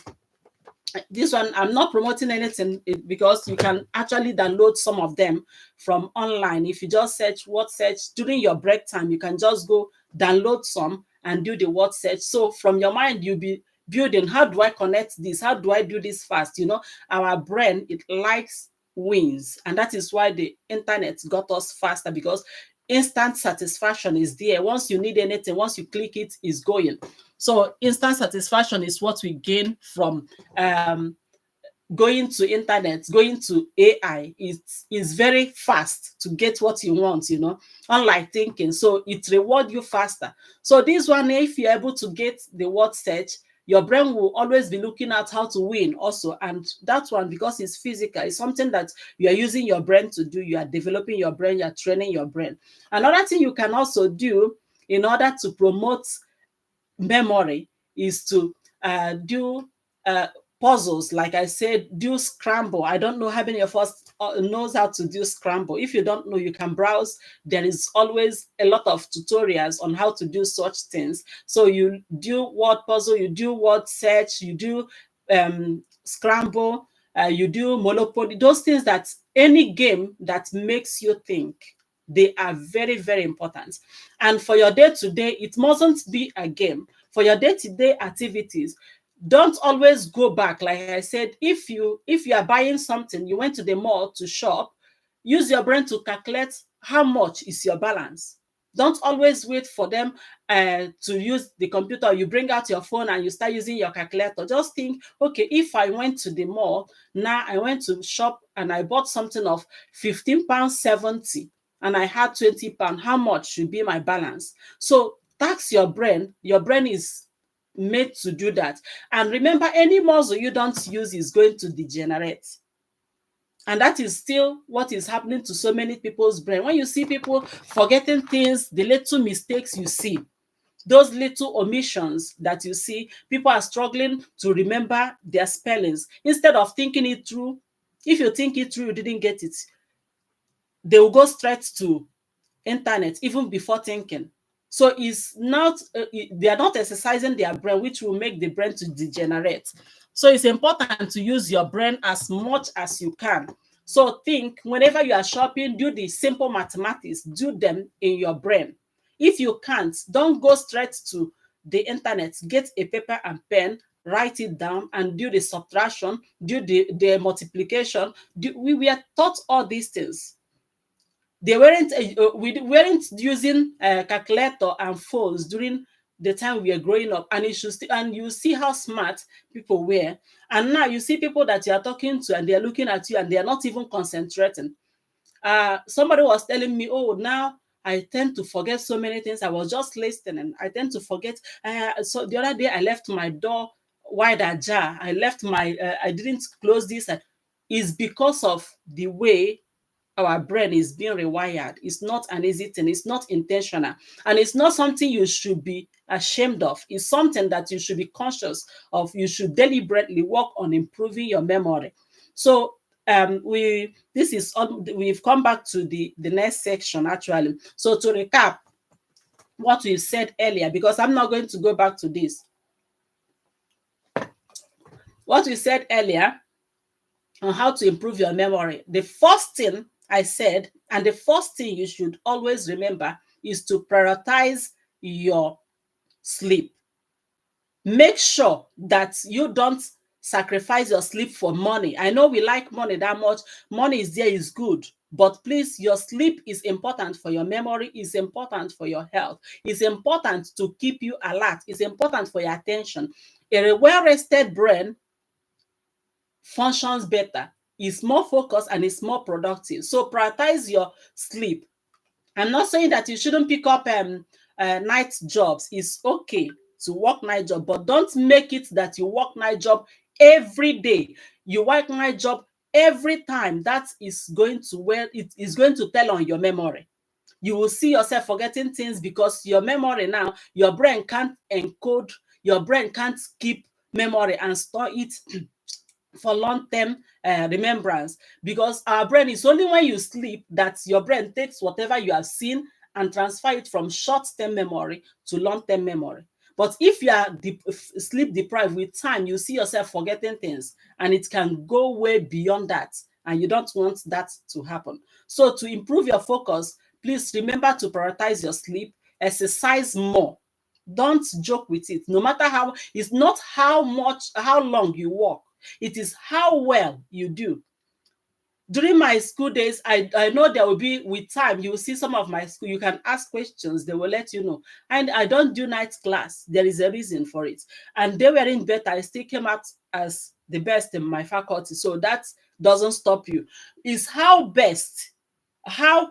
this one I'm not promoting anything, because you can actually download some of them from online. If you just search word search during your break time, you can just go download some and do the word search. So from your mind, you'll be building, how do I connect this, how do I do this fast? Our brain, it likes wins, and that is why the internet got us faster, because instant satisfaction is there. Once you need anything, once you click it, is going. So instant satisfaction is what we gain from going to internet, going to AI. It's very fast to get what you want, unlike thinking. So it reward you faster. So this one, if you're able to get the word search, your brain will always be looking at how to win also. And that one, because it's physical, it's something that you are using your brain to do. You are developing your brain, you are training your brain. Another thing you can also do in order to promote memory is to do puzzles. Like I said, do scramble. I don't know how many of us knows how to do scramble. If you don't know, you can browse. There is always a lot of tutorials on how to do such things. So you do word puzzle, you do word search, you do scramble, you do Monopoly. Those things, that any game that makes you think, they are very, very important. And for your day-to-day, it mustn't be a game. For your day-to-day activities, don't always go back. Like I said, if you are buying something, you went to the mall to shop, use your brain to calculate how much is your balance. Don't always wait for them to use the computer. You bring out your phone and you start using your calculator. Just think, okay, if I went to the mall, now I went to shop and I bought something of £15.70, and I had £20, how much should be my balance? So tax your brain. Your brain is made to do that. And remember, any muscle you don't use is going to degenerate. And that is still what is happening to so many people's brain. When you see people forgetting things, the little mistakes you see, those little omissions that you see, people are struggling to remember their spellings. Instead of thinking it through, if you think it through, you didn't get it, they will go straight to internet even before thinking. So it's not they are not exercising their brain, which will make the brain to degenerate. So it's important to use your brain as much as you can. So think, whenever you are shopping, do the simple mathematics, do them in your brain. If you can't, don't go straight to the internet. Get a paper and pen, write it down, and do the subtraction, do the multiplication. We were taught all these things. We weren't using calculator and phones during the time we were growing up, and and you see how smart people were. And now you see people that you are talking to and they are looking at you and they are not even concentrating. Somebody was telling me, oh, now I tend to forget so many things. I was just listening. I tend to forget. So the other day I left my door wide ajar. I didn't close this. It's because of the way our brain is being rewired. It's not an easy thing. It's not intentional. And it's not something you should be ashamed of. It's something that you should be conscious of. You should deliberately work on improving your memory. So we've come back to the next section actually. So to recap what we said earlier, because I'm not going to go back to this. What we said earlier on how to improve your memory. The first thing I said, and the first thing you should always remember, is to prioritize your sleep. Make sure that you don't sacrifice your sleep for money. I know we like money that much. Money is there, is good. But please, your sleep is important for your memory, is important for your health, is important to keep you alert, is important for your attention. A well-rested brain functions better, is more focused, and is more productive. So prioritize your sleep. I'm not saying that you shouldn't pick up night jobs. It's okay to work night job, but don't make it that you work night job every day. You work night job every time. That is going to it is going to tell on your memory. You will see yourself forgetting things because your memory now, your brain can't encode, your brain can't keep memory and store it for long-term remembrance, because our brain is only when you sleep that your brain takes whatever you have seen and transfer it from short-term memory to long-term memory. But if you are sleep deprived with time, you see yourself forgetting things, and it can go way beyond that, and you don't want that to happen. So to improve your focus, please remember to prioritize your sleep, exercise more. Don't joke with it. No matter how, it's not how long you walk, it is how well you do. During my school days, I know there will be, with time, you will see some of my school, you can ask questions, they will let you know. And I don't do night class. There is a reason for it. And they weren't better. I still came out as the best in my faculty. So that doesn't stop you. It's how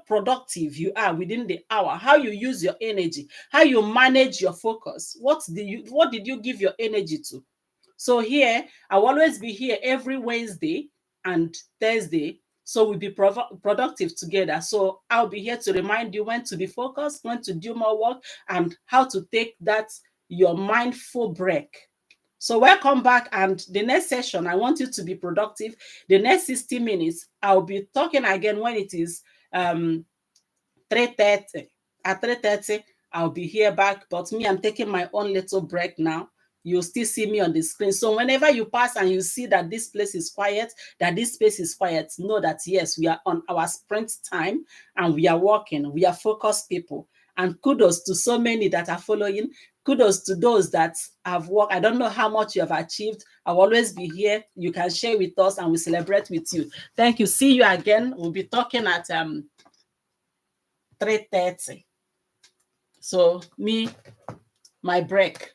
productive you are within the hour, how you use your energy, how you manage your focus. What did you give your energy to? So here, I'll always be here every Wednesday and Thursday. So we'll be productive together. So I'll be here to remind you when to be focused, when to do more work, and how to take that your mindful break. So welcome back. And the next session, I want you to be productive. The next 60 minutes, I'll be talking again when it is 3:30. At 3:30, I'll be here back. But me, I'm taking my own little break now. You'll still see me on the screen. So whenever you pass and you see that this place is quiet, that this space is quiet, know that yes, we are on our sprint time and we are working. We are focused people. And kudos to so many that are following. Kudos to those that have worked. I don't know how much you have achieved. I'll always be here. You can share with us and we celebrate with you. Thank you. See you again. We'll be talking at 3:30. So my break.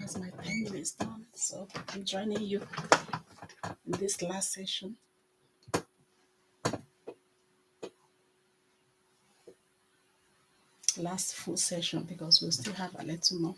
because my 10 minutes done. So I'm joining you in this last session. Last full session because we'll still have a little more.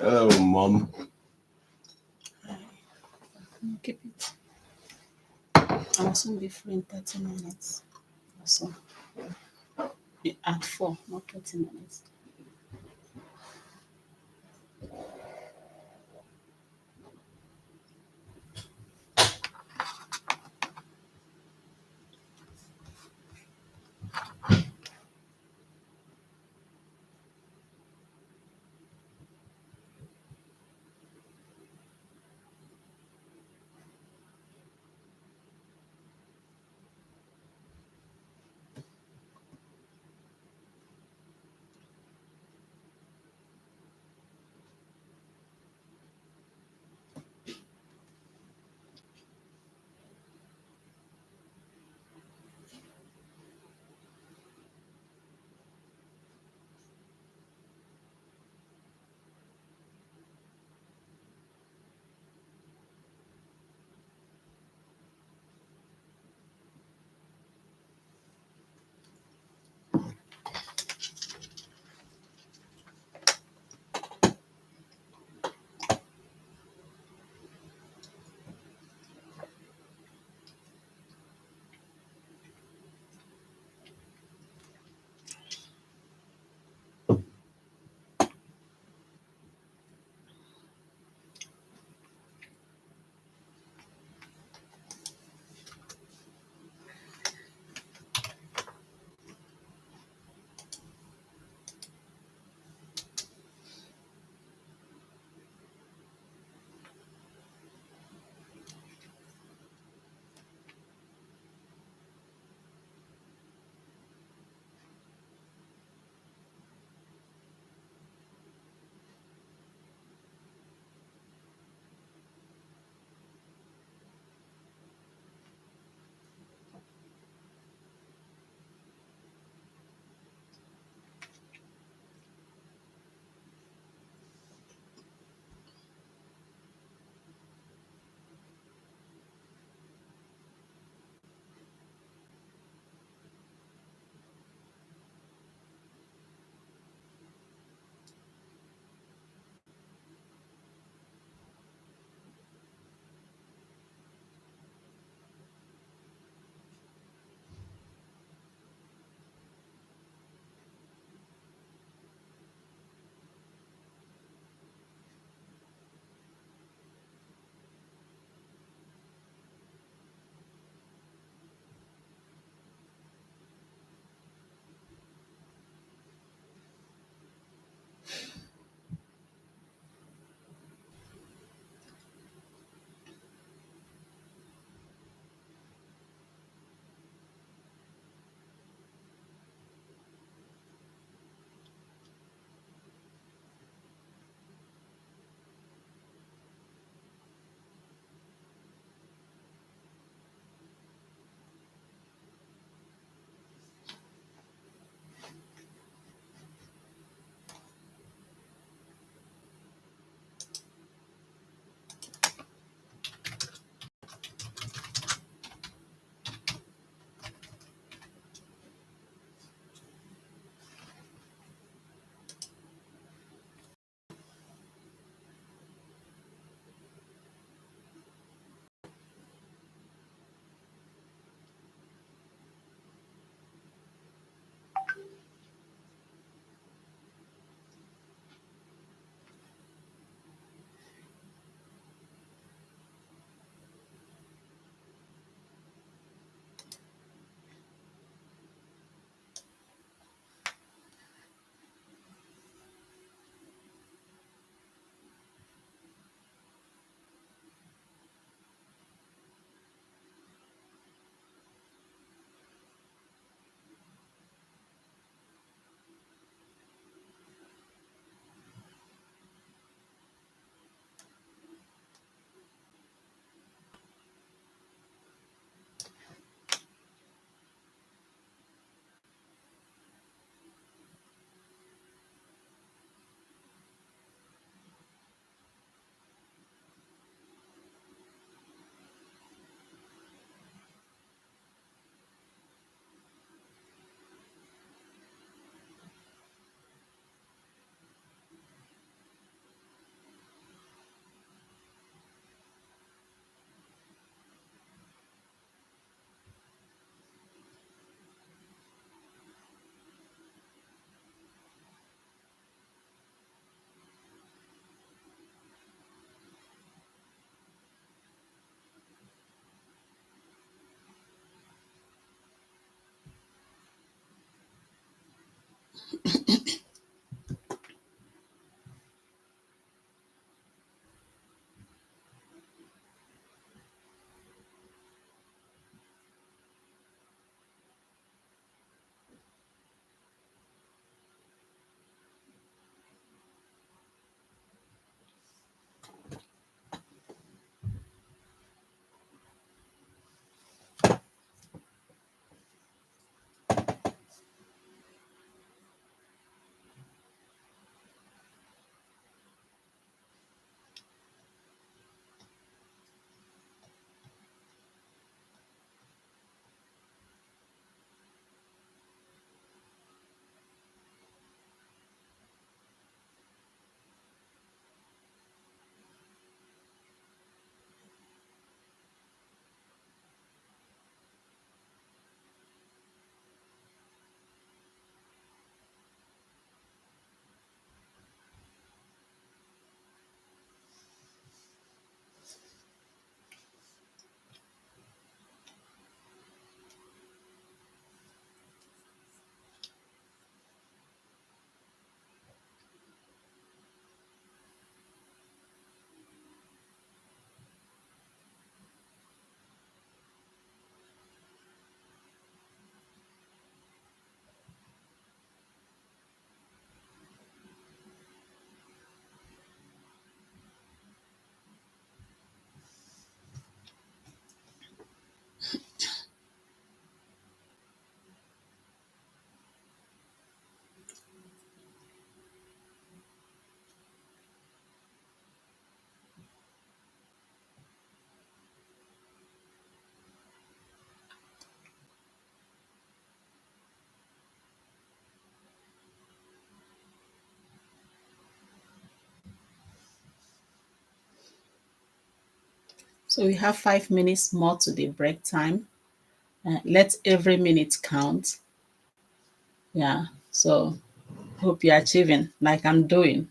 Oh, mom.
Keep it. I will soon be free in 30 minutes. So at 4, not 30 minutes. So we have 5 minutes more to the break time. Let every minute count. Yeah. So hope you're achieving like I'm doing.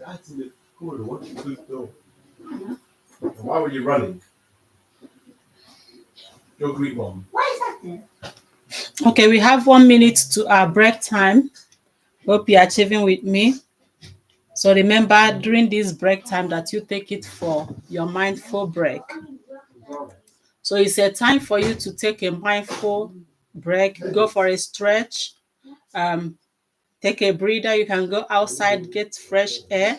That's in the corridor. What did you close the door? Why were you running? Go greet mom.
Okay, we have 1 minute to our break time. Hope you're achieving with me. So remember during this break time that you take it for your mindful break. So it's a time for you to take a mindful break, go for a stretch, take a breather. You can go outside, get fresh air,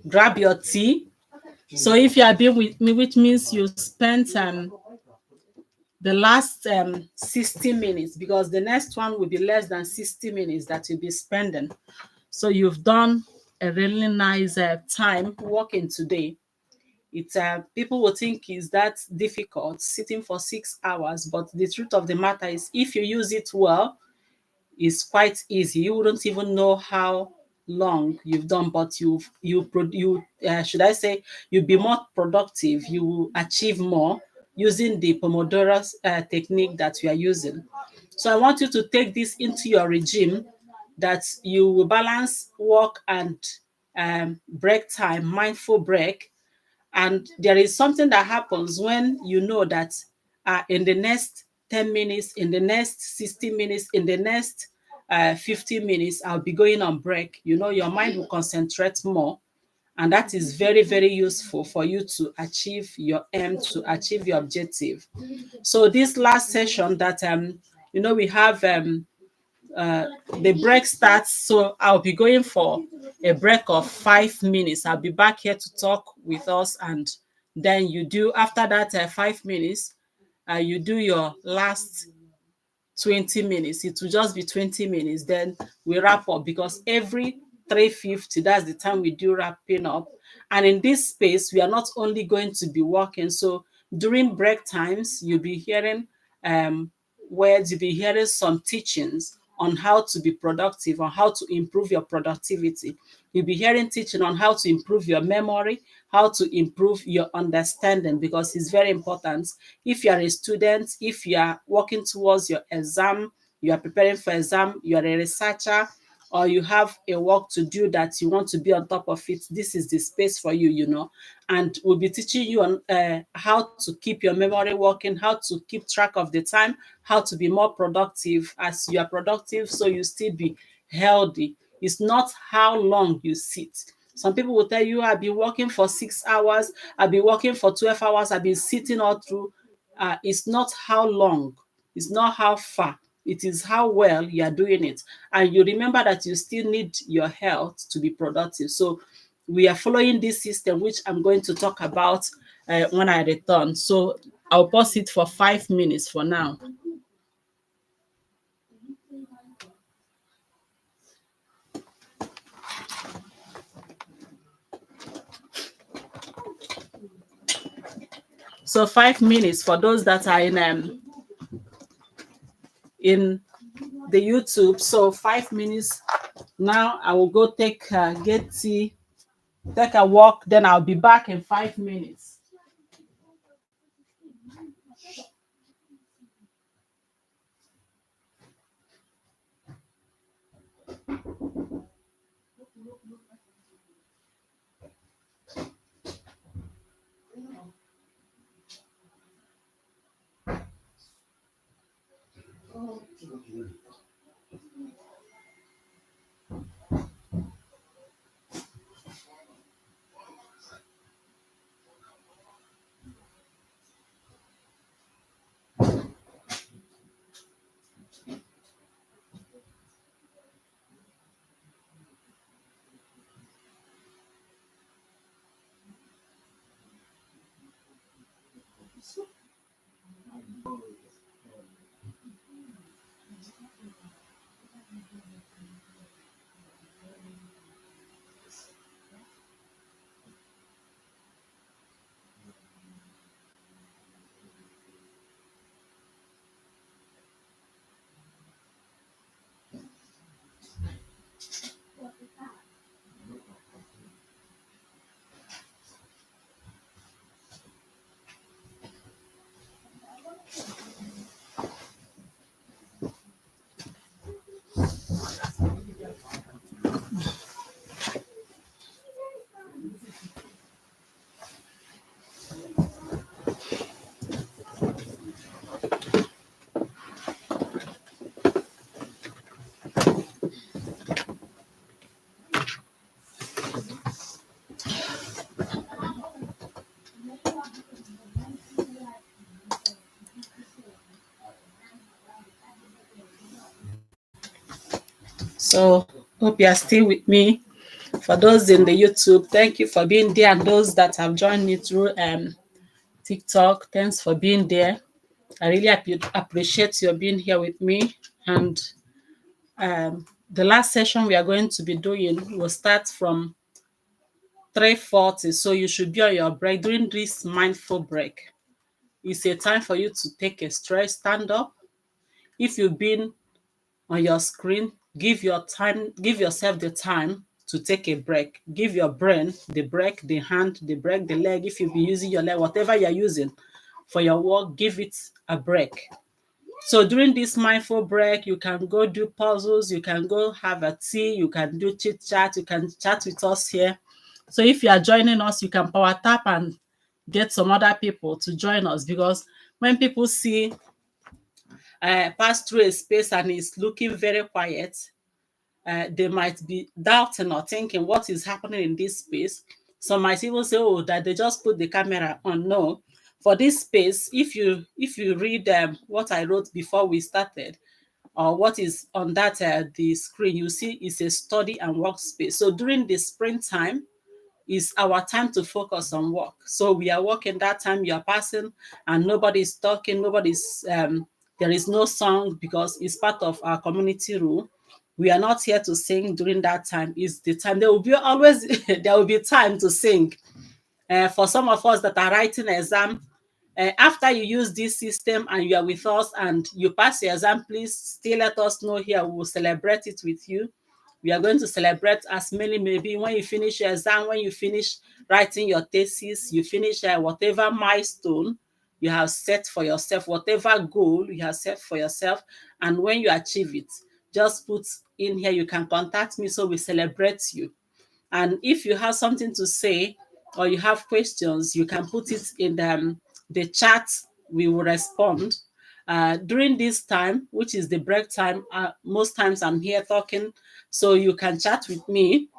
grab your tea. So if you are being with me, which means you spent the last 60 minutes, because the next one will be less than 60 minutes that you'll be spending. So you've done a really nice time working today. It's people will think is that difficult sitting for 6 hours, but the truth of the matter is, if you use it well, it's quite easy. You wouldn't even know how long you've done, but you should I say, you'll be more productive. You will achieve more using the Pomodoro technique that we are using. So I want you to take this into your regime, that you will balance work and break time, mindful break. And there is something that happens when you know that in the next 10 minutes, in the next 60 minutes, in the next 50 minutes, I'll be going on break. You know, your mind will concentrate more. And that is very, very useful for you to achieve your aim, to achieve your objective. So this last session that, we have the break starts. So I'll be going for a break of 5 minutes. I'll be back here to talk with us, and then you do after that 5 minutes. You do your last 20 minutes. It will just be 20 minutes. Then we wrap up, because every 3:50, that's the time we do wrapping up. And in this space, we are not only going to be working. So during break times, you'll be hearing words, you'll be hearing some teachings on how to be productive, on how to improve your productivity. You'll be hearing teaching on how to improve your memory, how to improve your understanding, because it's very important. If you are a student, if you are working towards your exam, you are preparing for exam, you are a researcher, or you have a work to do that you want to be on top of it, this is the space for you. And we'll be teaching you on how to keep your memory working, how to keep track of the time, how to be more productive. As you are productive, so you still be healthy. It's not how long you sit. Some people will tell you, I've been working for 6 hours, I've been working for 12 hours, I've been sitting all through. It's not how long, it's not how far, it is how well you are doing it. And you remember that you still need your health to be productive. So we are following this system, which I'm going to talk about when I return. So I'll pause it for 5 minutes for now. So 5 minutes for those that are in the YouTube. So 5 minutes. Now I will go get tea, take a walk. Then I'll be back in 5 minutes. So hope you are still with me. For those in the YouTube, thank you for being there, and those that have joined me through TikTok, thanks for being there. I really appreciate your being here with me. And the last session we are going to be doing will start from 3:40. So you should be on your break. During this mindful break, it's a time for you to take a stretch, stand up. If you've been on your screen, give yourself the time to take a break. Give your brain the break, the hand the break, the leg. If you'll be using your leg, whatever you're using for your work, give it a break. So during this mindful break, you can go do puzzles, you can go have a tea, you can do chit chat, you can chat with us here. So if you are joining us, you can power tap and get some other people to join us, because when people see pass through a space and it's looking very quiet, they might be doubting or thinking what is happening in this space. Some might even say, "Oh, that they just put the camera on." No, for this space, if you read what I wrote before we started, or what is on that the screen, you see it's a study and workspace. So during the springtime, is our time to focus on work. So we are working that time, you are passing, and nobody's talking, nobody's there is no song, because it's part of our community rule. We are not here to sing during that time. Is the time there will be always there will be time to sing. For some of us that are writing exam, after you use this system and you are with us and you pass your exam, please still let us know here. We will celebrate it with you. We are going to celebrate as many, maybe when you finish your exam, when you finish writing your thesis, you finish whatever milestone you have set for yourself, whatever goal you have set for yourself, and when you achieve it, just put in here, you can contact me so we celebrate you. And if you have something to say or you have questions, you can put it in the chat. We will respond. During this time, which is the break time, most times I'm here talking, so you can chat with me.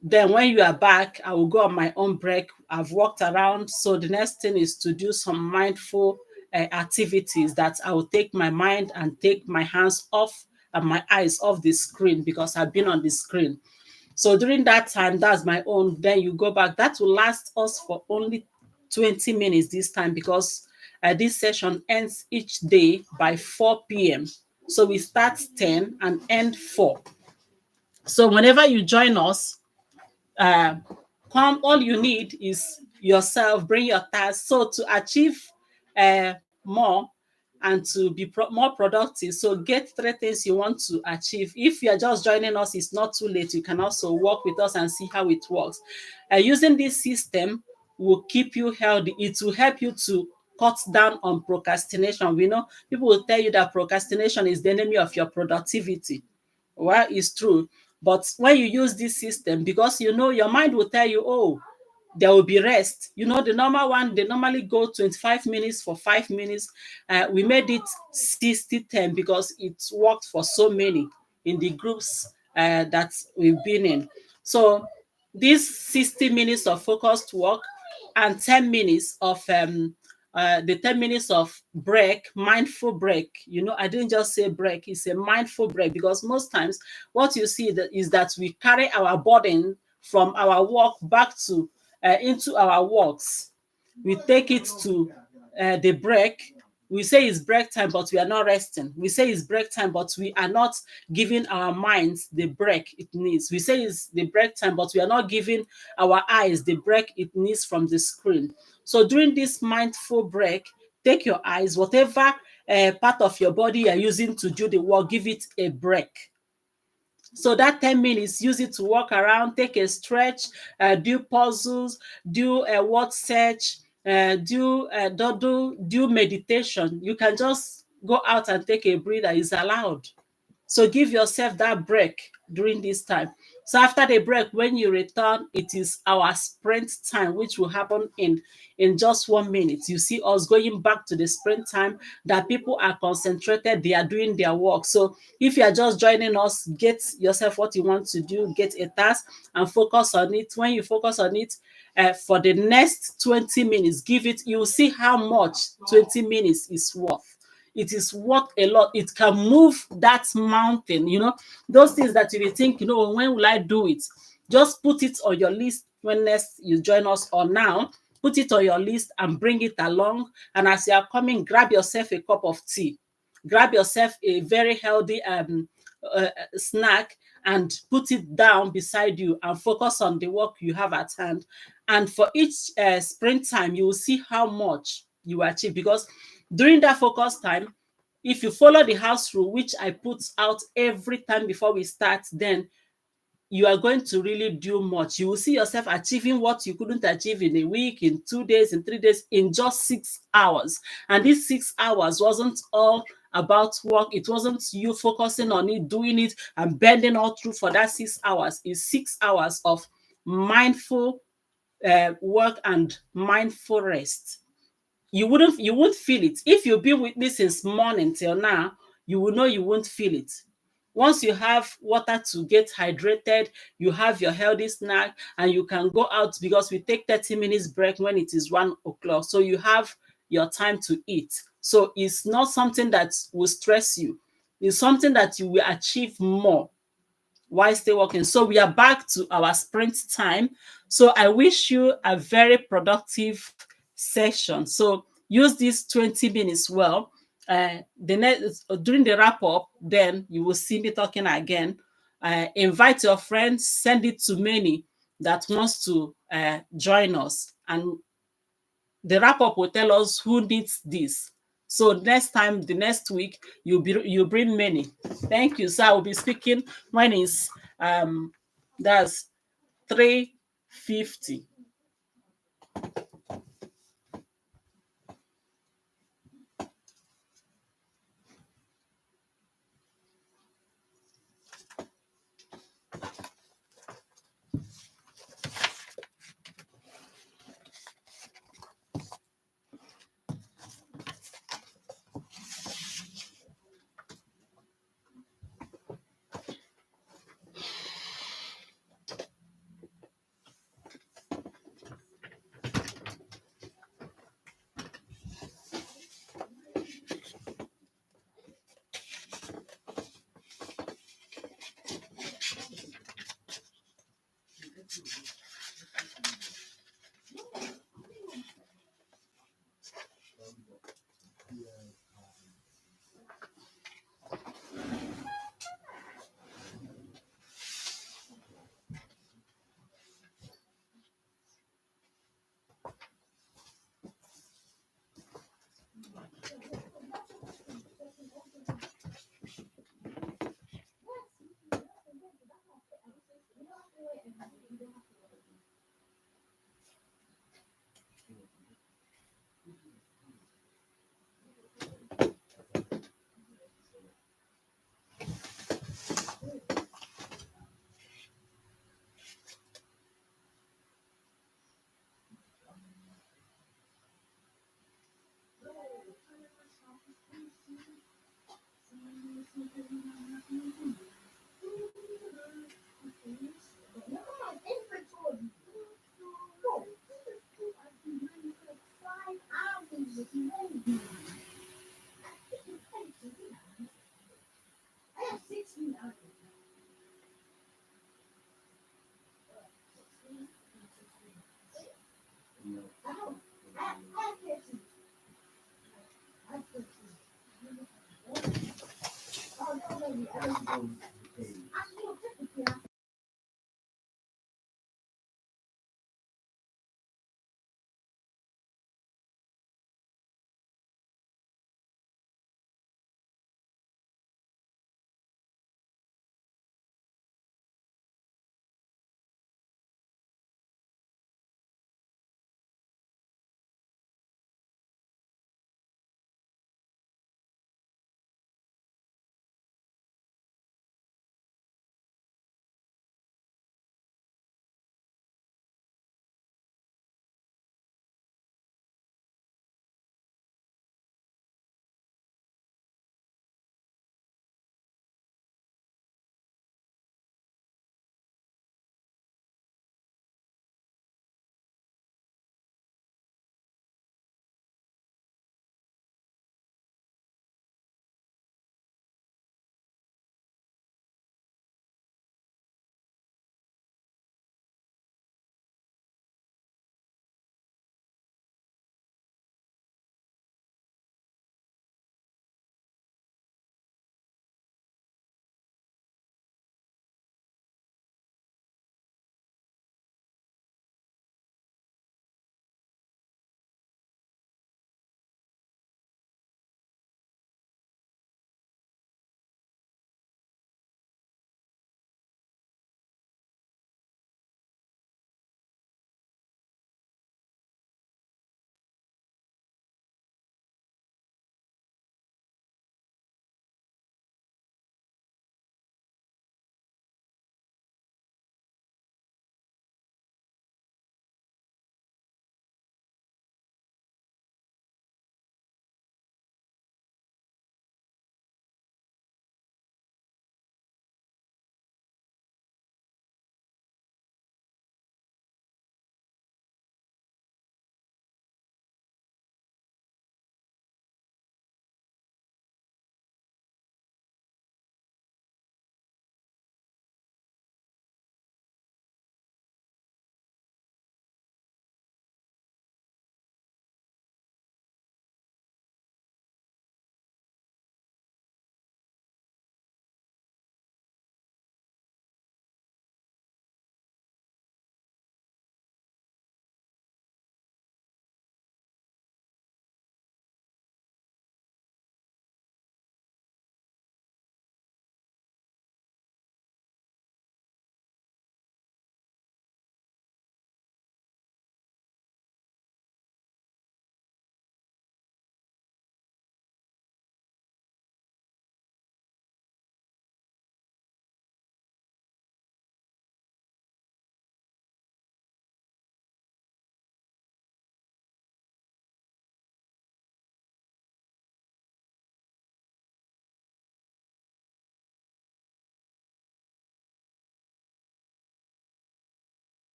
Then when you are back, I will go on my own break. I've walked around. So the next thing is to do some mindful activities that I will take my mind and take my hands off and my eyes off the screen, because I've been on the screen. So during that time, that's my own. Then you go back. That will last us for only 20 minutes this time, because this session ends each day by 4 p.m. So we start 10 and end 4. So whenever you join us, uh, come, all you need is yourself, bring your task. So to achieve more and to be more productive, so get 3 things you want to achieve. If you are just joining us, it's not too late. You can also work with us and see how it works. Using this system will keep you healthy. It will help you to cut down on procrastination. We know people will tell you that procrastination is the enemy of your productivity. Well, it's true. But when you use this system, because you know your mind will tell you, oh, there will be rest. You know, the normal one, they normally go 25 minutes for 5 minutes. We made it 60-10 because it worked for so many in the groups that we've been in. So this 60 minutes of focused work and 10 minutes of the 10 minutes of break, mindful break. You know, I didn't just say break, it's a mindful break, because most times what you see is that we carry our burden from our work back to into our works. We take it to the break. We say it's break time, but we are not resting. We say it's break time, but we are not giving our minds the break it needs. We say it's the break time, but we are not giving our eyes the break it needs from the screen. So during this mindful break, take your eyes, whatever part of your body you're using to do the work, give it a break. So that 10 minutes, use it to walk around, take a stretch, do puzzles, do a word search, do doodle, do meditation. You can just go out and take a breather. It's allowed. So give yourself that break during this time. So after the break, when you return, it is our sprint time, which will happen in just 1 minute. You see us going back to the sprint time, that people are concentrated, they are doing their work. So if you are just joining us, get yourself what you want to do, get a task and focus on it. When you focus on it, for the next 20 minutes, give it, you'll see how much 20 minutes is worth. it is worth a lot. It can move that mountain, those things that you will think, when will I do it? Just put it on your list when next you join us, or now. Put it on your list and bring it along. And as you are coming, grab yourself a cup of tea. Grab yourself a very healthy snack and put it down beside you and focus on the work you have at hand. And for each sprint time, you will see how much you achieve, because during that focus time, if you follow the house rule, which I put out every time before we start, then you are going to really do much. You will see yourself achieving what you couldn't achieve in a week, in 2 days, in 3 days, in just 6 hours. And these 6 hours wasn't all about work. It wasn't you focusing on it, doing it, and bending all through for that 6 hours. It's 6 hours of mindful work and mindful rest. You won't feel it. If you've been with me since morning till now, you will know you won't feel it. Once you have water to get hydrated, you have your healthy snack, and you can go out, because we take 30 minutes break when it is 1 o'clock. So you have your time to eat. So it's not something that will stress you. It's something that you will achieve more while still working. So we are back to our sprint time. So I wish you a very productive session. So use these 20 minutes well. The next during the wrap up, then you will see me talking again. Invite your friends, send it to many that wants to join us, and the wrap up will tell us who needs this. So next time, the next week, you bring many. Thank you. So I will be speaking when it's that's 3:50.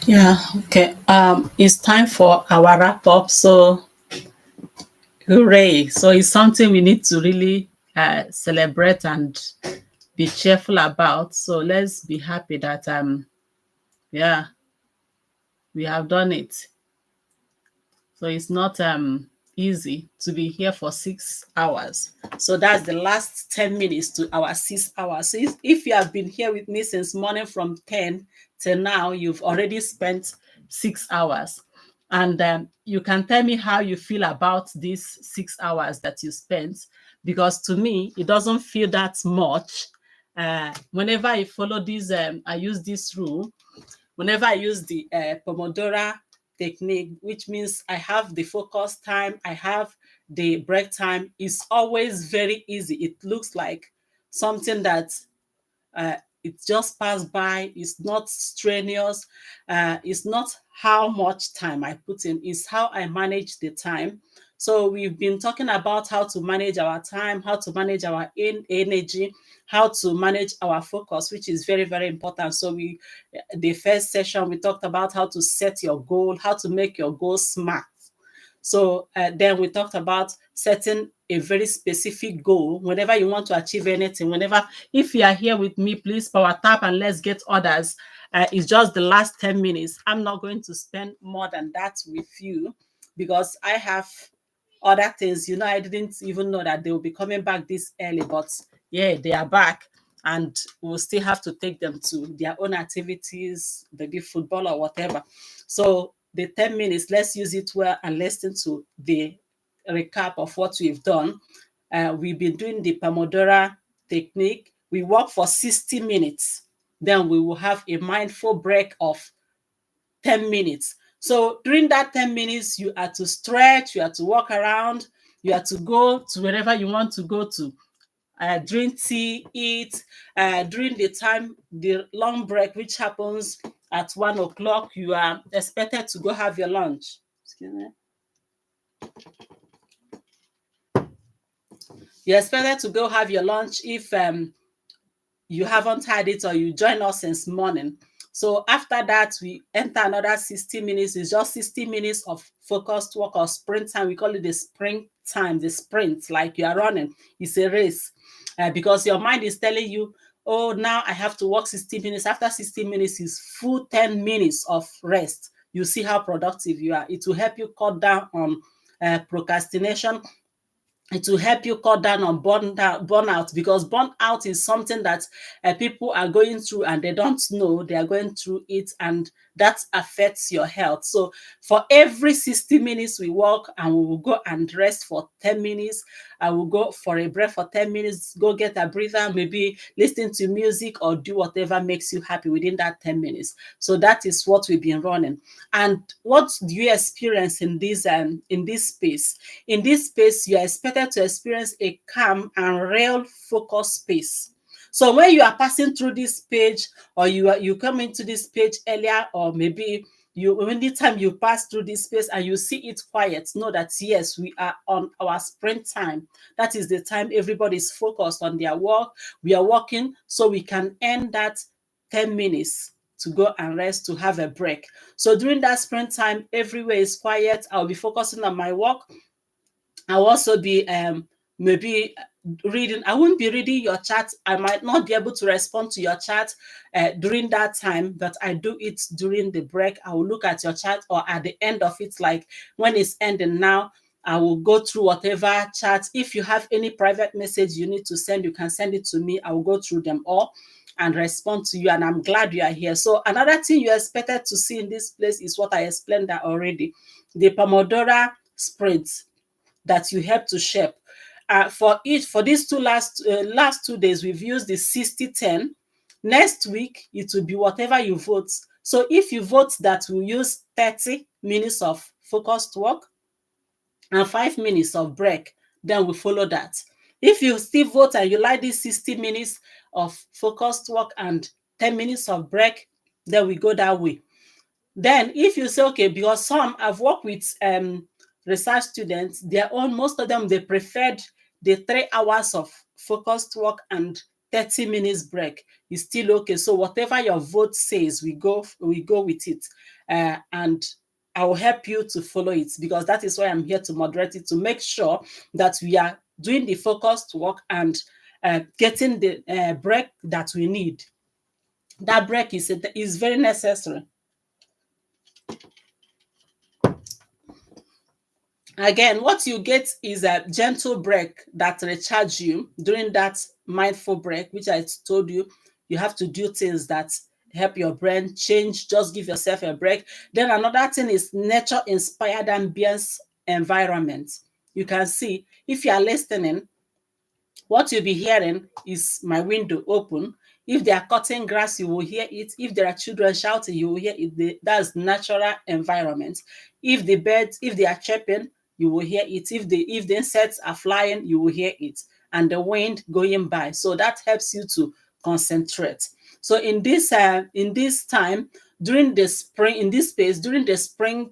Yeah, okay. It's time for our wrap up. So hooray. So it's something we need to really celebrate and be cheerful about. So let's be happy that yeah, we have done it. So it's not easy to be here for 6 hours. So that's the last 10 minutes to our 6 hours. So if you have been here with me since morning from 10 till now, you've already spent 6 hours. And you can tell me how you feel about these 6 hours that you spent, because to me, it doesn't feel that much. Whenever I follow this, I use this rule. Whenever I use the Pomodoro technique, which means I have the focus time, I have the break time, it's always very easy. It looks like something that uh, it just passed by. It's not strenuous. It's not how much time I put in, it's how I manage the time. So we've been talking about how to manage our time, how to manage our energy, how to manage our focus, which is very, very important. So the first session, we talked about how to set your goal, how to make your goal smart. So then we talked about setting a very specific goal whenever you want to achieve anything. Whenever, if you are here with me, please power tap and let's get others. It's just the last 10 minutes. I'm not going to spend more than that with you because I have other things. I didn't even know that they will be coming back this early, but yeah, they are back. And we'll still have to take them to their own activities, maybe football or whatever. So the 10 minutes, let's use it well and listen to the recap of what we've done. We've been doing the Pomodoro technique. We work for 60 minutes. Then we will have a mindful break of 10 minutes. So during that 10 minutes, you are to stretch, you are to walk around, you are to go to wherever you want to go to. Drink tea, eat. During the long break, which happens at 1 o'clock, you are expected to go have your lunch. Excuse me. You're expected to go have your lunch if you haven't had it or you join us since morning. So after that, we enter another 60 minutes. It's just 60 minutes of focused work or sprint time. We call it the sprint time, the sprint, like you are running. It's a race because your mind is telling you, oh, now I have to work 60 minutes. After 60 minutes is full 10 minutes of rest. You see how productive you are. It will help you cut down on procrastination. It will help you cut down on burnout, because burnout is something that people are going through and they don't know they are going through it, and that affects your health. So for every 60 minutes we walk, and we will go and rest for 10 minutes. I will go for a break for 10 minutes, go get a breather, maybe listen to music or do whatever makes you happy within that 10 minutes. So that is what we've been running. And what do you experience in this space? In this space, you are expected to experience a calm and real focus space. So when you are passing through this page, or you come into this page earlier, or maybe anytime you pass through this space and you see it quiet, know that yes, we are on our sprint time. That is the time everybody is focused on their work. We are working so we can end that 10 minutes to go and rest, to have a break. So during that sprint time, everywhere is quiet. I'll be focusing on my work. I'll also be maybe reading. I won't be reading your chat. I might not be able to respond to your chat during that time, but I do it during the break. I will look at your chat, or at the end of it, like when it's ending now, I will go through whatever chat. If you have any private message you need to send, you can send it to me. I will go through them all and respond to you. And I'm glad you are here. So another thing you expected to see in this place is what I explained that already. The Pomodoro sprints that you help to shape. For these last 2 days, we've used the 60-10. Next week it will be whatever you vote. So if you vote that we'll use 30 minutes of focused work and 5 minutes of break, then we follow that. If you still vote and you like this 60 minutes of focused work and 10 minutes of break, then we go that way. Then if you say, okay, because some I've worked with research students, most of them, they preferred the 3 hours of focused work and 30 minutes break is still okay. So whatever your vote says, we go with it. And I will help you to follow it, because that is why I'm here to moderate it, to make sure that we are doing the focused work and getting the break that we need. That break is very necessary. Again, what you get is a gentle break that recharge you during that mindful break, which I told you. You have to do things that help your brain change. Just give yourself a break. Then another thing is nature-inspired ambience environment. You can see, if you are listening, what you'll be hearing is my window open. If they are cutting grass, you will hear it. If there are children shouting, you will hear it. That's natural environment. If the birds, if they are chirping, you will hear it. If the insects are flying, you will hear it. And the wind going by. So that helps you to concentrate. So in this time, during the spring, in this space, during the spring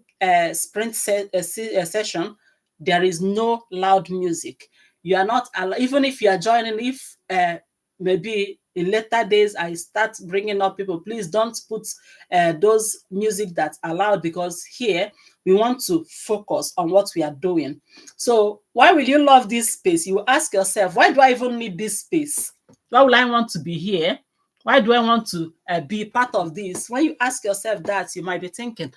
session, there is no loud music. You are not allowed, even if you are joining, if maybe in later days I start bringing up people, please don't put those music that's allowed, because here we want to focus on what we are doing. So why will you love this space? You will ask yourself, why do I even need this space? Why will I want to be here? Why do I want to be part of this? When you ask yourself that, you might be thinking,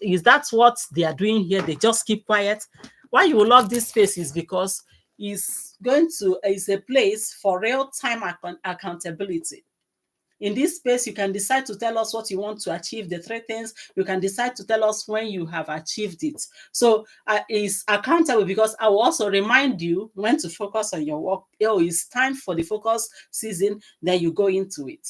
is that what they are doing here? They just keep quiet. Why you will love this space is because it's a place for real-time accountability. In this space, you can decide to tell us what you want to achieve, the 3 things. You can decide to tell us when you have achieved it. So it's accountable, because I will also remind you when to focus on your work. It's time for the focus season, then you go into it.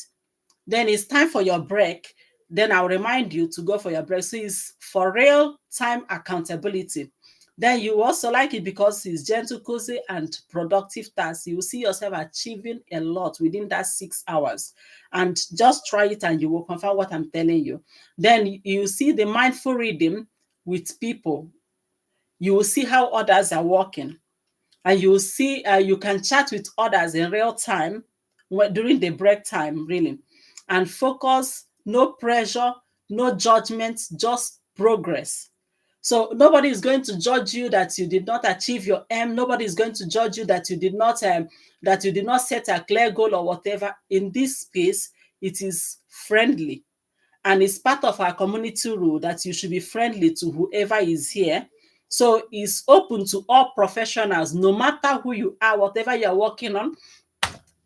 Then it's time for your break. Then I'll remind you to go for your break. So it's for real time accountability. Then you also like it because it's gentle, cozy, and productive tasks. You will see yourself achieving a lot within that 6 hours. And just try it and you will confirm what I'm telling you. Then you see the mindful reading with people. You will see how others are working. And you will see, you can chat with others in real time during the break time, really. And focus, no pressure, no judgment, just progress. So nobody is going to judge you that you did not achieve your aim. Nobody is going to judge you that you did not set a clear goal or whatever. In this space, it is friendly, and it's part of our community rule that you should be friendly to whoever is here. So it's open to all professionals, no matter who you are, whatever you're working on.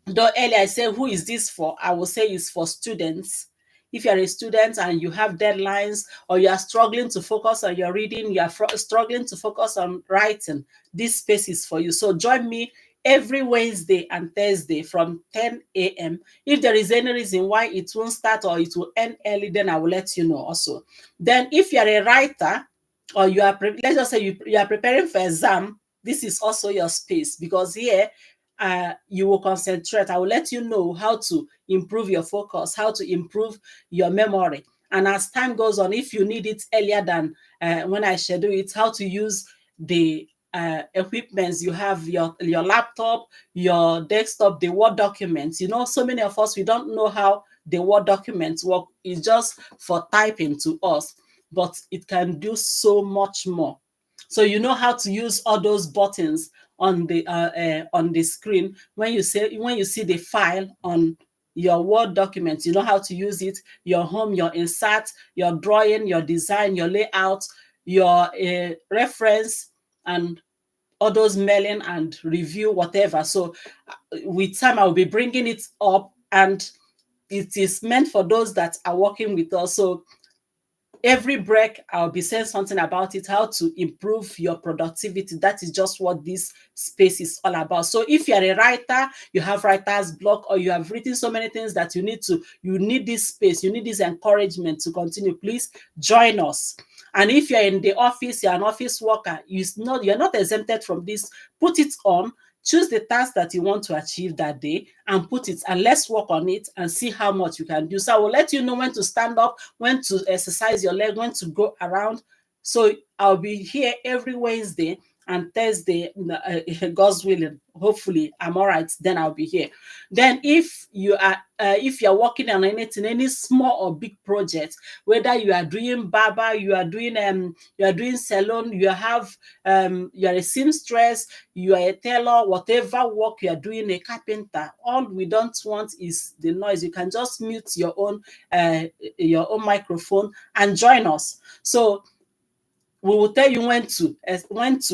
Though earlier I said, who is this for? I will say it's for students. If you're a student and you have deadlines, or you are struggling to focus on your reading, you are struggling to focus on writing, this space is for you. So join me every Wednesday and Thursday from 10 a.m. If there is any reason why it won't start or it will end early, then I will let you know also. Then if you're a writer, or let's just say you are preparing for exam, this is also your space, because here you will concentrate. I will let you know how to improve your focus, how to improve your memory. And as time goes on, if you need it earlier than when I schedule it, how to use the equipments you have, your laptop, your desktop, the Word documents. So many of us, we don't know how the Word documents work. It's just for typing to us, but it can do so much more. So you know how to use all those buttons on the screen. When you see the file on your Word document, you know how to use it. Your home, your insert, your drawing, your design, your layout, your reference, and all those mailing and review, whatever. So with time, I will be bringing it up, and it is meant for those that are working with us. So every break I'll be saying something about it, how to improve your productivity. That is just what this space is all about. So if you're a writer, you have writer's block, or you have written so many things that you need this space, you need this encouragement to continue, please join us. And if you're in the office, you're an office worker, you're not exempted from this. Put it on. Choose the task that you want to achieve that day and put it, and let's work on it and see how much you can do. So I will let you know when to stand up, when to exercise your leg, when to go around. So I'll be here every Wednesday and Thursday, God's willing. Hopefully, I'm all right. Then I'll be here. Then, if you're working on anything, any small or big project, whether you are doing barber, you are doing salon, you are a seamstress, you are a tailor, whatever work you are doing, a carpenter. All we don't want is the noise. You can just mute your own microphone and join us. So we will tell you when to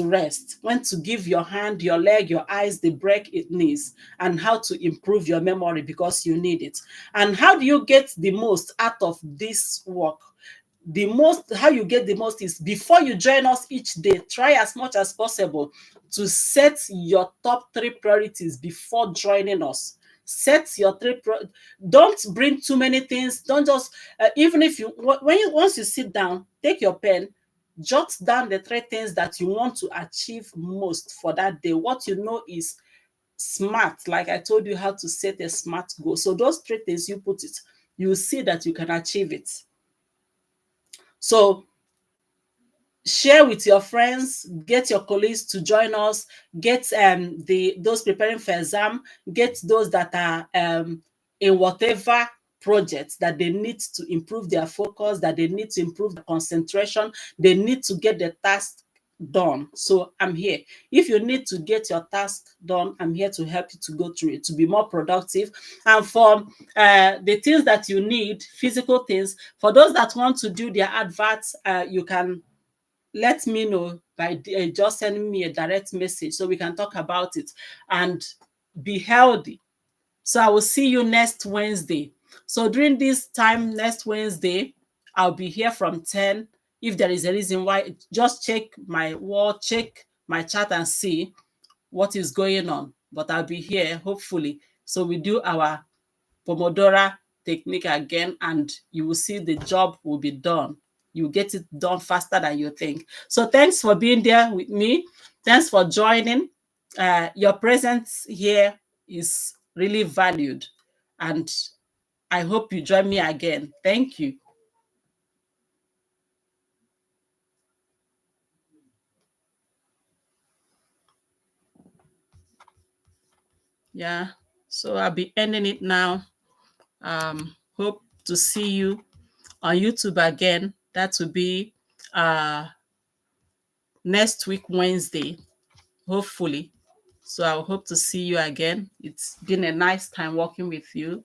rest, when to give your hand, your leg, your eyes the break it needs, and how to improve your memory because you need it. And how do you get the most out of this work? How you get the most is, before you join us each day, try as much as possible to set your top 3 priorities before joining us. Set your don't bring too many things. Don't just even if you once you sit down, take your pen, jot down the 3 things that you want to achieve most for that day. What you know is smart, like I told you how to set a smart goal. So those 3 things, you put it, you will see that you can achieve it. So share with your friends, get your colleagues to join us, get those preparing for exam, get those that are in whatever projects that they need to improve their focus, that they need to improve the concentration, they need to get the task done. So I'm here. If you need to get your task done, I'm here to help you to go through it, to be more productive. And for the things that you need, physical things, for those that want to do their adverts, you can let me know by just sending me a direct message so we can talk about it and be healthy. So I will see you next Wednesday. So during this time next Wednesday, I'll be here from 10. If there is a reason why, just check my wall, check my chat and see what is going on. But I'll be here, hopefully. So we do our Pomodoro technique again, and you will see the job will be done. You get it done faster than you think. So thanks for being there with me. Thanks for joining. Your presence here is really valued, and I hope you join me again. Thank you. Yeah, so I'll be ending it now. Hope to see you on YouTube again. That will be next week, Wednesday, hopefully. So I hope to see you again. It's been a nice time working with you.